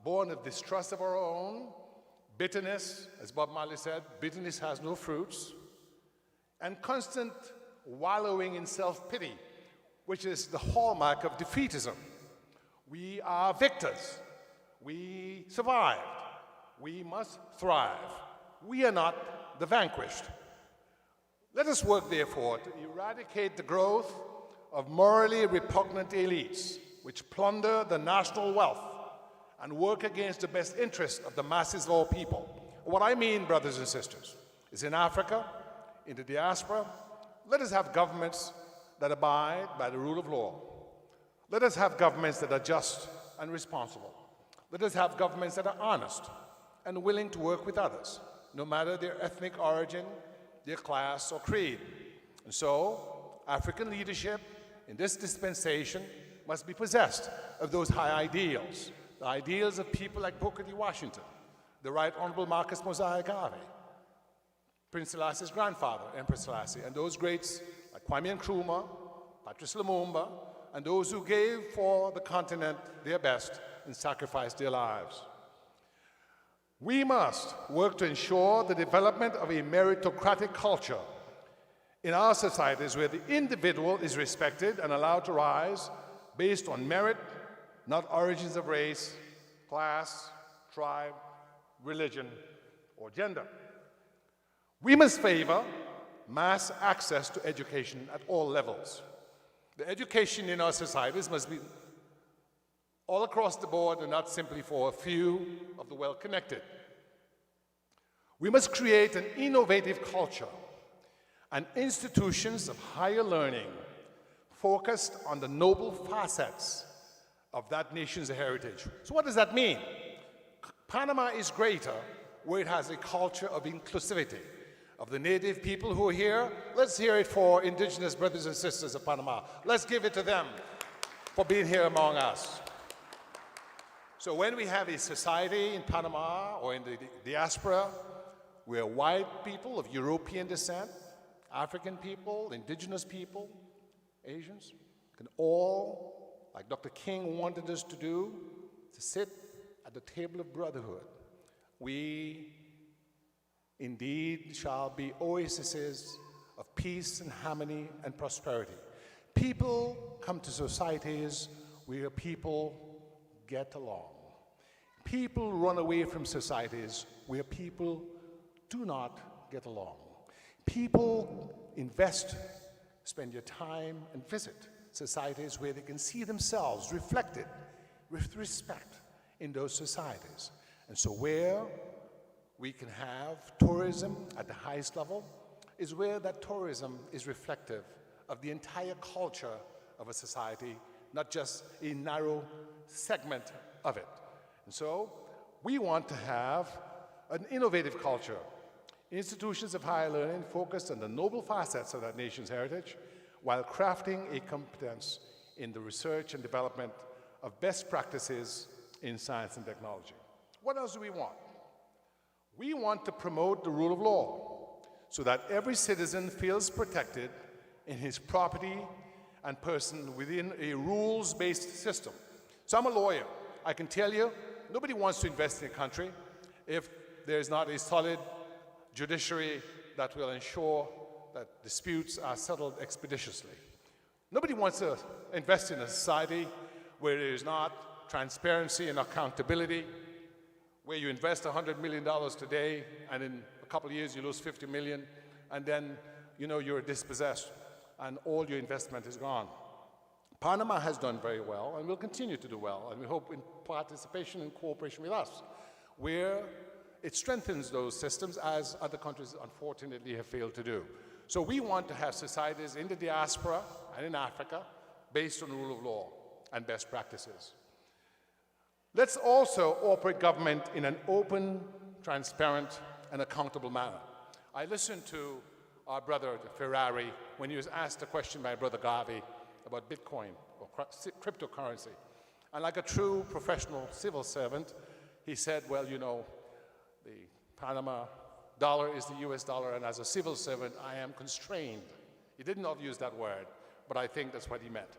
born of distrust of our own, bitterness, as Bob Marley said, bitterness has no fruits, and constant wallowing in self-pity, which is the hallmark of defeatism. We are victors. We survived. We must thrive. We are not the vanquished. Let us work, therefore, to eradicate the growth of morally repugnant elites which plunder the national wealth and work against the best interests of the masses of all people. What I mean, brothers and sisters, is in Africa, in the diaspora, let us have governments that abide by the rule of law. Let us have governments that are just and responsible. Let us have governments that are honest and willing to work with others, no matter their ethnic origin, their class, or creed. And so, African leadership in this dispensation must be possessed of those high ideals, the ideals of people like Booker T. Washington, the Right Honorable Marcus Mosiah Garvey, Prince Selassie's grandfather, Emperor Selassie, and those greats like Kwame Nkrumah, Patrice Lumumba, and those who gave for the continent their best and sacrificed their lives. We must work to ensure the development of a meritocratic culture in our societies where the individual is respected and allowed to rise based on merit, not origins of race, class, tribe, religion, or gender. We must favor mass access to education at all levels. The education in our societies must be all across the board and not simply for a few of the well-connected. We must create an innovative culture and institutions of higher learning focused on the noble facets of that nation's heritage. So what does that mean? Panama is greater where it has a culture of inclusivity of the native people who are here. Let's hear it for indigenous brothers and sisters of Panama. Let's give it to them for being here among us. So when we have a society in Panama or in the diaspora where white people of European descent, African people, indigenous people, Asians, can all, like Dr. King wanted us to do, to sit at the table of brotherhood. We indeed shall be oases of peace and harmony and prosperity. People come to societies where people get along. People run away from societies where people do not get along. People invest, spend your time, and visit societies where they can see themselves reflected with respect in those societies. And so where we can have tourism at the highest level is where that tourism is reflective of the entire culture of a society, not just a narrow segment of it. And so we want to have an innovative culture, institutions of higher learning focused on the noble facets of that nation's heritage while crafting a competence in the research and development of best practices in science and technology. What else do we want? We want to promote the rule of law so that every citizen feels protected in his property and person within a rules-based system. So I'm a lawyer. I can tell you, nobody wants to invest in a country if there's not a solid judiciary that will ensure that disputes are settled expeditiously. Nobody wants to invest in a society where there is not transparency and accountability, where you invest $100 million today and in a couple of years you lose 50 million and then you're dispossessed and all your investment is gone. Panama has done very well and will continue to do well, and we hope in participation and cooperation with us, where it strengthens those systems as other countries unfortunately have failed to do. So we want to have societies in the diaspora and in Africa based on the rule of law and best practices. Let's also operate government in an open, transparent, and accountable manner. I listened to our brother Ferrari when he was asked a question by Brother Garvey about Bitcoin or cryptocurrency. And like a true professional civil servant, he said, well, the Panama dollar is the US dollar, and as a civil servant, I am constrained. He did not use that word, but I think that's what he meant.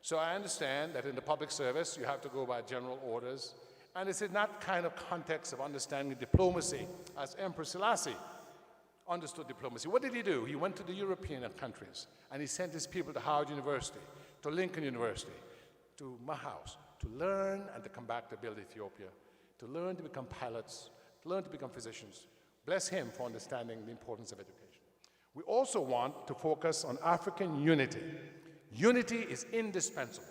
So I understand that in the public service, you have to go by general orders, and it's in that kind of context of understanding diplomacy as Emperor Selassie understood diplomacy. What did he do? He went to the European countries, and he sent his people to Howard University, to Lincoln University, to Mahaus, to learn and to come back to build Ethiopia, to learn to become pilots, to learn to become physicians. Bless him for understanding the importance of education. We also want to focus on African unity. Unity is indispensable.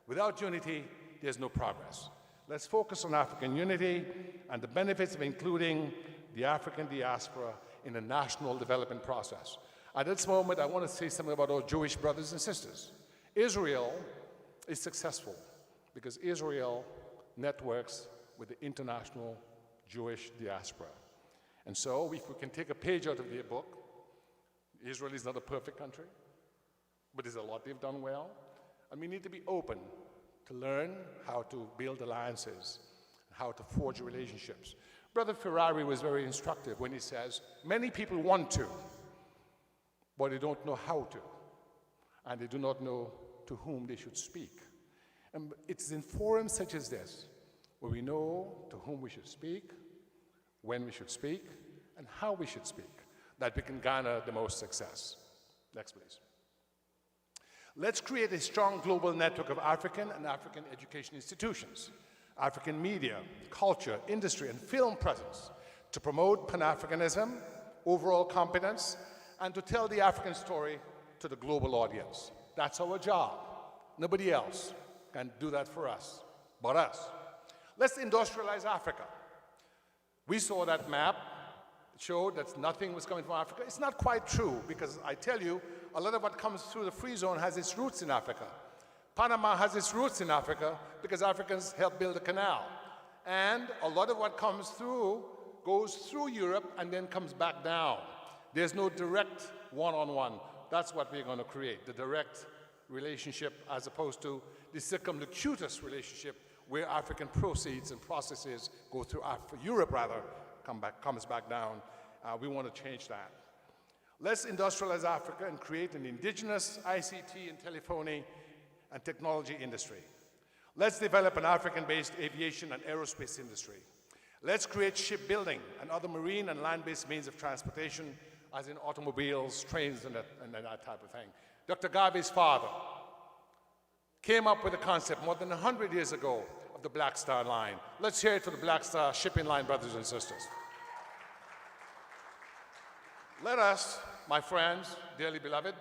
Without unity, there's no progress. Let's focus on African unity and the benefits of including the African diaspora in the national development process. At this moment, I want to say something about our Jewish brothers and sisters. Israel is successful because Israel networks with the international Jewish diaspora. And so if we can take a page out of their book, Israel is not a perfect country, but there's a lot they've done well. And we need to be open to learn how to build alliances, how to forge relationships. Brother Ferrari was very instructive when he says, many people want to, but they don't know how to. And they do not know to whom they should speak. And it's in forums such as this where we know to whom we should speak, when we should speak, and how we should speak, that we can garner the most success. Next, please. Let's create a strong global network of African and African education institutions, African media, culture, industry, and film presence to promote Pan-Africanism, overall competence, and to tell the African story to the global audience. That's our job. Nobody else can do that for us, but us. Let's industrialize Africa. We saw that map. It showed that nothing was coming from Africa. It's not quite true, because I tell you, a lot of what comes through the free zone has its roots in Africa. Panama has its roots in Africa because Africans helped build the canal. And a lot of what comes through goes through Europe and then comes back down. There's no direct one-on-one. That's what we're going to create, the direct relationship as opposed to the circumlocutus relationship where African proceeds and processes go through Europe, rather, comes back down. We want to change that. Let's industrialize Africa and create an indigenous ICT and telephony and technology industry. Let's develop an African-based aviation and aerospace industry. Let's create shipbuilding and other marine and land-based means of transportation, as in automobiles, trains, and that type of thing. Dr. Garvey's father came up with a concept more than 100 years ago of the Black Star Line. Let's hear it for the Black Star Shipping Line brothers and sisters. Let us, my friends, dearly beloved,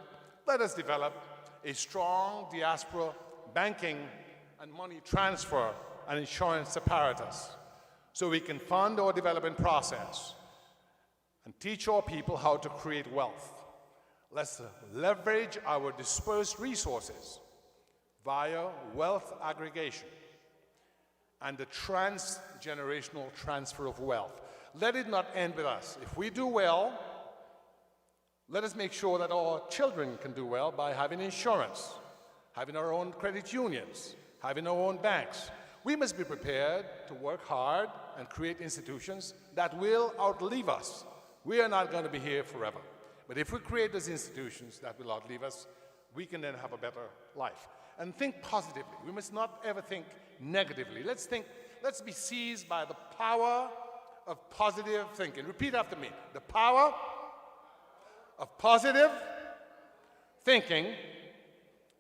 let us develop a strong diaspora banking and money transfer and insurance apparatus so we can fund our development process and teach our people how to create wealth. Let's leverage our dispersed resources via wealth aggregation and the transgenerational transfer of wealth. Let it not end with us. If we do well, let us make sure that our children can do well by having insurance, having our own credit unions, having our own banks. We must be prepared to work hard and create institutions that will outlive us. We are not going to be here forever. But if we create those institutions that will outlive us, we can then have a better life. And think positively. We must not ever think negatively. Let's be seized by the power of positive thinking. Repeat after me. The power of positive thinking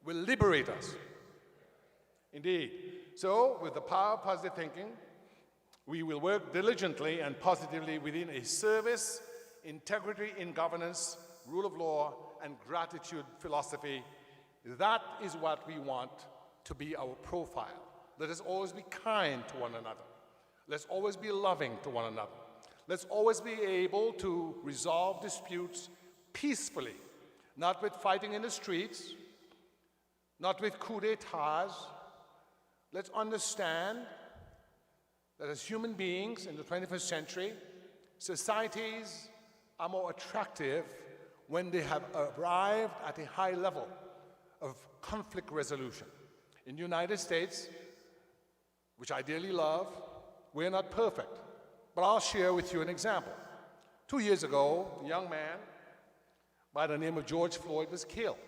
will liberate us. Indeed. So, with the power of positive thinking, we will work diligently and positively within a service, integrity in governance, rule of law, and gratitude philosophy. That is what we want to be our profile. Let us always be kind to one another. Let's always be loving to one another. Let's always be able to resolve disputes peacefully, not with fighting in the streets, not with coup d'etats. Let's understand that as human beings in the 21st century, societies are more attractive when they have arrived at a high level of conflict resolution. In the United States, which I dearly love, we're not perfect. But I'll share with you an example. 2 years ago, a young man by the name of George Floyd was killed.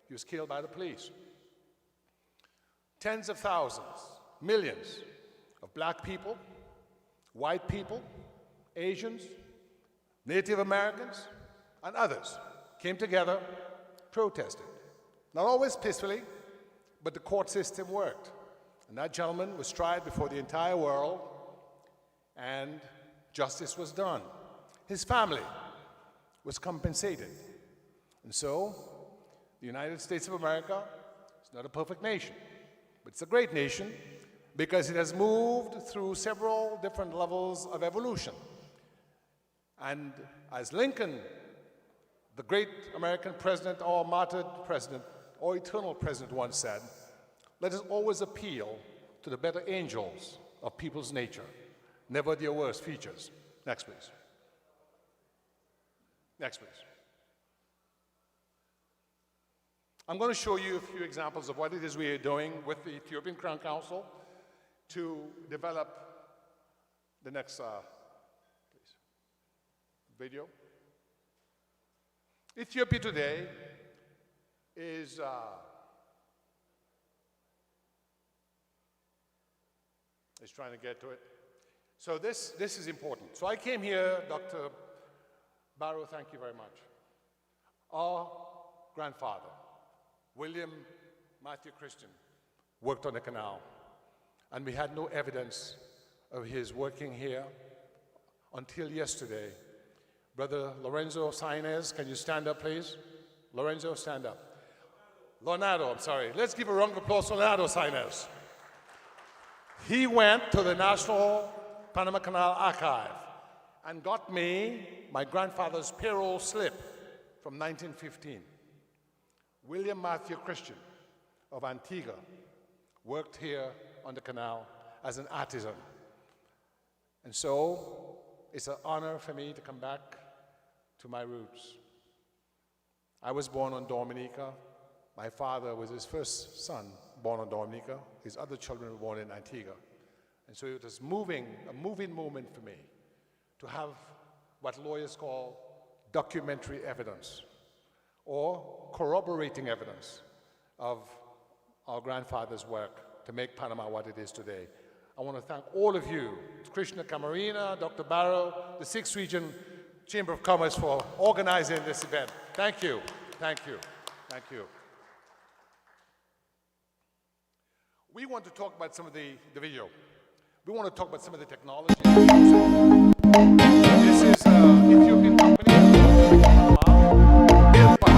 He was killed by the police. Tens of thousands, millions of black people, white people, Asians, Native Americans, and others came together, protested. Not always peacefully, but the court system worked. And that gentleman was tried before the entire world, and justice was done. His family was compensated. And so, the United States of America is not a perfect nation, but it's a great nation because it has moved through several different levels of evolution. And as Lincoln, the great American president, or martyred president, or eternal president once said, let us always appeal to the better angels of people's nature, never their worst features. Next, please. Next, please. I'm going to show you a few examples of what it is we are doing with the Ethiopian Crown Council to develop the next please, video. Ethiopia today is is trying to get to it. So this is important. So I came here, Dr. Barrow, thank you very much. Our grandfather, William Matthew Christian, worked on the canal, and we had no evidence of his working here until yesterday. Brother Lorenzo Sainez, can you stand up, please? Lorenzo, stand up. Leonardo, I'm sorry. Let's give a round of applause to Leonardo Sainez. He went to the National Panama Canal Archive and got me my grandfather's payroll slip from 1915. William Matthew Christian of Antigua worked here on the canal as an artisan. And so it's an honor for me to come back to my roots. I was born on Dominica. My father was his first son born on Dominica. His other children were born in Antigua. And so it was a moving moment for me to have what lawyers call documentary evidence or corroborating evidence of our grandfather's work to make Panama what it is today. I want to thank all of you, Krishna Camarena, Dr. Barrow, the 6th Region Chamber of Commerce for organizing this event. Thank you, thank you, thank you. We want to talk about some of the video. We want to talk about some of the technology. This is an Ethiopian company, Panama, built Panama.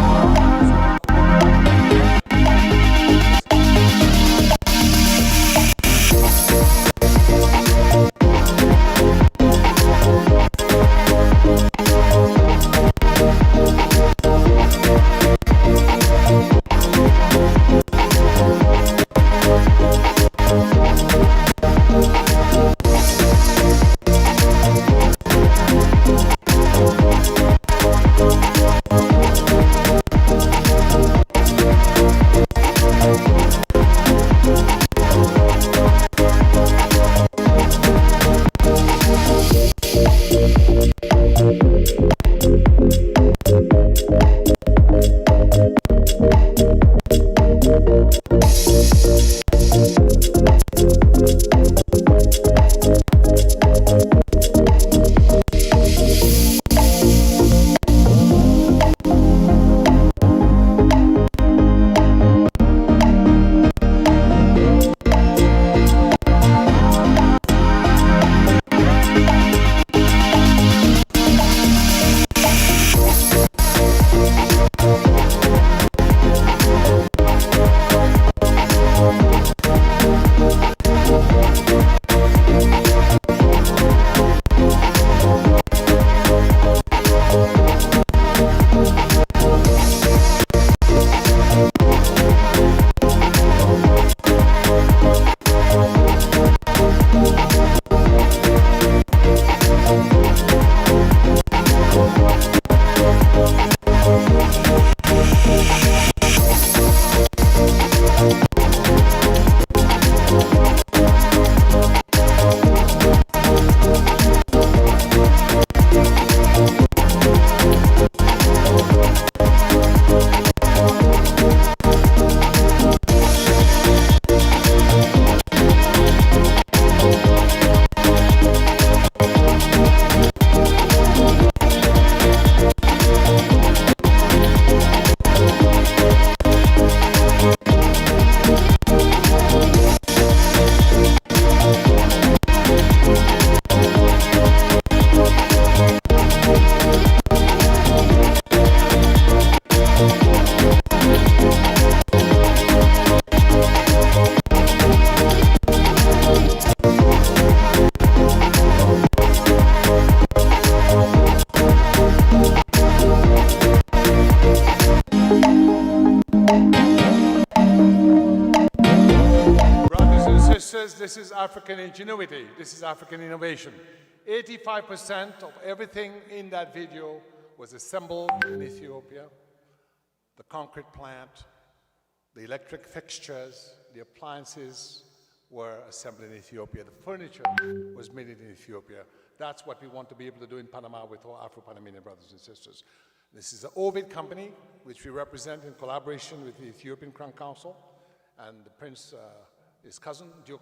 This is African ingenuity. This is African innovation. 85% of everything in that video was assembled in Ethiopia. The concrete plant, the electric fixtures, the appliances were assembled in Ethiopia. The furniture was made in Ethiopia. That's what we want to be able to do in Panama with our Afro-Panamanian brothers and sisters. This is the Ovid company, which we represent in collaboration with the Ethiopian Crown Council, and the Prince, his cousin, Duke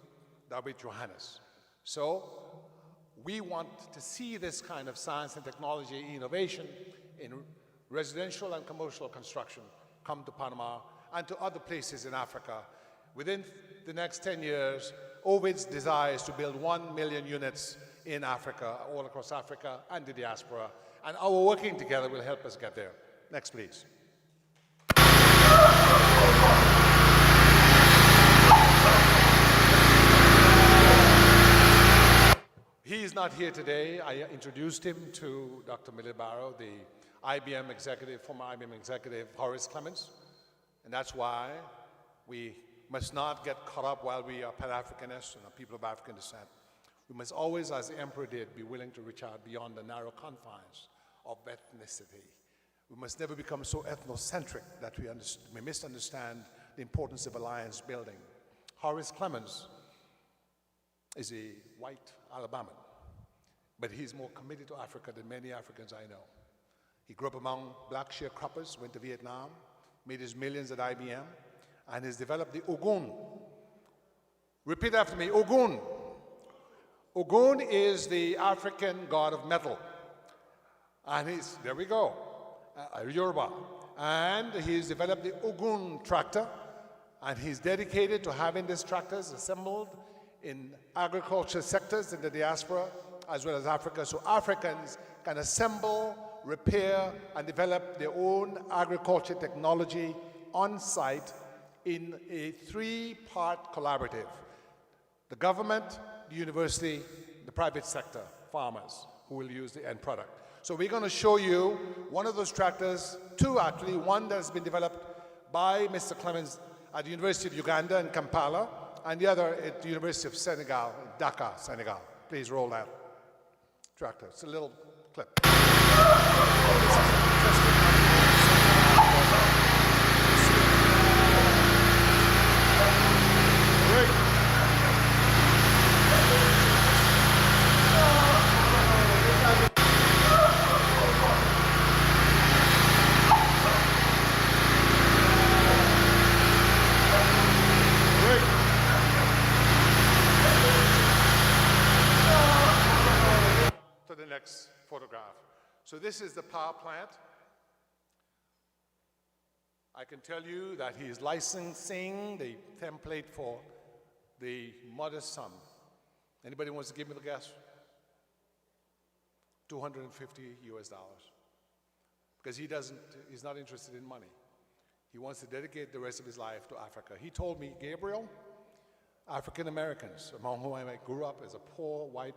David Johannes. So we want to see this kind of science and technology innovation in residential and commercial construction come to Panama and to other places in Africa. Within the next 10 years, Ovid's desire is to build 1 million units in Africa, all across Africa and the diaspora. And our working together will help us get there. Next, please. He is not here today. I introduced him to Dr. Millie Barrow, the IBM executive, former IBM executive, Horace Clemens. And that's why we must not get caught up while we are Pan-Africanists and are people of African descent. We must always, as the emperor did, be willing to reach out beyond the narrow confines of ethnicity. We must never become so ethnocentric that we misunderstand the importance of alliance building. Horace Clemens is a white Alabaman, but he's more committed to Africa than many Africans I know. He grew up among black sharecroppers, went to Vietnam, made his millions at IBM, and has developed the Ogun. Repeat after me, Ogun. Ogun is the African god of metal. And there we go, Yoruba. And he's developed the Ogun tractor, and he's dedicated to having these tractors assembled in agriculture sectors in the diaspora, as well as Africa, so Africans can assemble, repair, and develop their own agriculture technology on site in a three-part collaborative: the government, the university, the private sector, farmers who will use the end product. So we're going to show you one of those tractors, two actually, one that's been developed by Mr. Clemens at the University of Uganda in Kampala, and the other at the University of Senegal, in Dakar, Senegal. Please roll that tractor. It's a little clip. To the next photograph. So this is the power plant. I can tell you that he is licensing the template for the modest sum. Anybody wants to give me the guess? $250 US. Because he's not interested in money. He wants to dedicate the rest of his life to Africa. He told me, Gabriel, African Americans, among whom I grew up as a poor white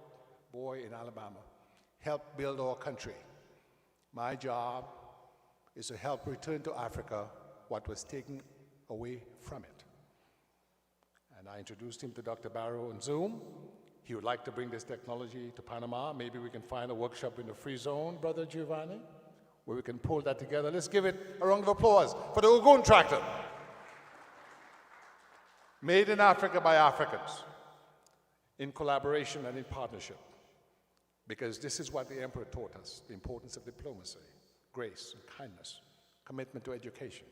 boy in Alabama, helped build our country. My job is to help return to Africa what was taken away from it. And I introduced him to Dr. Barrow on Zoom. He would like to bring this technology to Panama. Maybe we can find a workshop in the free zone, Brother Giovanni, where we can pull that together. Let's give it a round of applause for the Ogun tractor. Made in Africa by Africans, in collaboration and in partnership. Because this is what the emperor taught us, the importance of diplomacy, grace and kindness, commitment to education,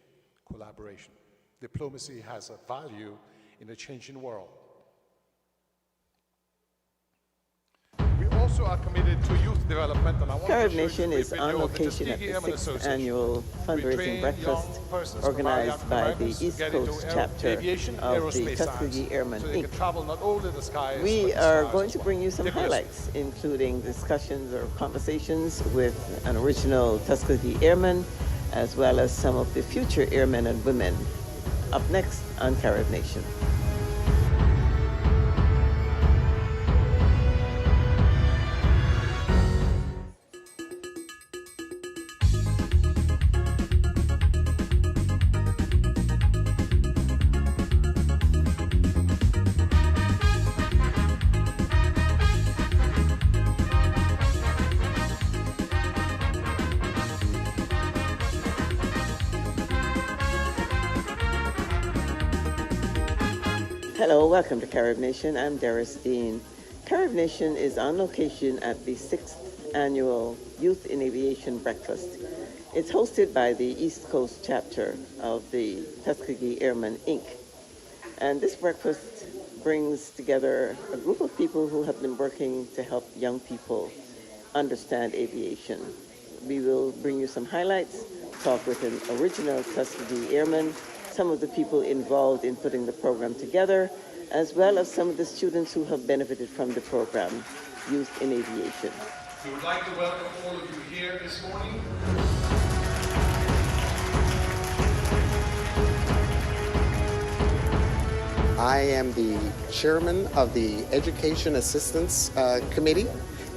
collaboration. Diplomacy has a value in a changing world. We also are committed to youth development, and I want Carib to show Nation you a is video on of the location at Tuskegee the Airmen 6th Association. annual We train fundraising young breakfast persons, organized by the Americans, East get into Coast chapter aviation, of the aerospace Tuskegee science, Airmen so they Inc. can travel not only the skies, We but the are stars going as to well. bring you some Take a listen. highlights, including discussions or conversations with an original Tuskegee Airman, as well as some of the future airmen and women. Up next on Carib Nation. Hello, welcome to Carib Nation. I'm Doris Dean. Carib Nation is on location at the 6th annual Youth in Aviation Breakfast. It's hosted by the East Coast chapter of the Tuskegee Airmen Inc. And this breakfast brings together a group of people who have been working to help young people understand aviation. We will bring you some highlights, talk with an original Tuskegee Airman, some of the people involved in putting the program together, as well as some of the students who have benefited from the program, Youth in Aviation. We would like to welcome all of you here this morning. I am the chairman of the Education Assistance Committee,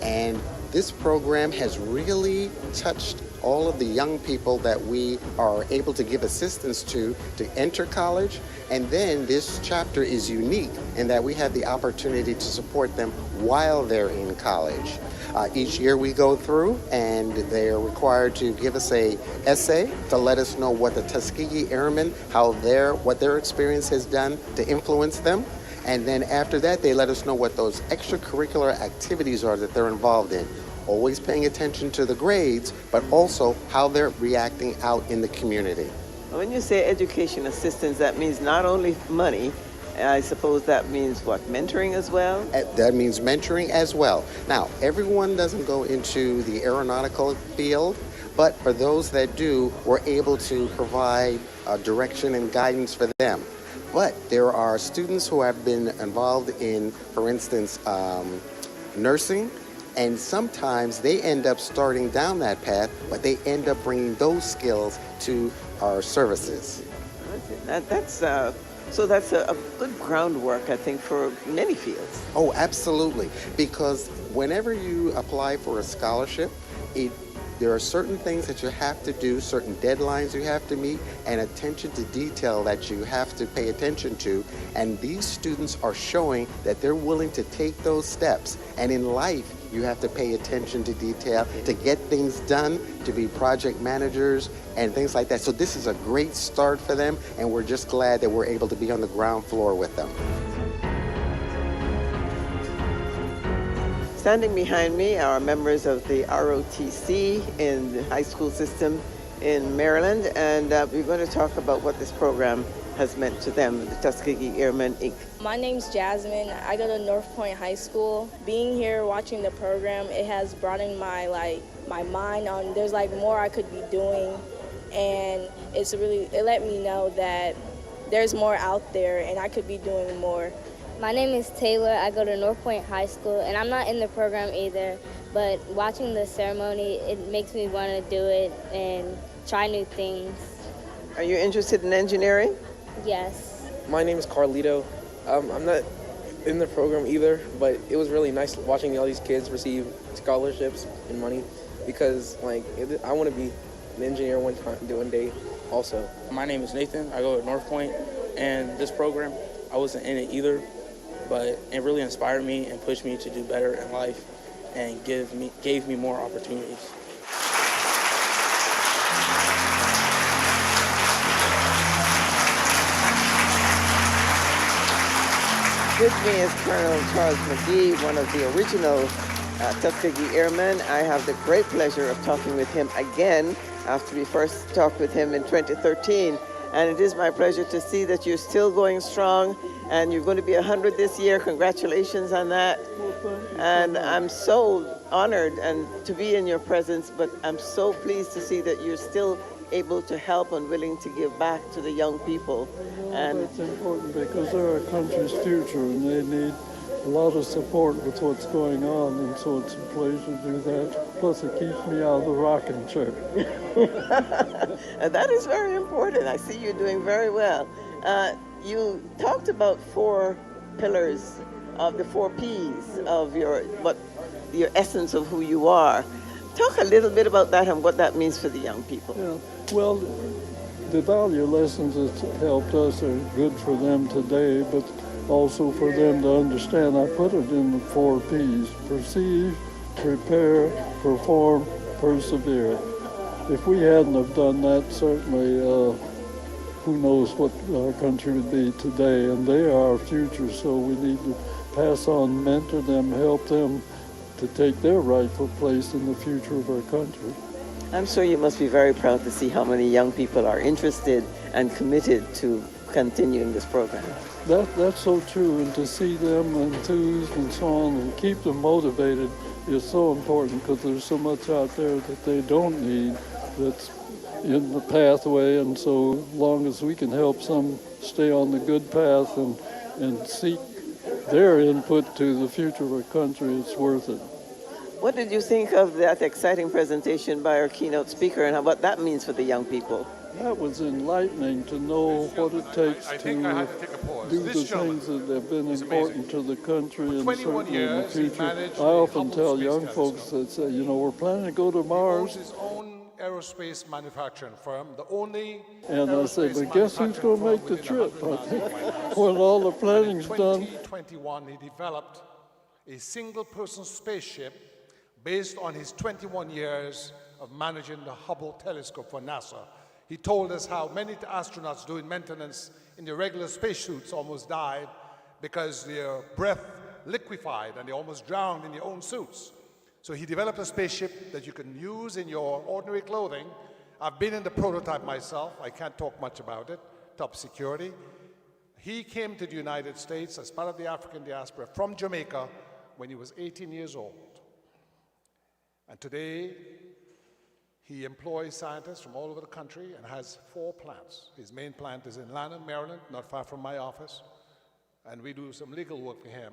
and this program has really touched all of the young people that we are able to give assistance to enter college. And then this chapter is unique in that we have the opportunity to support them while they're in college. Each year we go through and they're required to give us an essay to let us know what the Tuskegee Airmen, what their experience has done to influence them. And then after that, they let us know what those extracurricular activities are that they're involved in. Always paying attention to the grades, but also how they're reacting out in the community. When you say education assistance, that means not only money, I suppose that means what, mentoring as well? That means mentoring as well. Now, everyone doesn't go into the aeronautical field, but for those that do, we're able to provide direction and guidance for them. But there are students who have been involved in, for instance, nursing, and sometimes they end up starting down that path, but they end up bringing those skills to our services. So that's a good groundwork, I think, for many fields. Oh, absolutely. Because whenever you apply for a scholarship, there are certain things that you have to do, certain deadlines you have to meet, and attention to detail that you have to pay attention to. And these students are showing that they're willing to take those steps. And in life, you have to pay attention to detail to get things done, to be project managers and things like that. So this is a great start for them, and we're just glad that we're able to be on the ground floor with them. Standing behind me are members of the ROTC in the high school system in Maryland, and we're going to talk about what this program has meant to them, the Tuskegee Airmen, Inc. My name's Jasmine. I go to North Point High School. Being here, watching the program, it has broadened my mind on there's more I could be doing, and it let me know that there's more out there and I could be doing more. My name is Taylor. I go to North Point High School, and I'm not in the program either, but watching the ceremony, it makes me want to do it and try new things. Are you interested in engineering? Yes. My name is Carlito. I'm not in the program either, but it was really nice watching all these kids receive scholarships and money because, I want to be an engineer one day also. My name is Nathan. I go to North Point, and this program, I wasn't in it either, but it really inspired me and pushed me to do better in life and gave me more opportunities. With me is Colonel Charles McGee, one of the original Tuskegee Airmen. I have the great pleasure of talking with him again after we first talked with him in 2013. And it is my pleasure to see that you're still going strong, and you're going to be 100 this year. Congratulations on that. And I'm so honored and to be in your presence, but I'm so pleased to see that you're still able to help and willing to give back to the young people. And it's important because they're our country's future, and they need a lot of support with what's going on, and so it's a pleasure to do that. Plus, it keeps me out of the rocking chair. And that is very important. I see you're doing very well. You talked about 4 pillars of the 4 P's of your essence of who you are. Talk a little bit about that and what that means for the young people. Yeah. Well, the value lessons that helped us are good for them today, but also for them to understand. I put it in the 4 P's: perceive, prepare, perform, persevere. If we hadn't have done that, certainly who knows what our country would be today. And they are our future, so we need to pass on, mentor them, help them to take their rightful place in the future of our country. I'm sure you must be very proud to see how many young people are interested and committed to continuing this program. That's so true, and to see them enthused and so on and keep them motivated is so important, because there's so much out there that they don't need that's in the pathway, and so long as we can help some stay on the good path and seek their input to the future of our country, it's worth it. What did you think of that exciting presentation by our keynote speaker and what that means for the young people? That was enlightening to know what it takes to do the things that have been important to the country and certainly in the future. I often tell young folks that say, you know, we're planning to go to Mars. His own aerospace manufacturing firm, the only. And I say, but guess who's going to make the trip? I think when all the planning's done. In 2021, he developed a single-person spaceship based on his 21 years of managing the Hubble telescope for NASA. He told us how many astronauts doing maintenance in their regular spacesuits almost died because their breath liquefied and they almost drowned in their own suits. So he developed a spaceship that you can use in your ordinary clothing. I've been in the prototype myself. I can't talk much about it, top security. He came to the United States as part of the African diaspora from Jamaica when he was 18 years old. And today, he employs scientists from all over the country and has 4 plants. His main plant is in Lanham, Maryland, not far from my office. And we do some legal work for him.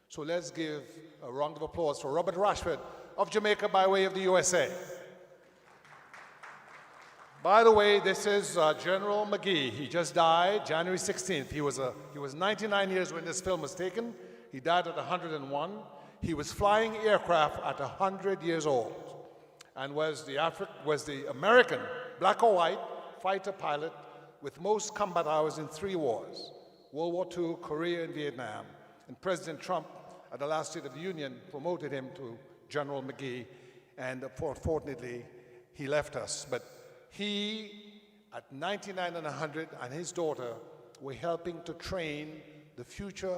So let's give a round of applause for Robert Rashford of Jamaica by way of the USA. By the way, this is General McGee. He just died January 16th. He was 99 years when this film was taken. He died at 101. He was flying aircraft at 100 years old and was the American, black or white, fighter pilot with most combat hours in 3 wars, World War II, Korea, and Vietnam. And President Trump, at the last State of the Union, promoted him to General McGee, and unfortunately, he left us. But he, at 99 and 100, and his daughter were helping to train the future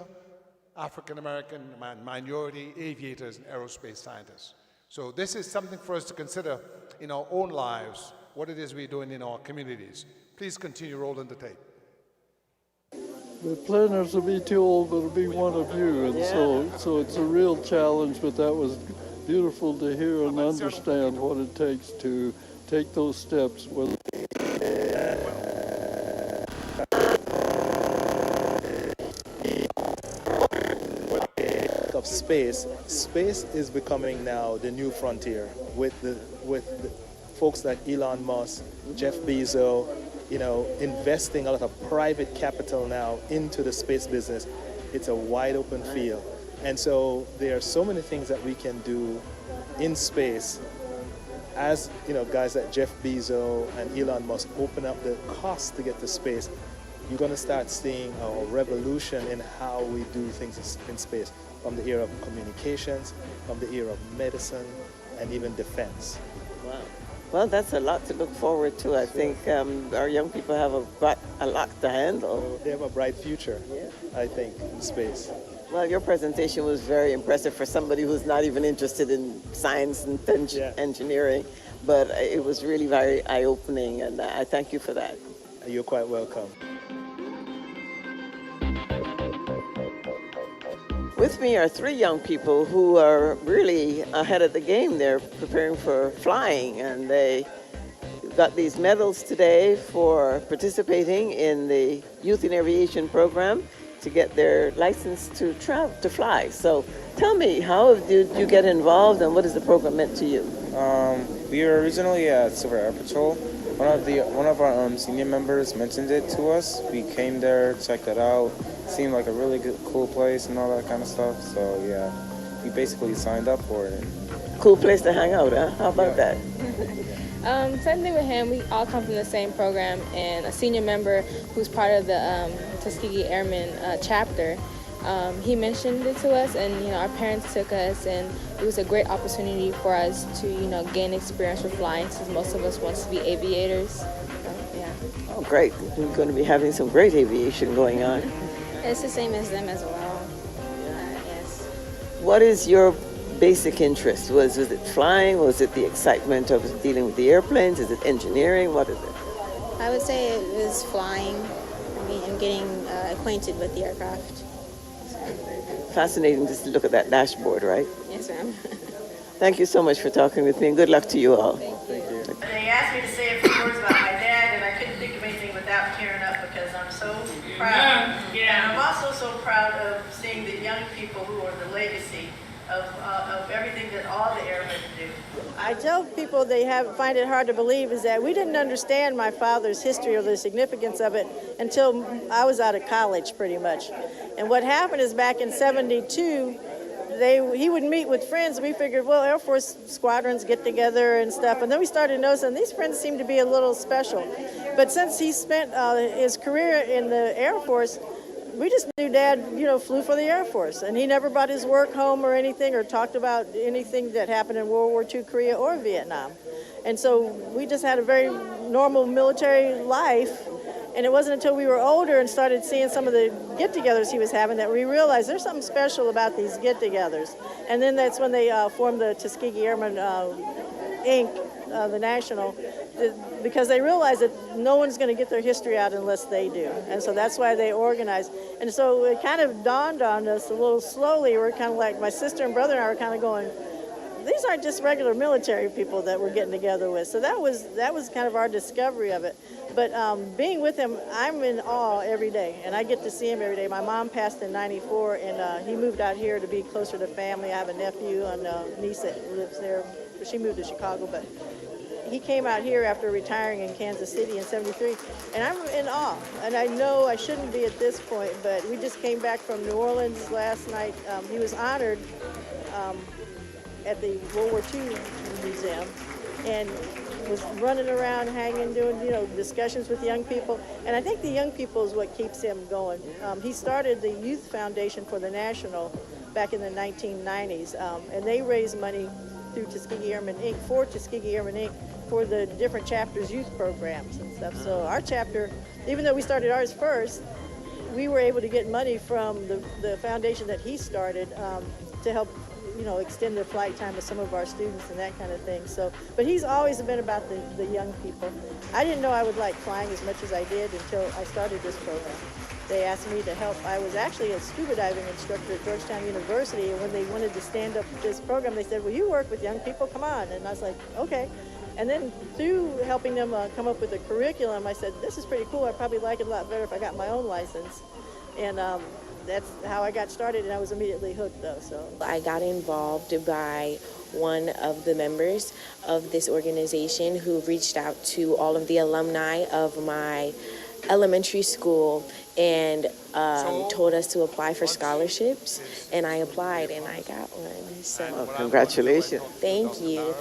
African-American minority aviators and aerospace scientists. So this is something for us to consider in our own lives, what it is we're doing in our communities. Please continue rolling the tape. The planners will be too old, but it'll be one of you, and so it's a real challenge, but that was beautiful to hear and understand what it takes to take those steps. Of space is becoming now the new frontier with the folks like Elon Musk, Jeff Bezos, investing a lot of private capital now into the space business. It's a wide open field. And so there are so many things that we can do in space as, guys like Jeff Bezos and Elon Musk open up the cost to get to space. You're going to start seeing a revolution in how we do things in space, from the era of communications, from the era of medicine, and even defense. Wow. Well, that's a lot to look forward to. I think our young people have a lot to handle. They have a bright future, I think, in space. Well, your presentation was very impressive for somebody who's not even interested in science and engineering, but it was really very eye-opening, and I thank you for that. You're quite welcome. With me are 3 young people who are really ahead of the game. They're preparing for flying, and they got these medals today for participating in the Youth in Aviation program to get their license to fly. So tell me, how did you get involved, and what has the program meant to you? We were originally at Silver Air Patrol. One of our senior members mentioned it to us. We came there, checked it out. Seemed like a really cool place and all that kind of stuff. So yeah, we basically signed up for it. Cool place to hang out, huh? How about that? Same thing with him. We all come from the same program, and a senior member who's part of the Tuskegee Airmen chapter, he mentioned it to us, and our parents took us, and it was a great opportunity for us to gain experience with flying, since most of us want to be aviators. So, yeah. Oh, great! We're going to be having some great aviation going on. It's the same as them as well. Yes. What is your basic interest? Was it flying? Was it the excitement of dealing with the airplanes? Is it engineering? What is it? I would say it was flying. and getting acquainted with the aircraft. Fascinating just to look at that dashboard, right? Yes, ma'am. Thank you so much for talking with me, and good luck to you all. Thank you. They asked me to say a few words about my dad, and I couldn't think of anything without tearing up because I'm so proud. And I'm also so proud of seeing the young people who are the legacy of everything that all the airmen do. I tell people find it hard to believe is that we didn't understand my father's history or the significance of it until I was out of college, pretty much. And what happened is back in '72, he would meet with friends. We figured, well, Air Force squadrons get together and stuff. And then we started noticing these friends seem to be a little special. But since he spent his career in the Air Force, we just knew Dad, flew for the Air Force. And he never brought his work home or anything or talked about anything that happened in World War II, Korea, or Vietnam. And so we just had a very normal military life. And it wasn't until we were older and started seeing some of the get-togethers he was having that we realized there's something special about these get-togethers. And then that's when they formed the Tuskegee Airmen Inc., the national, because they realized that no one's going to get their history out unless they do. And so that's why they organized. And so it kind of dawned on us a little slowly. We're kind of like, my sister and brother and I were kind of going, these aren't just regular military people that we're getting together with. So that was kind of our discovery of it. But being with him, I'm in awe every day, and I get to see him every day. My mom passed in '94, and he moved out here to be closer to family. I have a nephew and a niece that lives there. She moved to Chicago, but he came out here after retiring in Kansas City in '73, and I'm in awe. And I know I shouldn't be at this point, but we just came back from New Orleans last night. He was honored at the World War II Museum, and was running around, hanging, doing, discussions with young people. And I think the young people is what keeps him going. He started the Youth Foundation for the National back in the 1990s, and they raise money through Tuskegee Airmen Inc., for Tuskegee Airmen Inc., for the different chapters' youth programs and stuff. So our chapter, even though we started ours first, we were able to get money from the foundation that he started to help extend their flight time with some of our students and that kind of thing. So, but he's always been about the young people. I didn't know I would like flying as much as I did until I started this program. They asked me to help. I was actually a scuba diving instructor at Georgetown University, and when they wanted to stand up this program, they said, well, you work with young people, come on. And I was like, okay. And then through helping them come up with a curriculum, I said, this is pretty cool. I'd probably like it a lot better if I got my own license. And that's how I got started, and I was immediately hooked, though. So I got involved by one of the members of this organization who reached out to all of the alumni of my elementary school and told us to apply for scholarships, and I applied and I got one. So Congratulations. Thank you.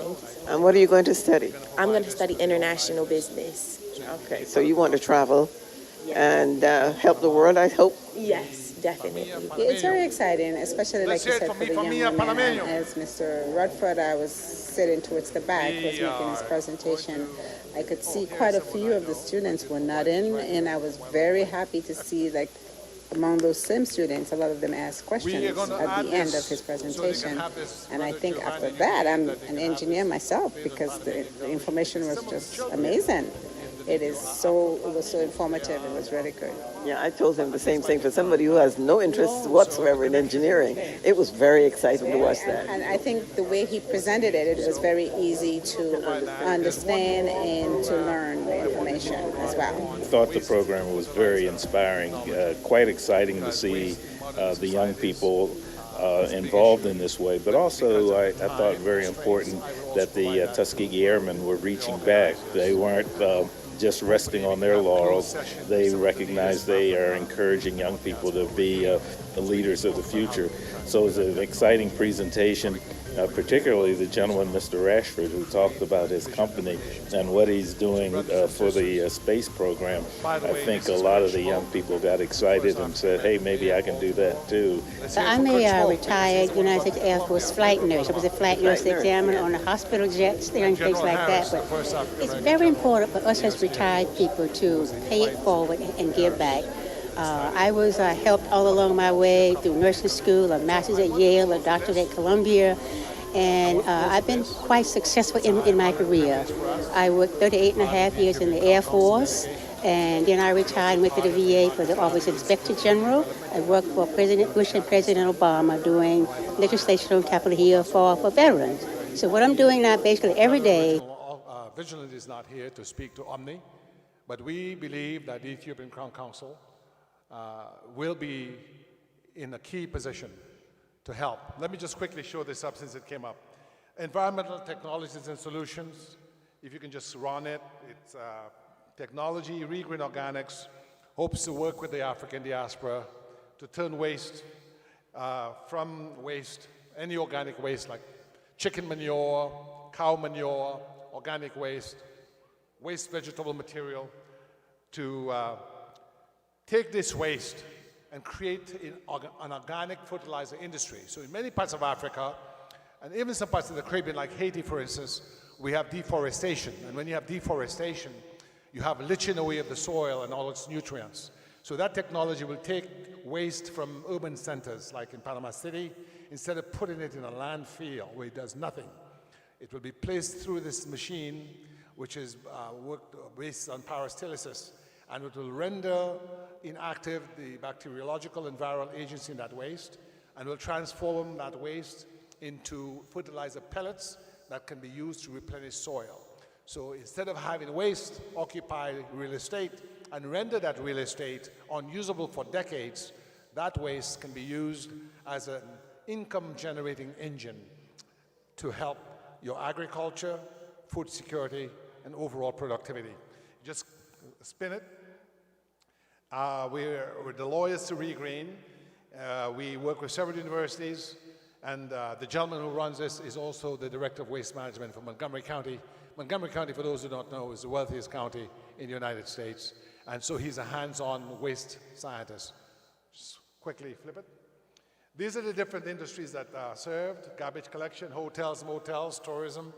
And what are you going to study? I'm going to study international business. Okay, so you want to travel and help the world, I hope? Yes, definitely. It's very exciting, especially like you said, for the young women. As Mr. Rutherford, I was sitting towards the back, was making his presentation. I could see quite a few of the students were nodding, and I was very happy to see, like, among those same students, a lot of them asked questions at the end of his presentation. And I think after that, I'm an engineer myself, because the information was just amazing. It was so informative. It was really good. Yeah, I told him the same thing. For somebody who has no interest whatsoever in engineering, it was very exciting to watch that. And I think the way he presented it, it was very easy to understand and to learn the information as well. I thought the program was very inspiring, quite exciting to see the young people involved in this way, but also I thought very important that the Tuskegee Airmen were reaching back. They weren't just resting on their laurels. They recognize they are encouraging young people to be the leaders of the future. So it was an exciting presentation, particularly the gentleman, Mr. Rashford, who talked about his company and what he's doing for the space program. I think a lot of the young people got excited and said, hey, maybe I can do that too. So I'm a retired United States Air Force flight nurse. I was a flight nurse examiner on the hospital jets and things like that. But it's very important for us as retired people to pay it forward and give back. I was helped all along my way through nursing school, a master's at Yale, a doctorate at Columbia, and I've been quite successful in my career. I worked 38 and a half years in the Air Force. And then I retired and went to the VA for the Office of Inspector General. I worked for President Bush and President Obama doing legislation on Capitol Hill for veterans. So what I'm doing now basically every day. Vigilant is not here to speak to Omni, but we believe that the Ethiopian Crown Council will be in a key position to help. Let me just quickly show this up since it came up. Environmental Technologies and Solutions, if you can just run it, it's technology, Regreen Organics, hopes to work with the African diaspora to turn waste from waste, any organic waste like chicken manure, cow manure, organic waste, waste vegetable material, to take this waste and create an organic fertilizer industry. So in many parts of Africa, and even some parts of the Caribbean, like Haiti, for instance, we have deforestation. And when you have deforestation, you have leaching away of the soil and all its nutrients. So that technology will take waste from urban centers, like in Panama City, instead of putting it in a landfill where it does nothing. It will be placed through this machine, which is based on parastalysis, and it will render inactive the bacteriological and viral agents in that waste, and will transform that waste into fertilizer pellets that can be used to replenish soil. So instead of having waste occupy real estate and render that real estate unusable for decades, that waste can be used as an income-generating engine to help your agriculture, food security, and overall productivity. Just spin it. We're the lawyers to Regreen. We work with several universities, and the gentleman who runs this is also the Director of Waste Management for Montgomery County. Montgomery County, for those who don't know, is the wealthiest county in the United States, and so he's a hands-on waste scientist. Just quickly flip it. These are the different industries that are served: garbage collection, hotels, motels, tourism.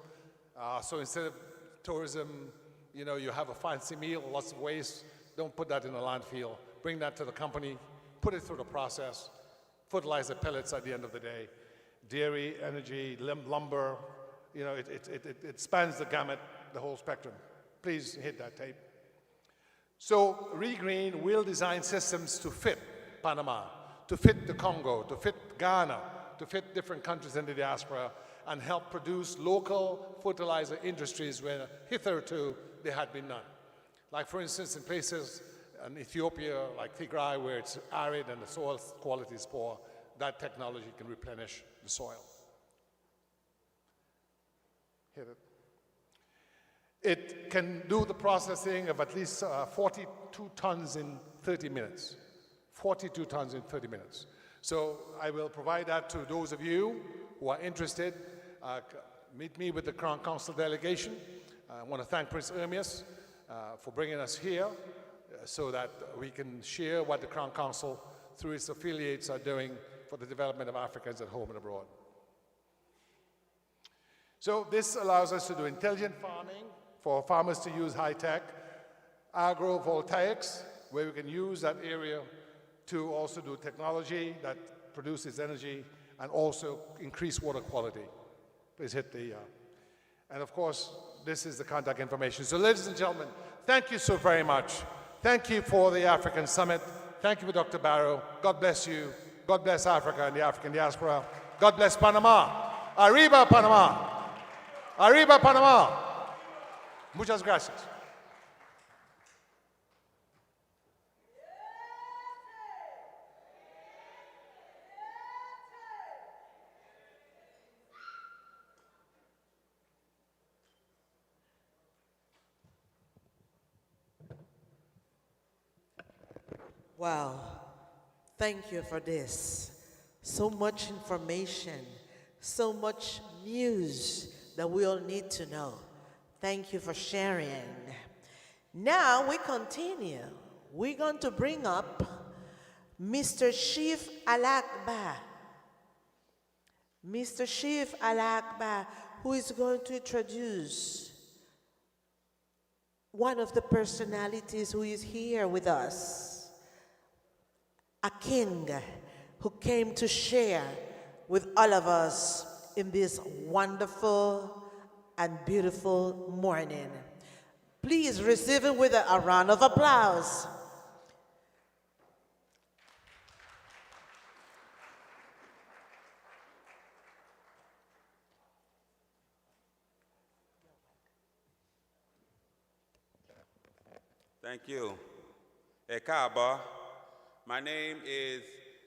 So instead of tourism, you know, you have a fancy meal, lots of waste, don't put that in a landfill. Bring that to the company, put it through the process, fertilizer pellets at the end of the day. Dairy, energy, lumber, you know, it spans the gamut, the whole spectrum. Please hit that tape. So Regreen will design systems to fit Panama, to fit the Congo, to fit Ghana, to fit different countries in the diaspora, and help produce local fertilizer industries where hitherto there had been none. Like for instance, in places in Ethiopia, like Tigray, where it's arid and the soil quality is poor, that technology can replenish the soil. Hit it. It can do the processing of at least 42 tons in 30 minutes. 42 tons in 30 minutes. So I will provide that to those of you who are interested. Meet me with the Crown Council delegation. I want to thank Prince Ermias for bringing us here so that we can share what the Crown Council, through its affiliates, are doing for the development of Africans at home and abroad. So this allows us to do intelligent farming for farmers to use high-tech, agrovoltaics, where we can use that area to also do technology that produces energy and also increase water quality. Please hit the, and of course, this is the contact information. So ladies and gentlemen, thank you so very much. Thank you for the African Summit. Thank you for Dr. Barrow. God bless you. God bless Africa and the African diaspora. God bless Panama. Arriba, Panama. Arriba, Panama. Muchas gracias. Wow, thank you for this. So much information, so much news that we all need to know. Thank you for sharing. Now we continue. We're going to bring up Mr. Chief Alakba. Mr. Chief Alakba, who is going to introduce one of the personalities who is here with us. A king who came to share with all of us in this wonderful and beautiful morning. Please Please receive him with a round of applause. Thank you. Ekaba, my name is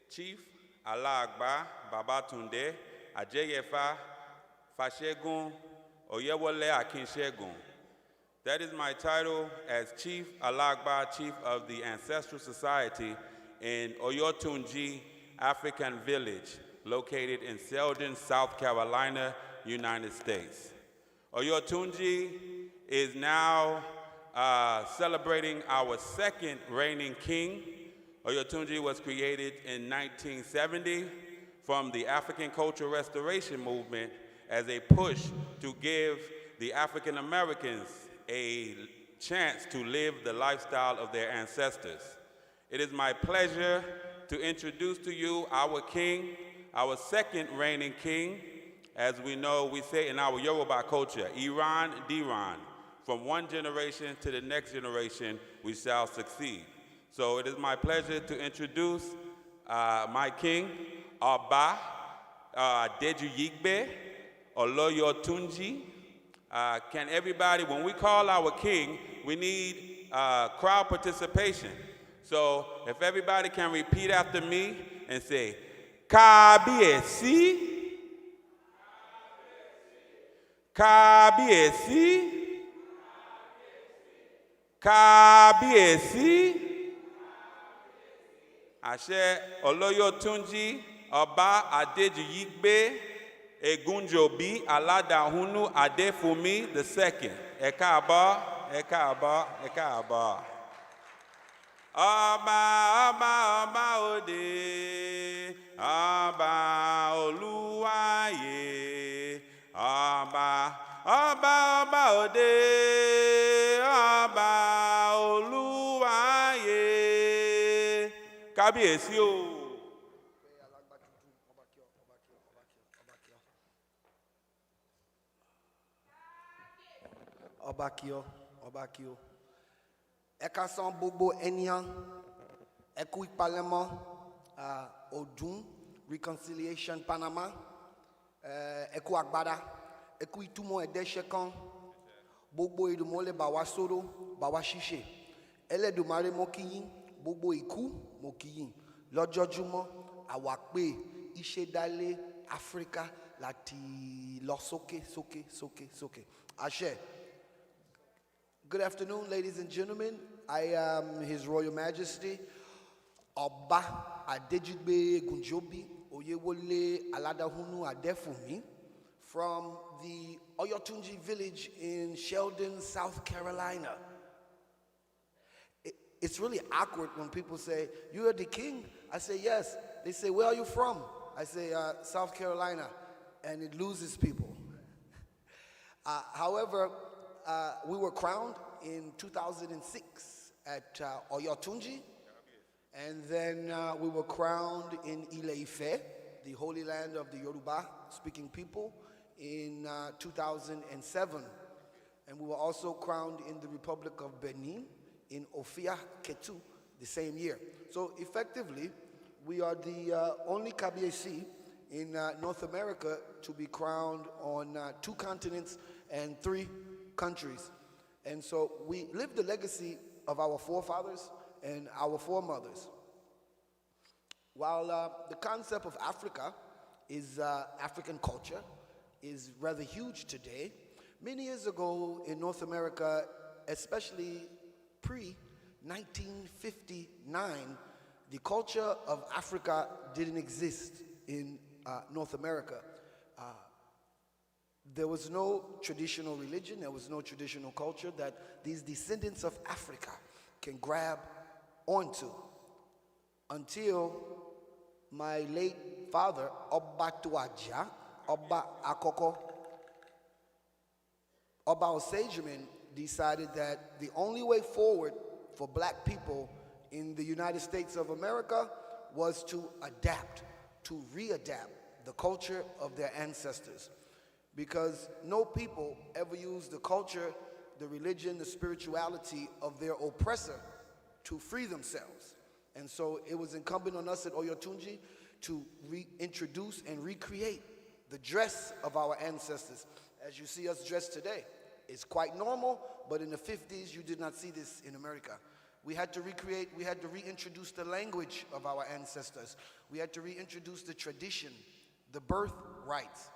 Chief Alagba Babatunde Ajeyefa Fashegun Oyewole Akinshegun. That is my title as Chief Alagba, Chief of the Ancestral Society in Oyotunji African Village, located in Selden, South Carolina, United States. Oyotunji is now celebrating our second reigning king. Oyotunji was created in 1970 from the African Cultural Restoration Movement as a push to give the African Americans a chance to live the lifestyle of their ancestors. It is my pleasure to introduce to you our king, our second reigning king. As we know, we say in our Yoruba culture, Iran Diran. From one generation to the next generation, we shall succeed. So it is my pleasure to introduce my king, Oba Deju Yigbe Oloyotunji. Can everybody, when we call our king, we need crowd participation. So if everybody can repeat after me and say, Kabiesi, Kabiesi, Kábíyèsí, Àṣẹ Olóyòtúnjí, Ọba Adéjuyigbe, Egunjobi Aládàhúnú Adéfúnmi II. Ẹ káàbọ̀, ẹ káàbọ̀, ẹ káàbọ̀. Ọba, ọba, ọba òde, ọba Olúwayé, ọba, ọba, ọba òde, ọba Olúwayé. Kábíyèsí o. Ọba kí ọ, ọba kí ọ. Ẹ ká san gbogbo ènìyàn, ẹ kú ìpalẹ̀mọ́ ọdún Reconciliation Panama, ẹ kú agbára, ẹ kú ìtumọ̀ ẹ̀dẹ́ṣẹ̀ kan, gbogbo ìdùnmọ́lẹ̀ bá wa sọ̀rọ̀, bá wa ṣiṣẹ́. Ẹlẹ́dùmarè mo kí yín, gbogbo ikú mo kí yín. Lọ́jọ́júmọ́ àwa pé iṣẹ́ dálé Áfíríkà láti lọ sókè, sókè, sókè, sókè. Àṣẹ. Good afternoon, ladies and gentlemen. I am His Royal Majesty Ọba Adéjùgbé Egunjobi Oyewole Aládàhúnú Adéfúnmi from the Oyotunji village in Sheldon, South Carolina. It's really awkward when people say, "You are the king?" I say, "Yes." They say, "Where are you from?" I say, "South Carolina," and it loses people. However, we were crowned in 2006 at Oyotunji, and then we were crowned in Ile-Ife, the Holy Land of the Yoruba-speaking people, in 2007. And we were also crowned in the Republic of Benin in Ofia Ketu the same year. So effectively, we are the only Kabiyesi in North America to be crowned on 2 continents and 3 countries. And so we live the legacy of our forefathers and our foremothers. While the concept of Africa is African culture is rather huge today, many years ago in North America, especially pre-1959, the culture of Africa didn't exist in North America. There was no traditional religion, there was no traditional culture that these descendants of Africa can grab onto until my late father, Oba Tuaja, Oba Akoko, Oba Osageman, decided that the only way forward for black people in the United States of America was to adapt, to readapt the culture of their ancestors. Because no people ever used the culture, the religion, the spirituality of their oppressor to free themselves. And so it was incumbent on us at Oyotunji to reintroduce and recreate the dress of our ancestors. As you see us dressed today, it's quite normal, but in the 50s, you did not see this in America. We had to recreate, we had to reintroduce the language of our ancestors. We had to reintroduce the tradition, the birth rights,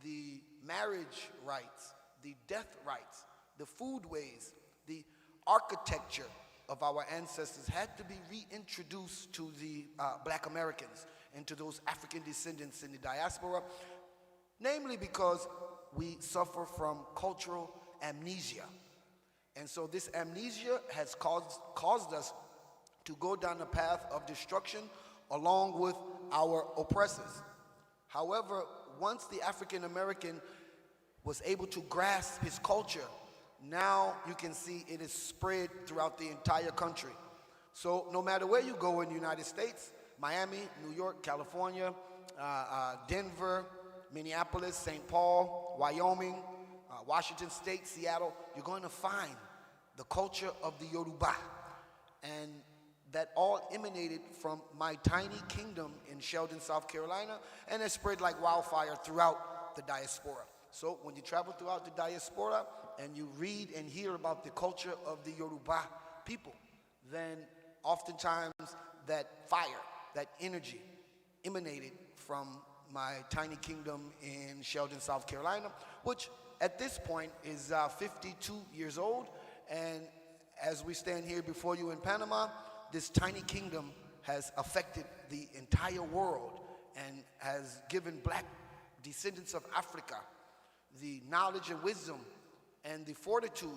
the marriage rights, the death rights, the food ways, the architecture of our ancestors had to be reintroduced to the black Americans and to those African descendants in the diaspora, namely because we suffer from cultural amnesia. And so this amnesia has caused us to go down the path of destruction along with our oppressors. However, once the African American was able to grasp his culture, now you can see it is spread throughout the entire country. So no matter where you go in the United States, Miami, New York, California, Denver, Minneapolis, St. Paul, Wyoming, Washington State, Seattle, you're going to find the culture of the Yoruba. And that all emanated from my tiny kingdom in Sheldon, South Carolina, and it spread like wildfire throughout the diaspora. So when you travel throughout the diaspora and you read and hear about the culture of the Yoruba people, then oftentimes that fire, that energy emanated from my tiny kingdom in Sheldon, South Carolina, which at this point is 52 years old. And as we stand here before you in Panama, this tiny kingdom has affected the entire world and has given black descendants of Africa the knowledge and wisdom and the fortitude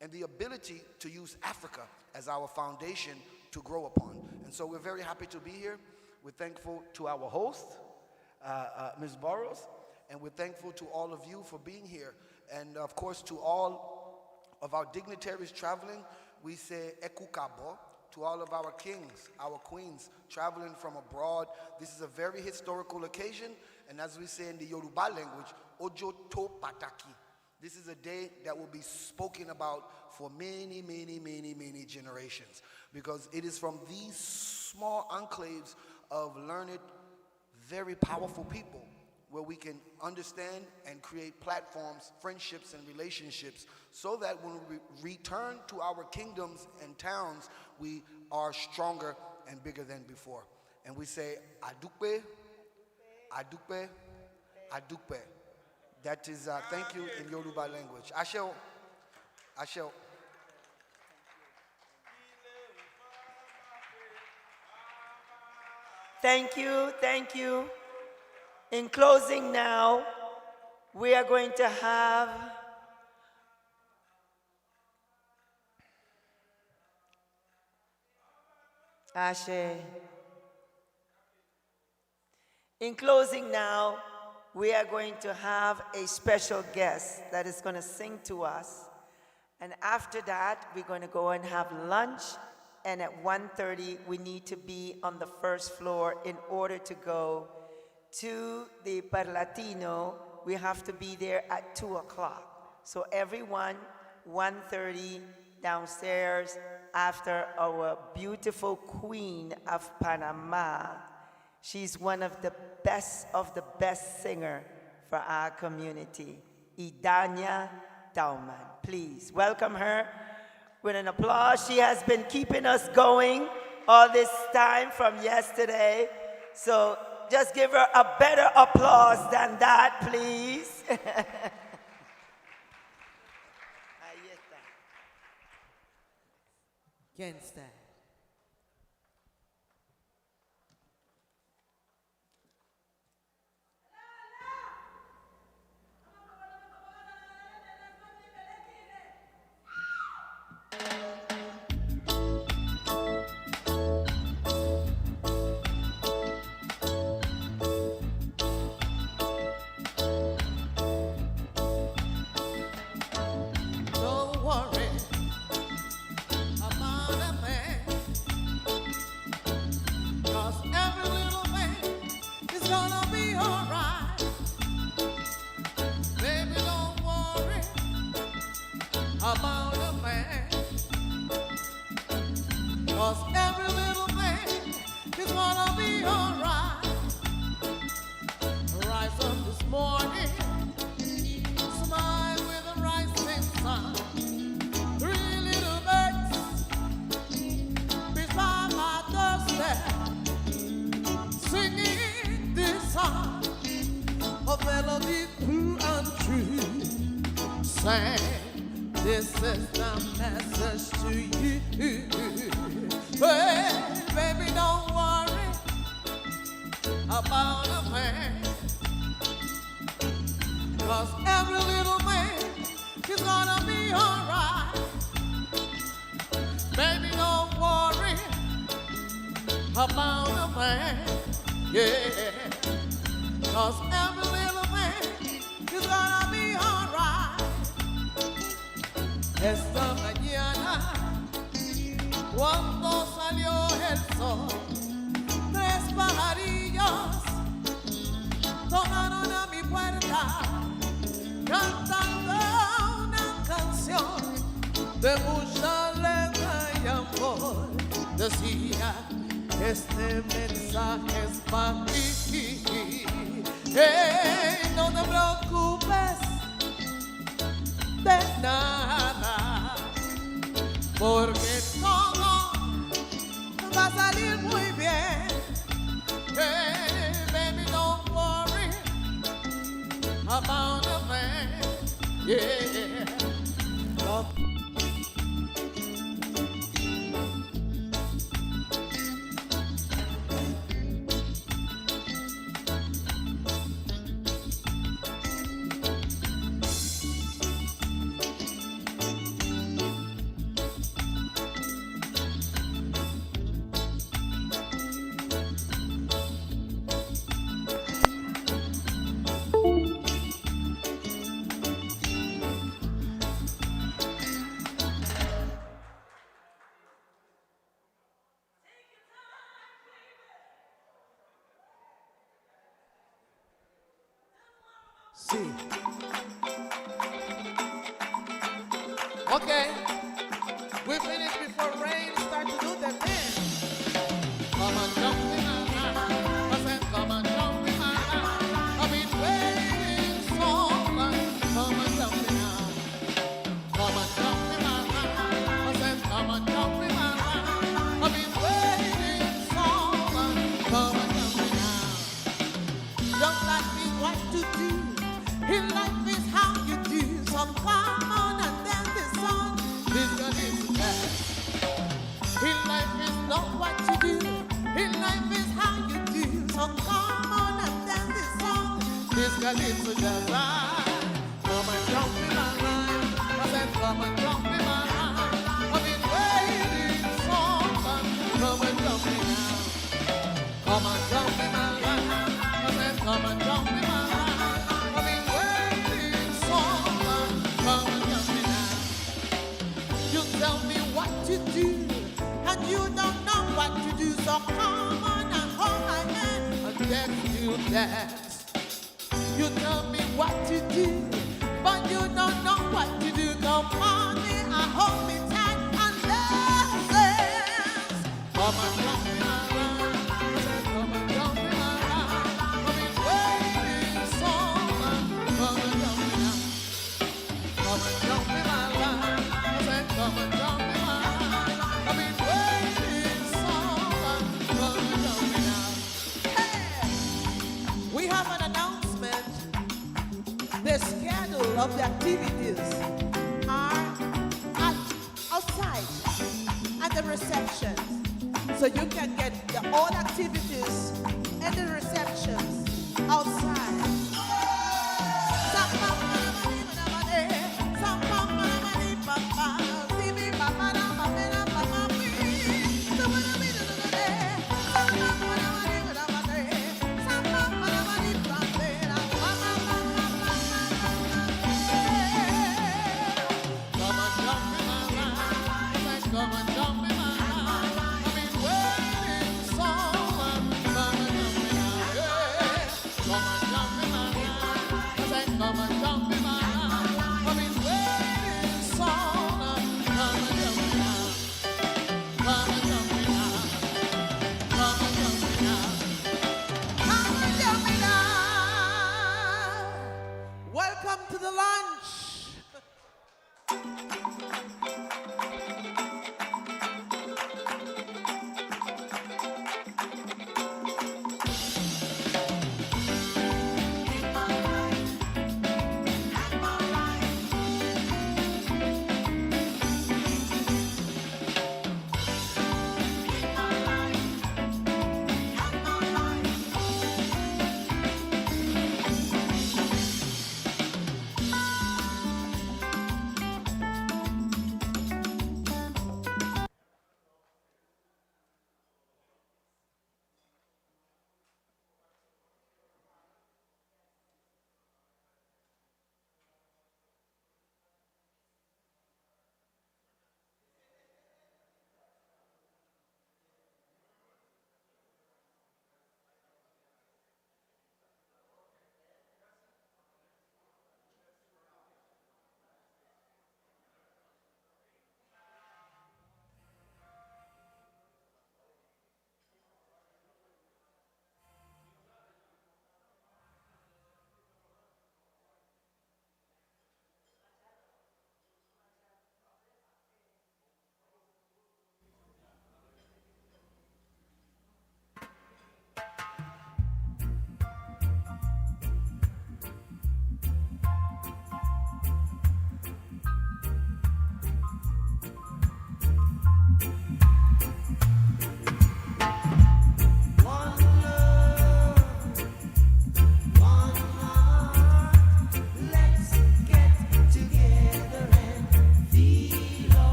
and the ability to use Africa as our foundation to grow upon. And so we're very happy to be here. We're thankful to our host, Ms. Burrows, and we're thankful to all of you for being here. And of course, to all of our dignitaries traveling, we say Eku Kabo. To all of our kings, our queens traveling from abroad, this is a very historical occasion. And as we say in the Yoruba language, Ojo to Pataki. This is a day that will be spoken about for many, many, many, many generations. Because it is from these small enclaves of learned, very powerful people where we can understand and create platforms, friendships, and relationships so that when we return to our kingdoms and towns, we are stronger and bigger than before. And we say, Adupe, Adupe, Adupe. That is thank you in Yoruba language. Asheo, Asheo. Thank you, thank you. In closing now, we are going to have Ashe. In closing now, we are going to have a special guest that is going to sing to us. And after that, we're going to go and have lunch. And at 1:30, we need to be on the first floor in order to go to the Parlatino. We have to be there at 2 o'clock. So everyone, 1:30 downstairs after our beautiful queen of Panama. She's one of the best singer for our community, Idania Dauman. Please welcome her with an applause. She has been keeping us going all this time from yesterday. So just give her a better applause than that, please. ¿Quién está? Don't worry about a thing. about a man. 'Cause every little thing is gonna be alright. Rise up this morning, smile with a rising sun. 3 little birds beside my doorstep, singing this song, a melody true and true. Sing, this is the message to you. Hey, baby, don't worry about a thing. 'Cause every little thing is gonna be alright. Baby, don't worry about a thing. Yeah. 'Cause every little thing is gonna be alright. Esta mañana, cuando salió el sol, 3 pajarillos tocaron a mi puerta, cantando una canción de mucha letra y amor. Decía, este mensaje es para ti. Hey, no te preocupes de nada, porque todo va a salir muy bien. Hey, baby, don't worry about a thing. Yeah. Sí. Okay, we finished before rain start to do the thing. Come on, jump in my line. I said, come on, jump in my line. I've been waiting so long. Come on, jump in my line. Come on, jump in my line. I said, come on, jump in my line. I've been waiting so long. Come on, jump in my line. Don't like me what to do. In life is how you do. So come on and dance this song. This girl is bad. In life is not what you do. In life is how you do. So come on and dance this song. This girl is so just right. Come and jump in my line. I said, come and jump in my line. I've been waiting so long. Come and jump in now. Come and jump in my line. I said, come and jump in my line. You tell me what to do, and you don't know what to do. So come on and hold my hand and dance to dance. You tell me what to do, but you don't know what to do. Come on in and hold me tight and dance. Come on, jump in my line. Come on, jump in my line. I've been waiting so long. Come on, jump in now. Come on, jump in my line. Come and jump in my line. I've been waiting so long. Come and jump in now. Hey! We have an announcement. The schedule of the activities are outside at the reception. So you can get all activities and the receptions outside. Come on, jump in my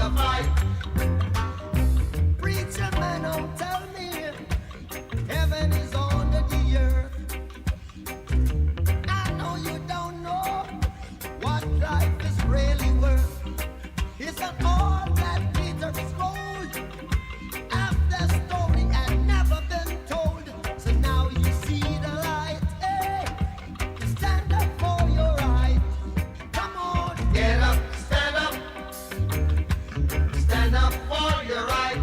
the fight. Preacher man, don't tell me heaven is under the earth. I know you don't know what life is really worth. It's not all that glitters is gold. After story had never been told. So now you see the light. Hey, stand up for your right. Come on, get up, stand up. Stand up for your right.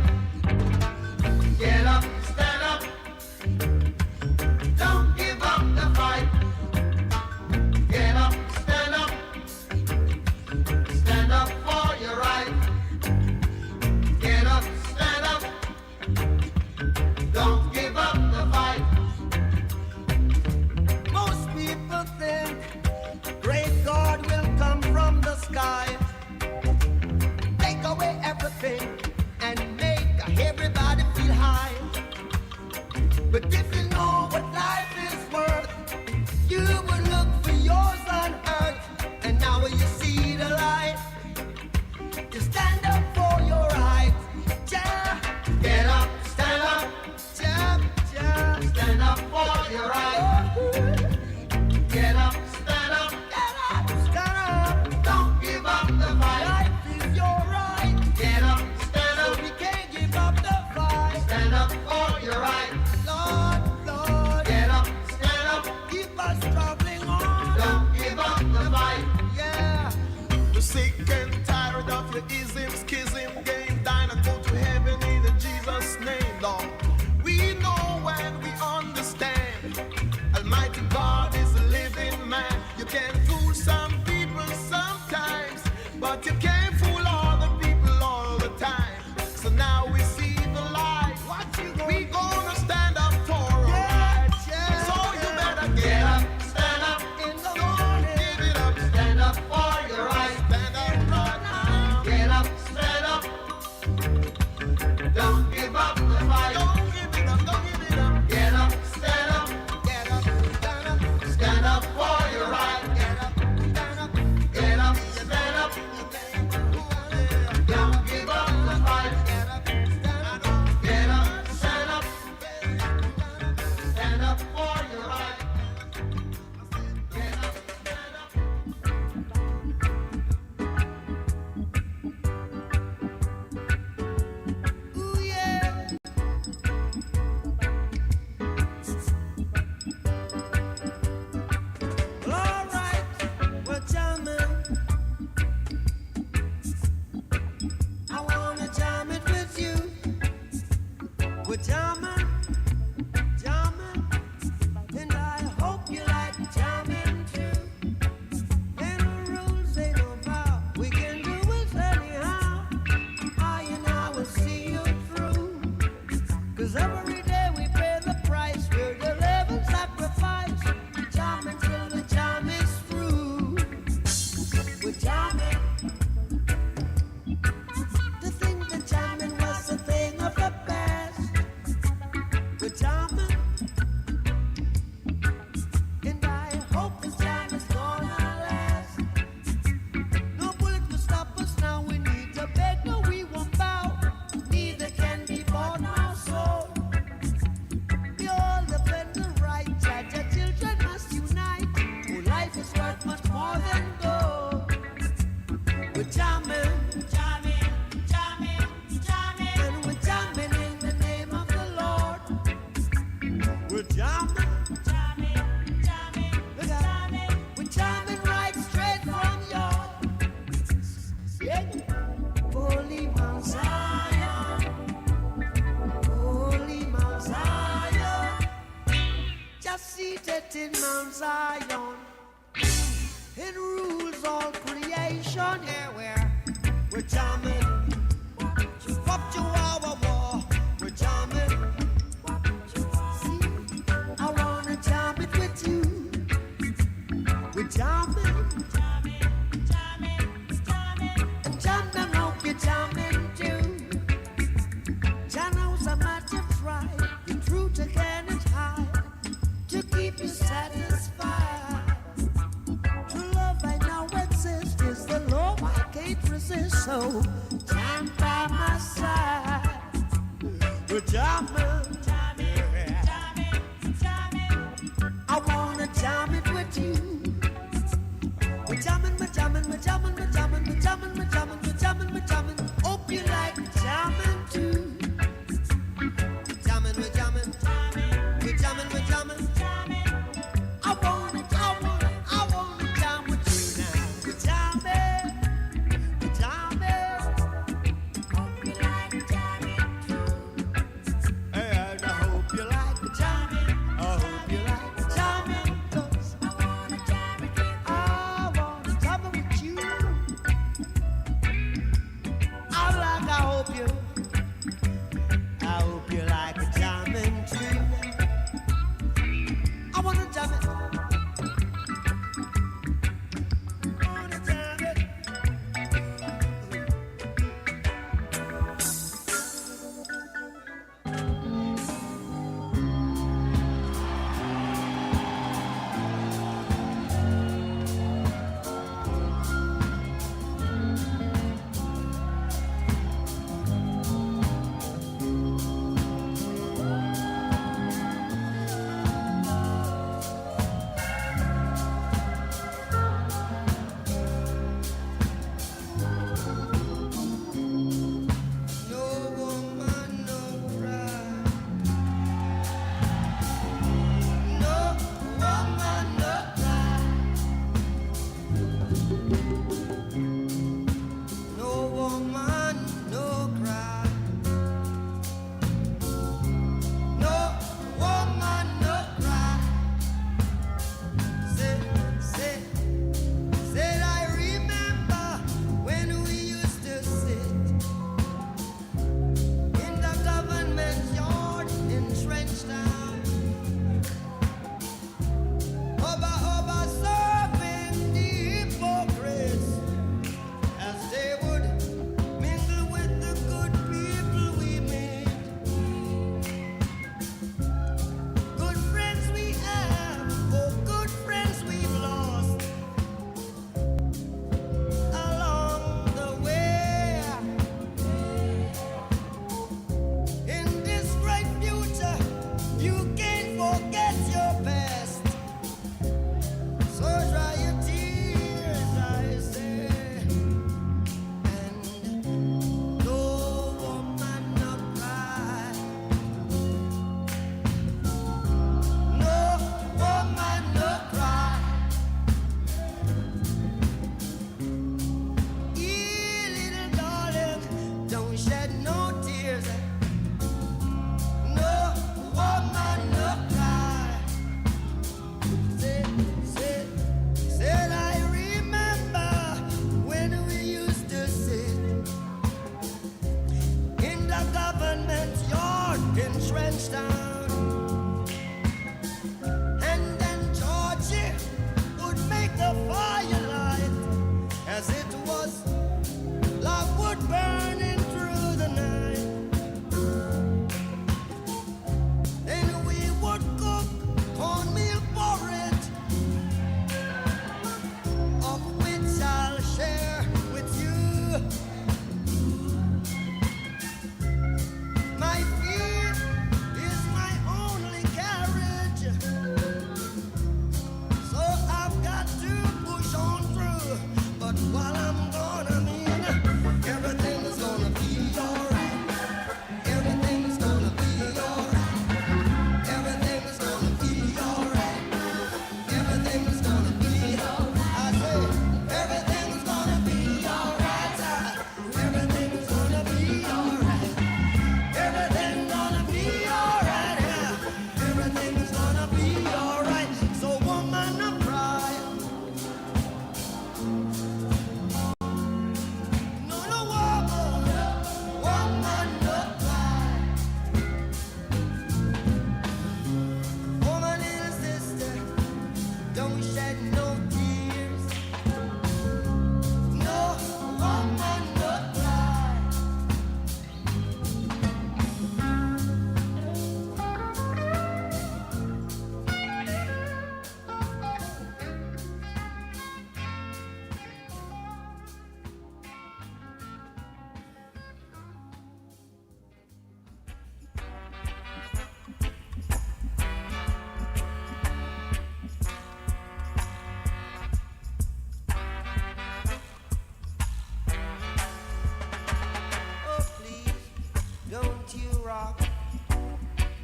Get up, stand up. Don't give up the fight. Get up, stand up. Stand up for your right. Get up, stand up. Don't give up the fight. Most people think great God will come from the sky, take away everything and make everybody feel high. But if you know what life is worth, you will look for yours on earth. And now when you see the light, you stand up for your right. Yeah. Get up, stand up. Yeah, yeah. Stand up for your right. Get up, stand up. Get up, stand up. Don't give up the fight. Life is your right. Get up, stand up. So we can't give up the fight. Stand up for your right. Lord, Lord. Get up, stand up. Keep us traveling on. Don't give up the fight. Yeah. We're sick and tired of your ism, schism, game. Dine and go to heaven in Jesus' name, Lord. We know and we understand. Almighty God is a living man. You can fool some people sometimes, but you can't fool all the people all the time. So now we see the light. We gonna stand up for our rights. So you better get up, stand up. Don't give it up. Stand up for your right. Stand up right now. Get up, stand up. Don't give up the fight. Don't give it up. Don't give it up. Get up, stand up. Get up, stand up. Stand up for your right. Get up, stand up. Get up, stand up. Don't give up the fight. Get up, stand up. Get up, stand up. Stand up for your right. Get up, stand up. Ooh, yeah. Well, all right, we're jamming. I wanna jam it with you. We're jamming, jamming, and I hope you like jamming too. And the rules ain't no vow. We can do it anyhow. I and I will see you through. 'Cause every day we pay the price. We're the living sacrifice. Jamming till the jam is through. We're jamming. To think that jamming was a thing of the past. We're jamming. And I hope this jam is gonna last. No bullet will stop us now. We need to beg, no, we won't bow. Neither can be bought nor sold. We all defend the right. Judge, our children must unite. Oh, life is worth much more than gold. We're jamming, jamming, jamming, jamming, and we're jamming in the name of the Lord. We're jamming, jamming, jamming, jamming. We're jamming right straight from your Holy Mount Zion, Holy Mount Zion, just seated in Mount Zion. It rules all creation. Yeah, we're jamming. Up to our war, we're jamming. See, I wanna jam it with you. We're jamming, jamming, jamming, jamming. And jam them up, you're jamming too. Jah knows how much you try. The truth again is high to keep you satisfied. True love I know exists is the love I can't resist. me so. Jam by my side. Well, jamming, I wanna jam it with you. We're jamming, we're jamming, we're jamming, we're jamming, we're jamming, we're jamming, we're jamming, we're jamming. Hope you like jamming too. We're jamming, we're jamming, we're jamming, we're jamming. I wanna jam with you now. We're jamming, we're jamming. Hope you like jamming too. And I hope you like jamming. I hope you like jamming. 'Cause I wanna jam it with you. I wanna jam it with you. I hope you like jamming too. I wanna jam it. I wanna jam it.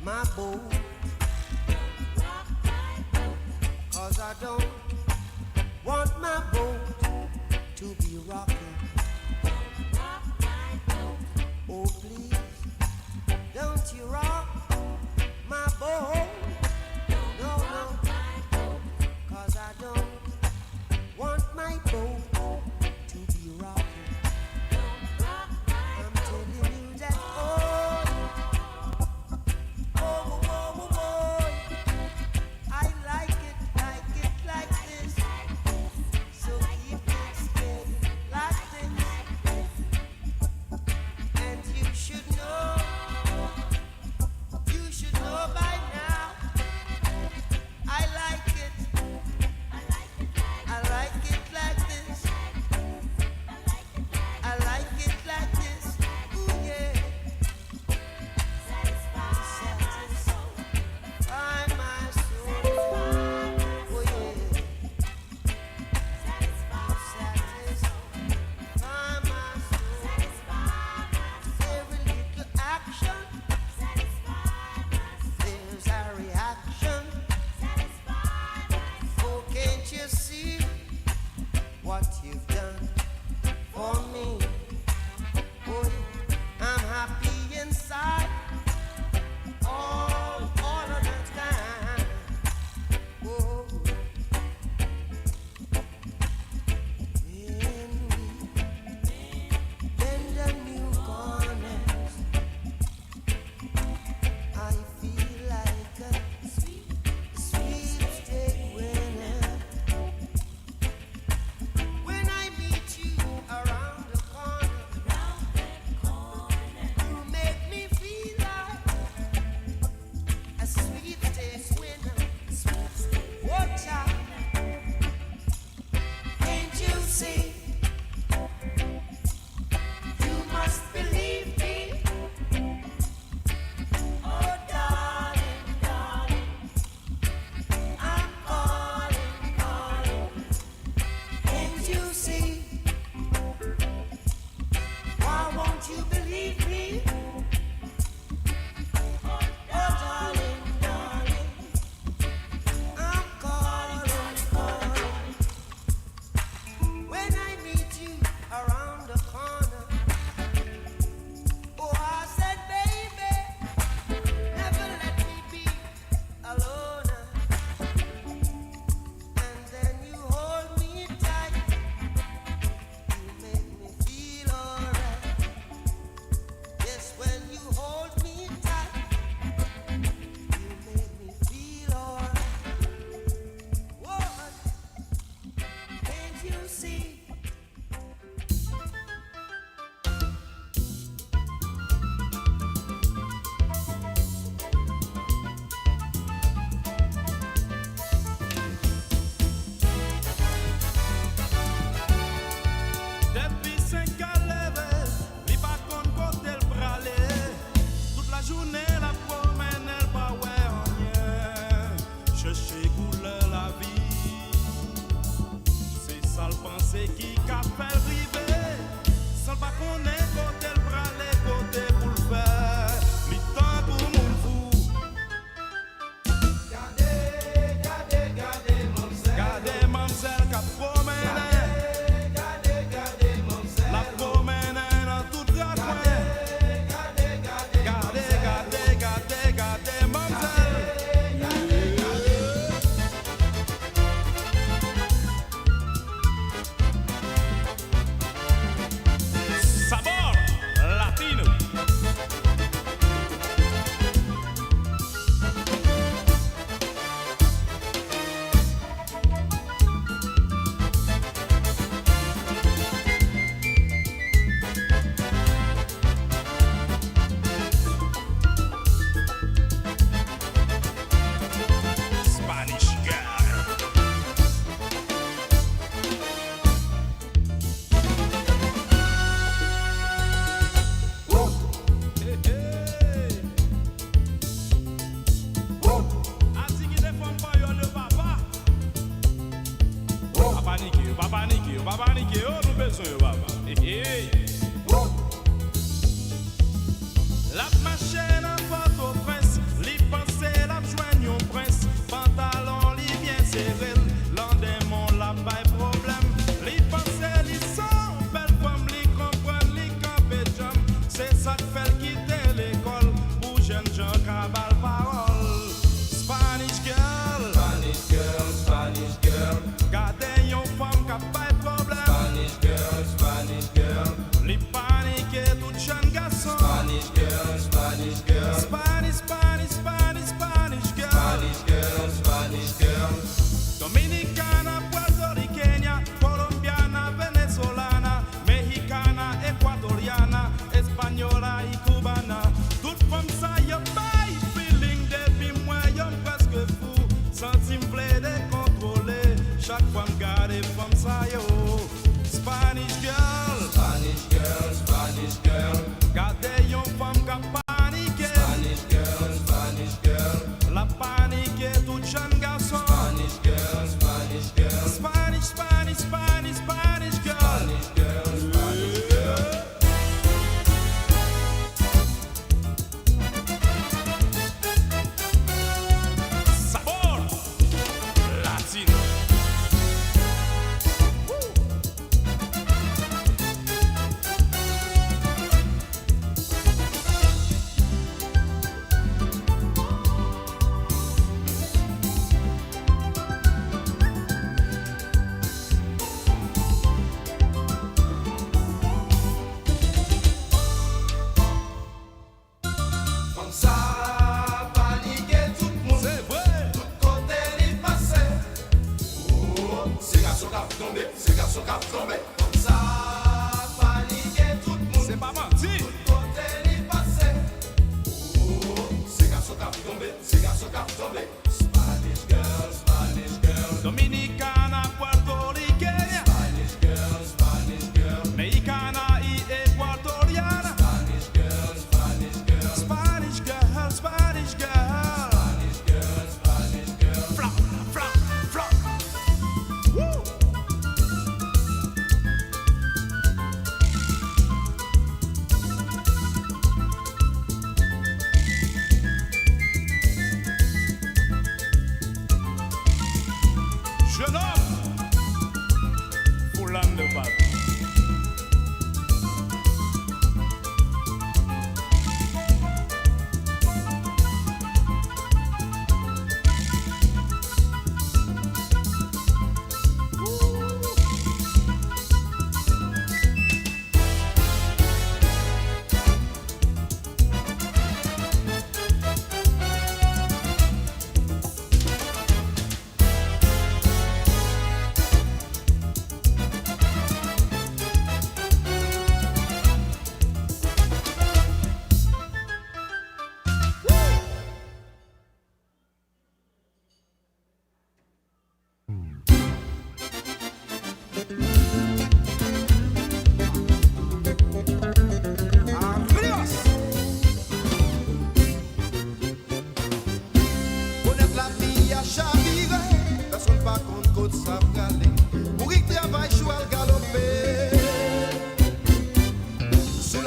my boat. 'Cause I don't want my boat to be rocking. Oh, please, don't you rock my boat. No, no, 'cause I don't want my boat to be rocking. I'm telling you that, oh, oh, oh, oh, I like it like this. So keep it steady like this.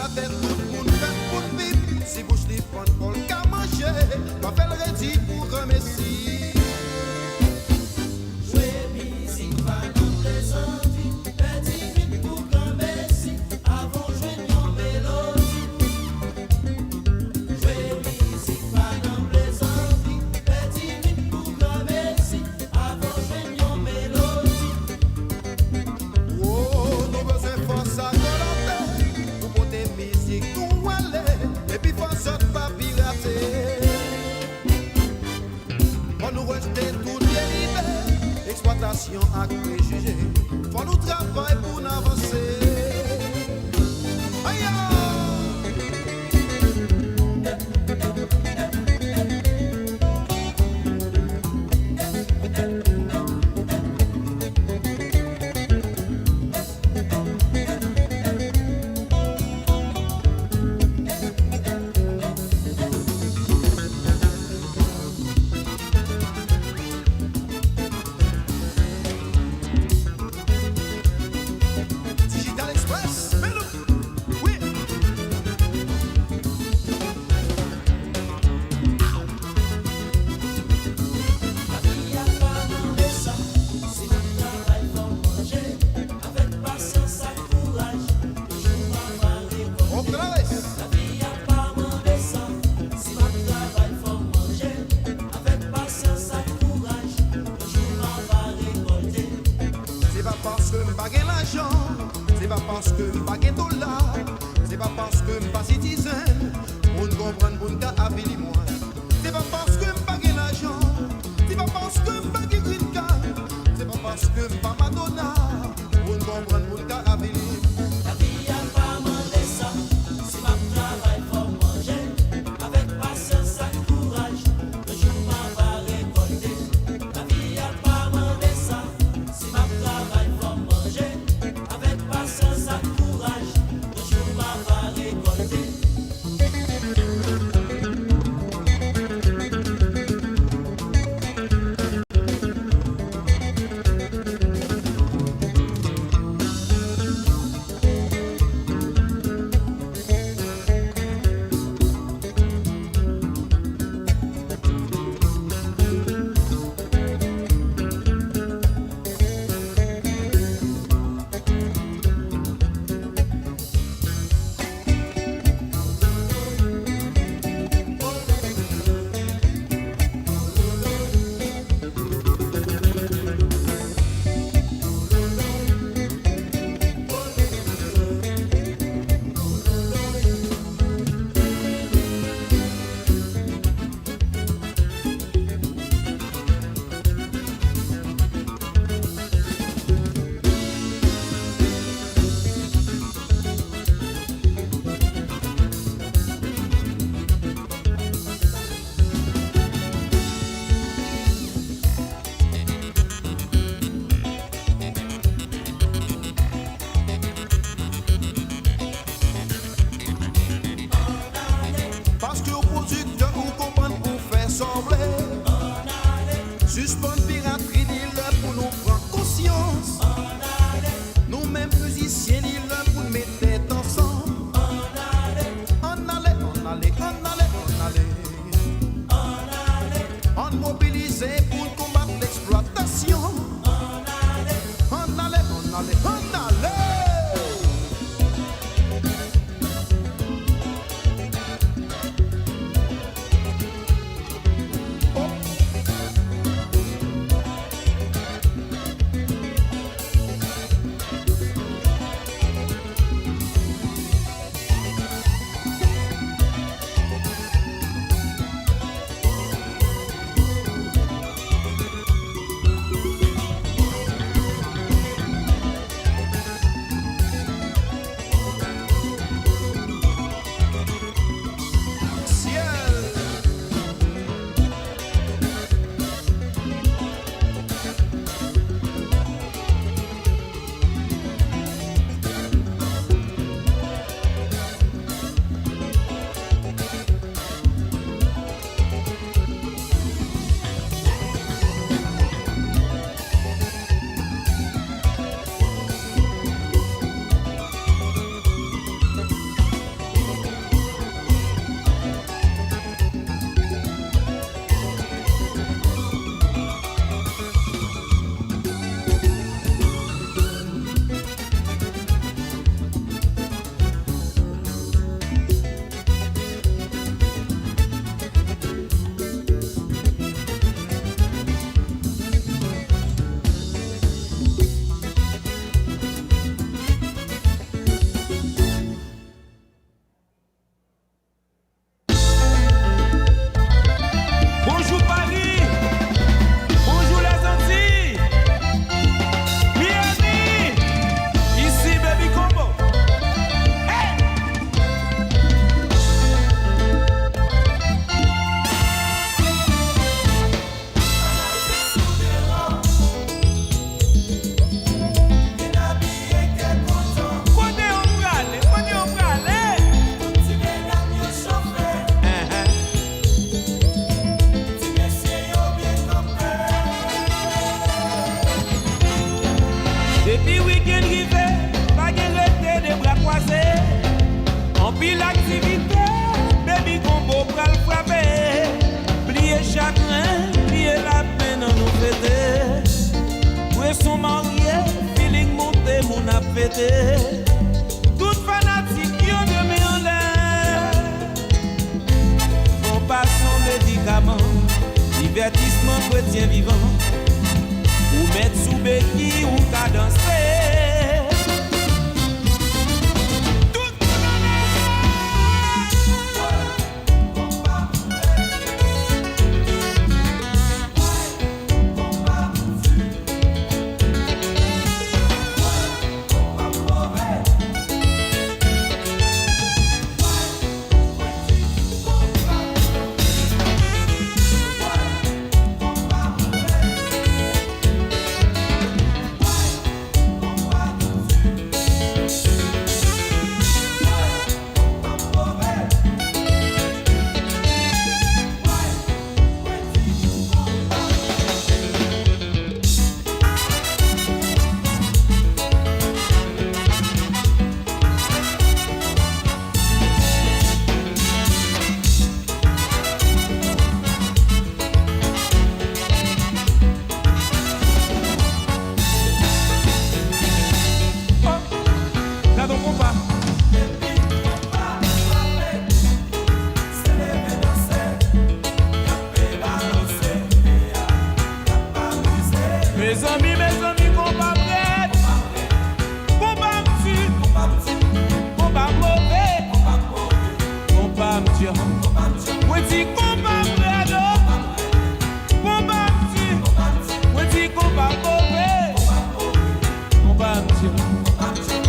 la tête tout le monde fait pour le vivre. Si bouche li prend pour le qu'à manger, ma fait le rédit pour remercier. Jouer musique, pas dans les envies, petit vite pour qu'un messi, avant jouer une mélodie. Jouer musique, pas dans les envies, petit vite pour qu'un messi, avant jouer une mélodie. Oh, nous besoin force à volonté, pour monter musique, tout aller, et puis force pas pirater. Faut nous rester tout dérivé, exploitation à préjugés. Faut nous travailler pour nous avancer. Aïe! Digital Express, mets-le. Oui. La vie a pas demandé ça. Si le travail faut manger, avec patience et courage, toujours on va récolter. La vie a pas demandé ça. Si le travail faut manger, avec patience et courage, toujours on va récolter. C'est pas parce que m'pas gain l'argent, c'est pas parce que m'pas gain dollar, c'est pas parce que m'pas citizen, on comprend pour nous avili moi. C'est pas parce que m'pas gain l'argent, c'est pas parce que m'pas gain green card, c'est pas parce que m'pas Madonna, on comprend pour nous avili. La vie a pas demandé ça, si ma travail faut manger, avec patience et courage, le jour m'en va récolter. La vie a pas demandé ça, si ma travail faut manger, avec patience et courage, le jour m'en va récolter. sont mariés, feeling monté, mon a fêté. Tout fanatique, yo de mes en l'air. On passe son médicament, divertissement chrétien vivant. Ou mettre sous béquille ou qu'à danser.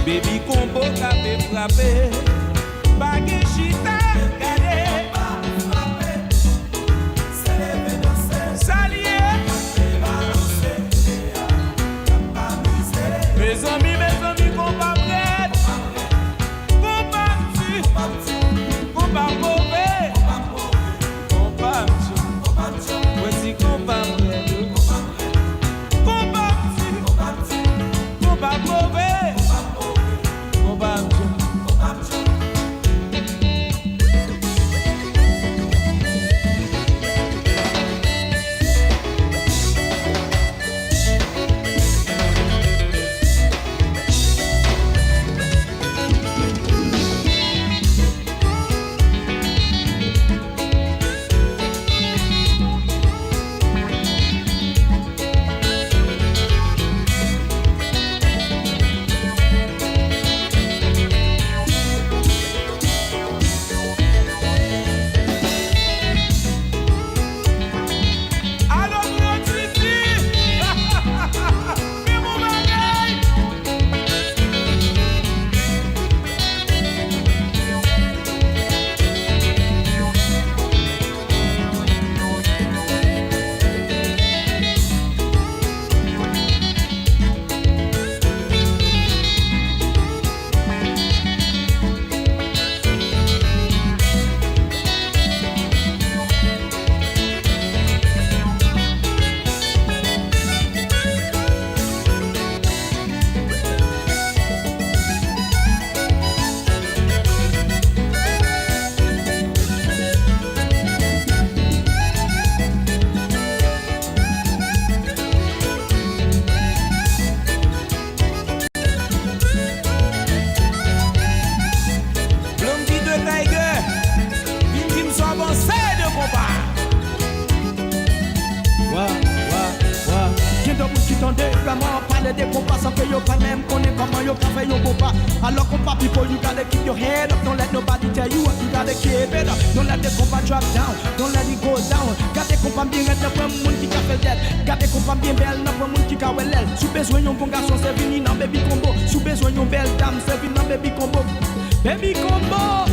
Baby combo tapé frappé, baguette chita gagné. Salier, mes amis, combat prêt, combat petit, combat mauvais, combat petit, voici combat prêt, combat petit, combat mauvais. Alors compa people, you gotta keep your head up. Don't let nobody tell you what you gotta keep it up. Don't let the compa drop down. Don't let it go down. Gade compa bien red na pren moun ki ka fel det. Gade compa bien belle na pren moun ki ka welel. Sou besoin yon bon garçon, c'est vini nan baby combo. Sou besoin yon belle dame, c'est vini nan baby combo. Baby combo.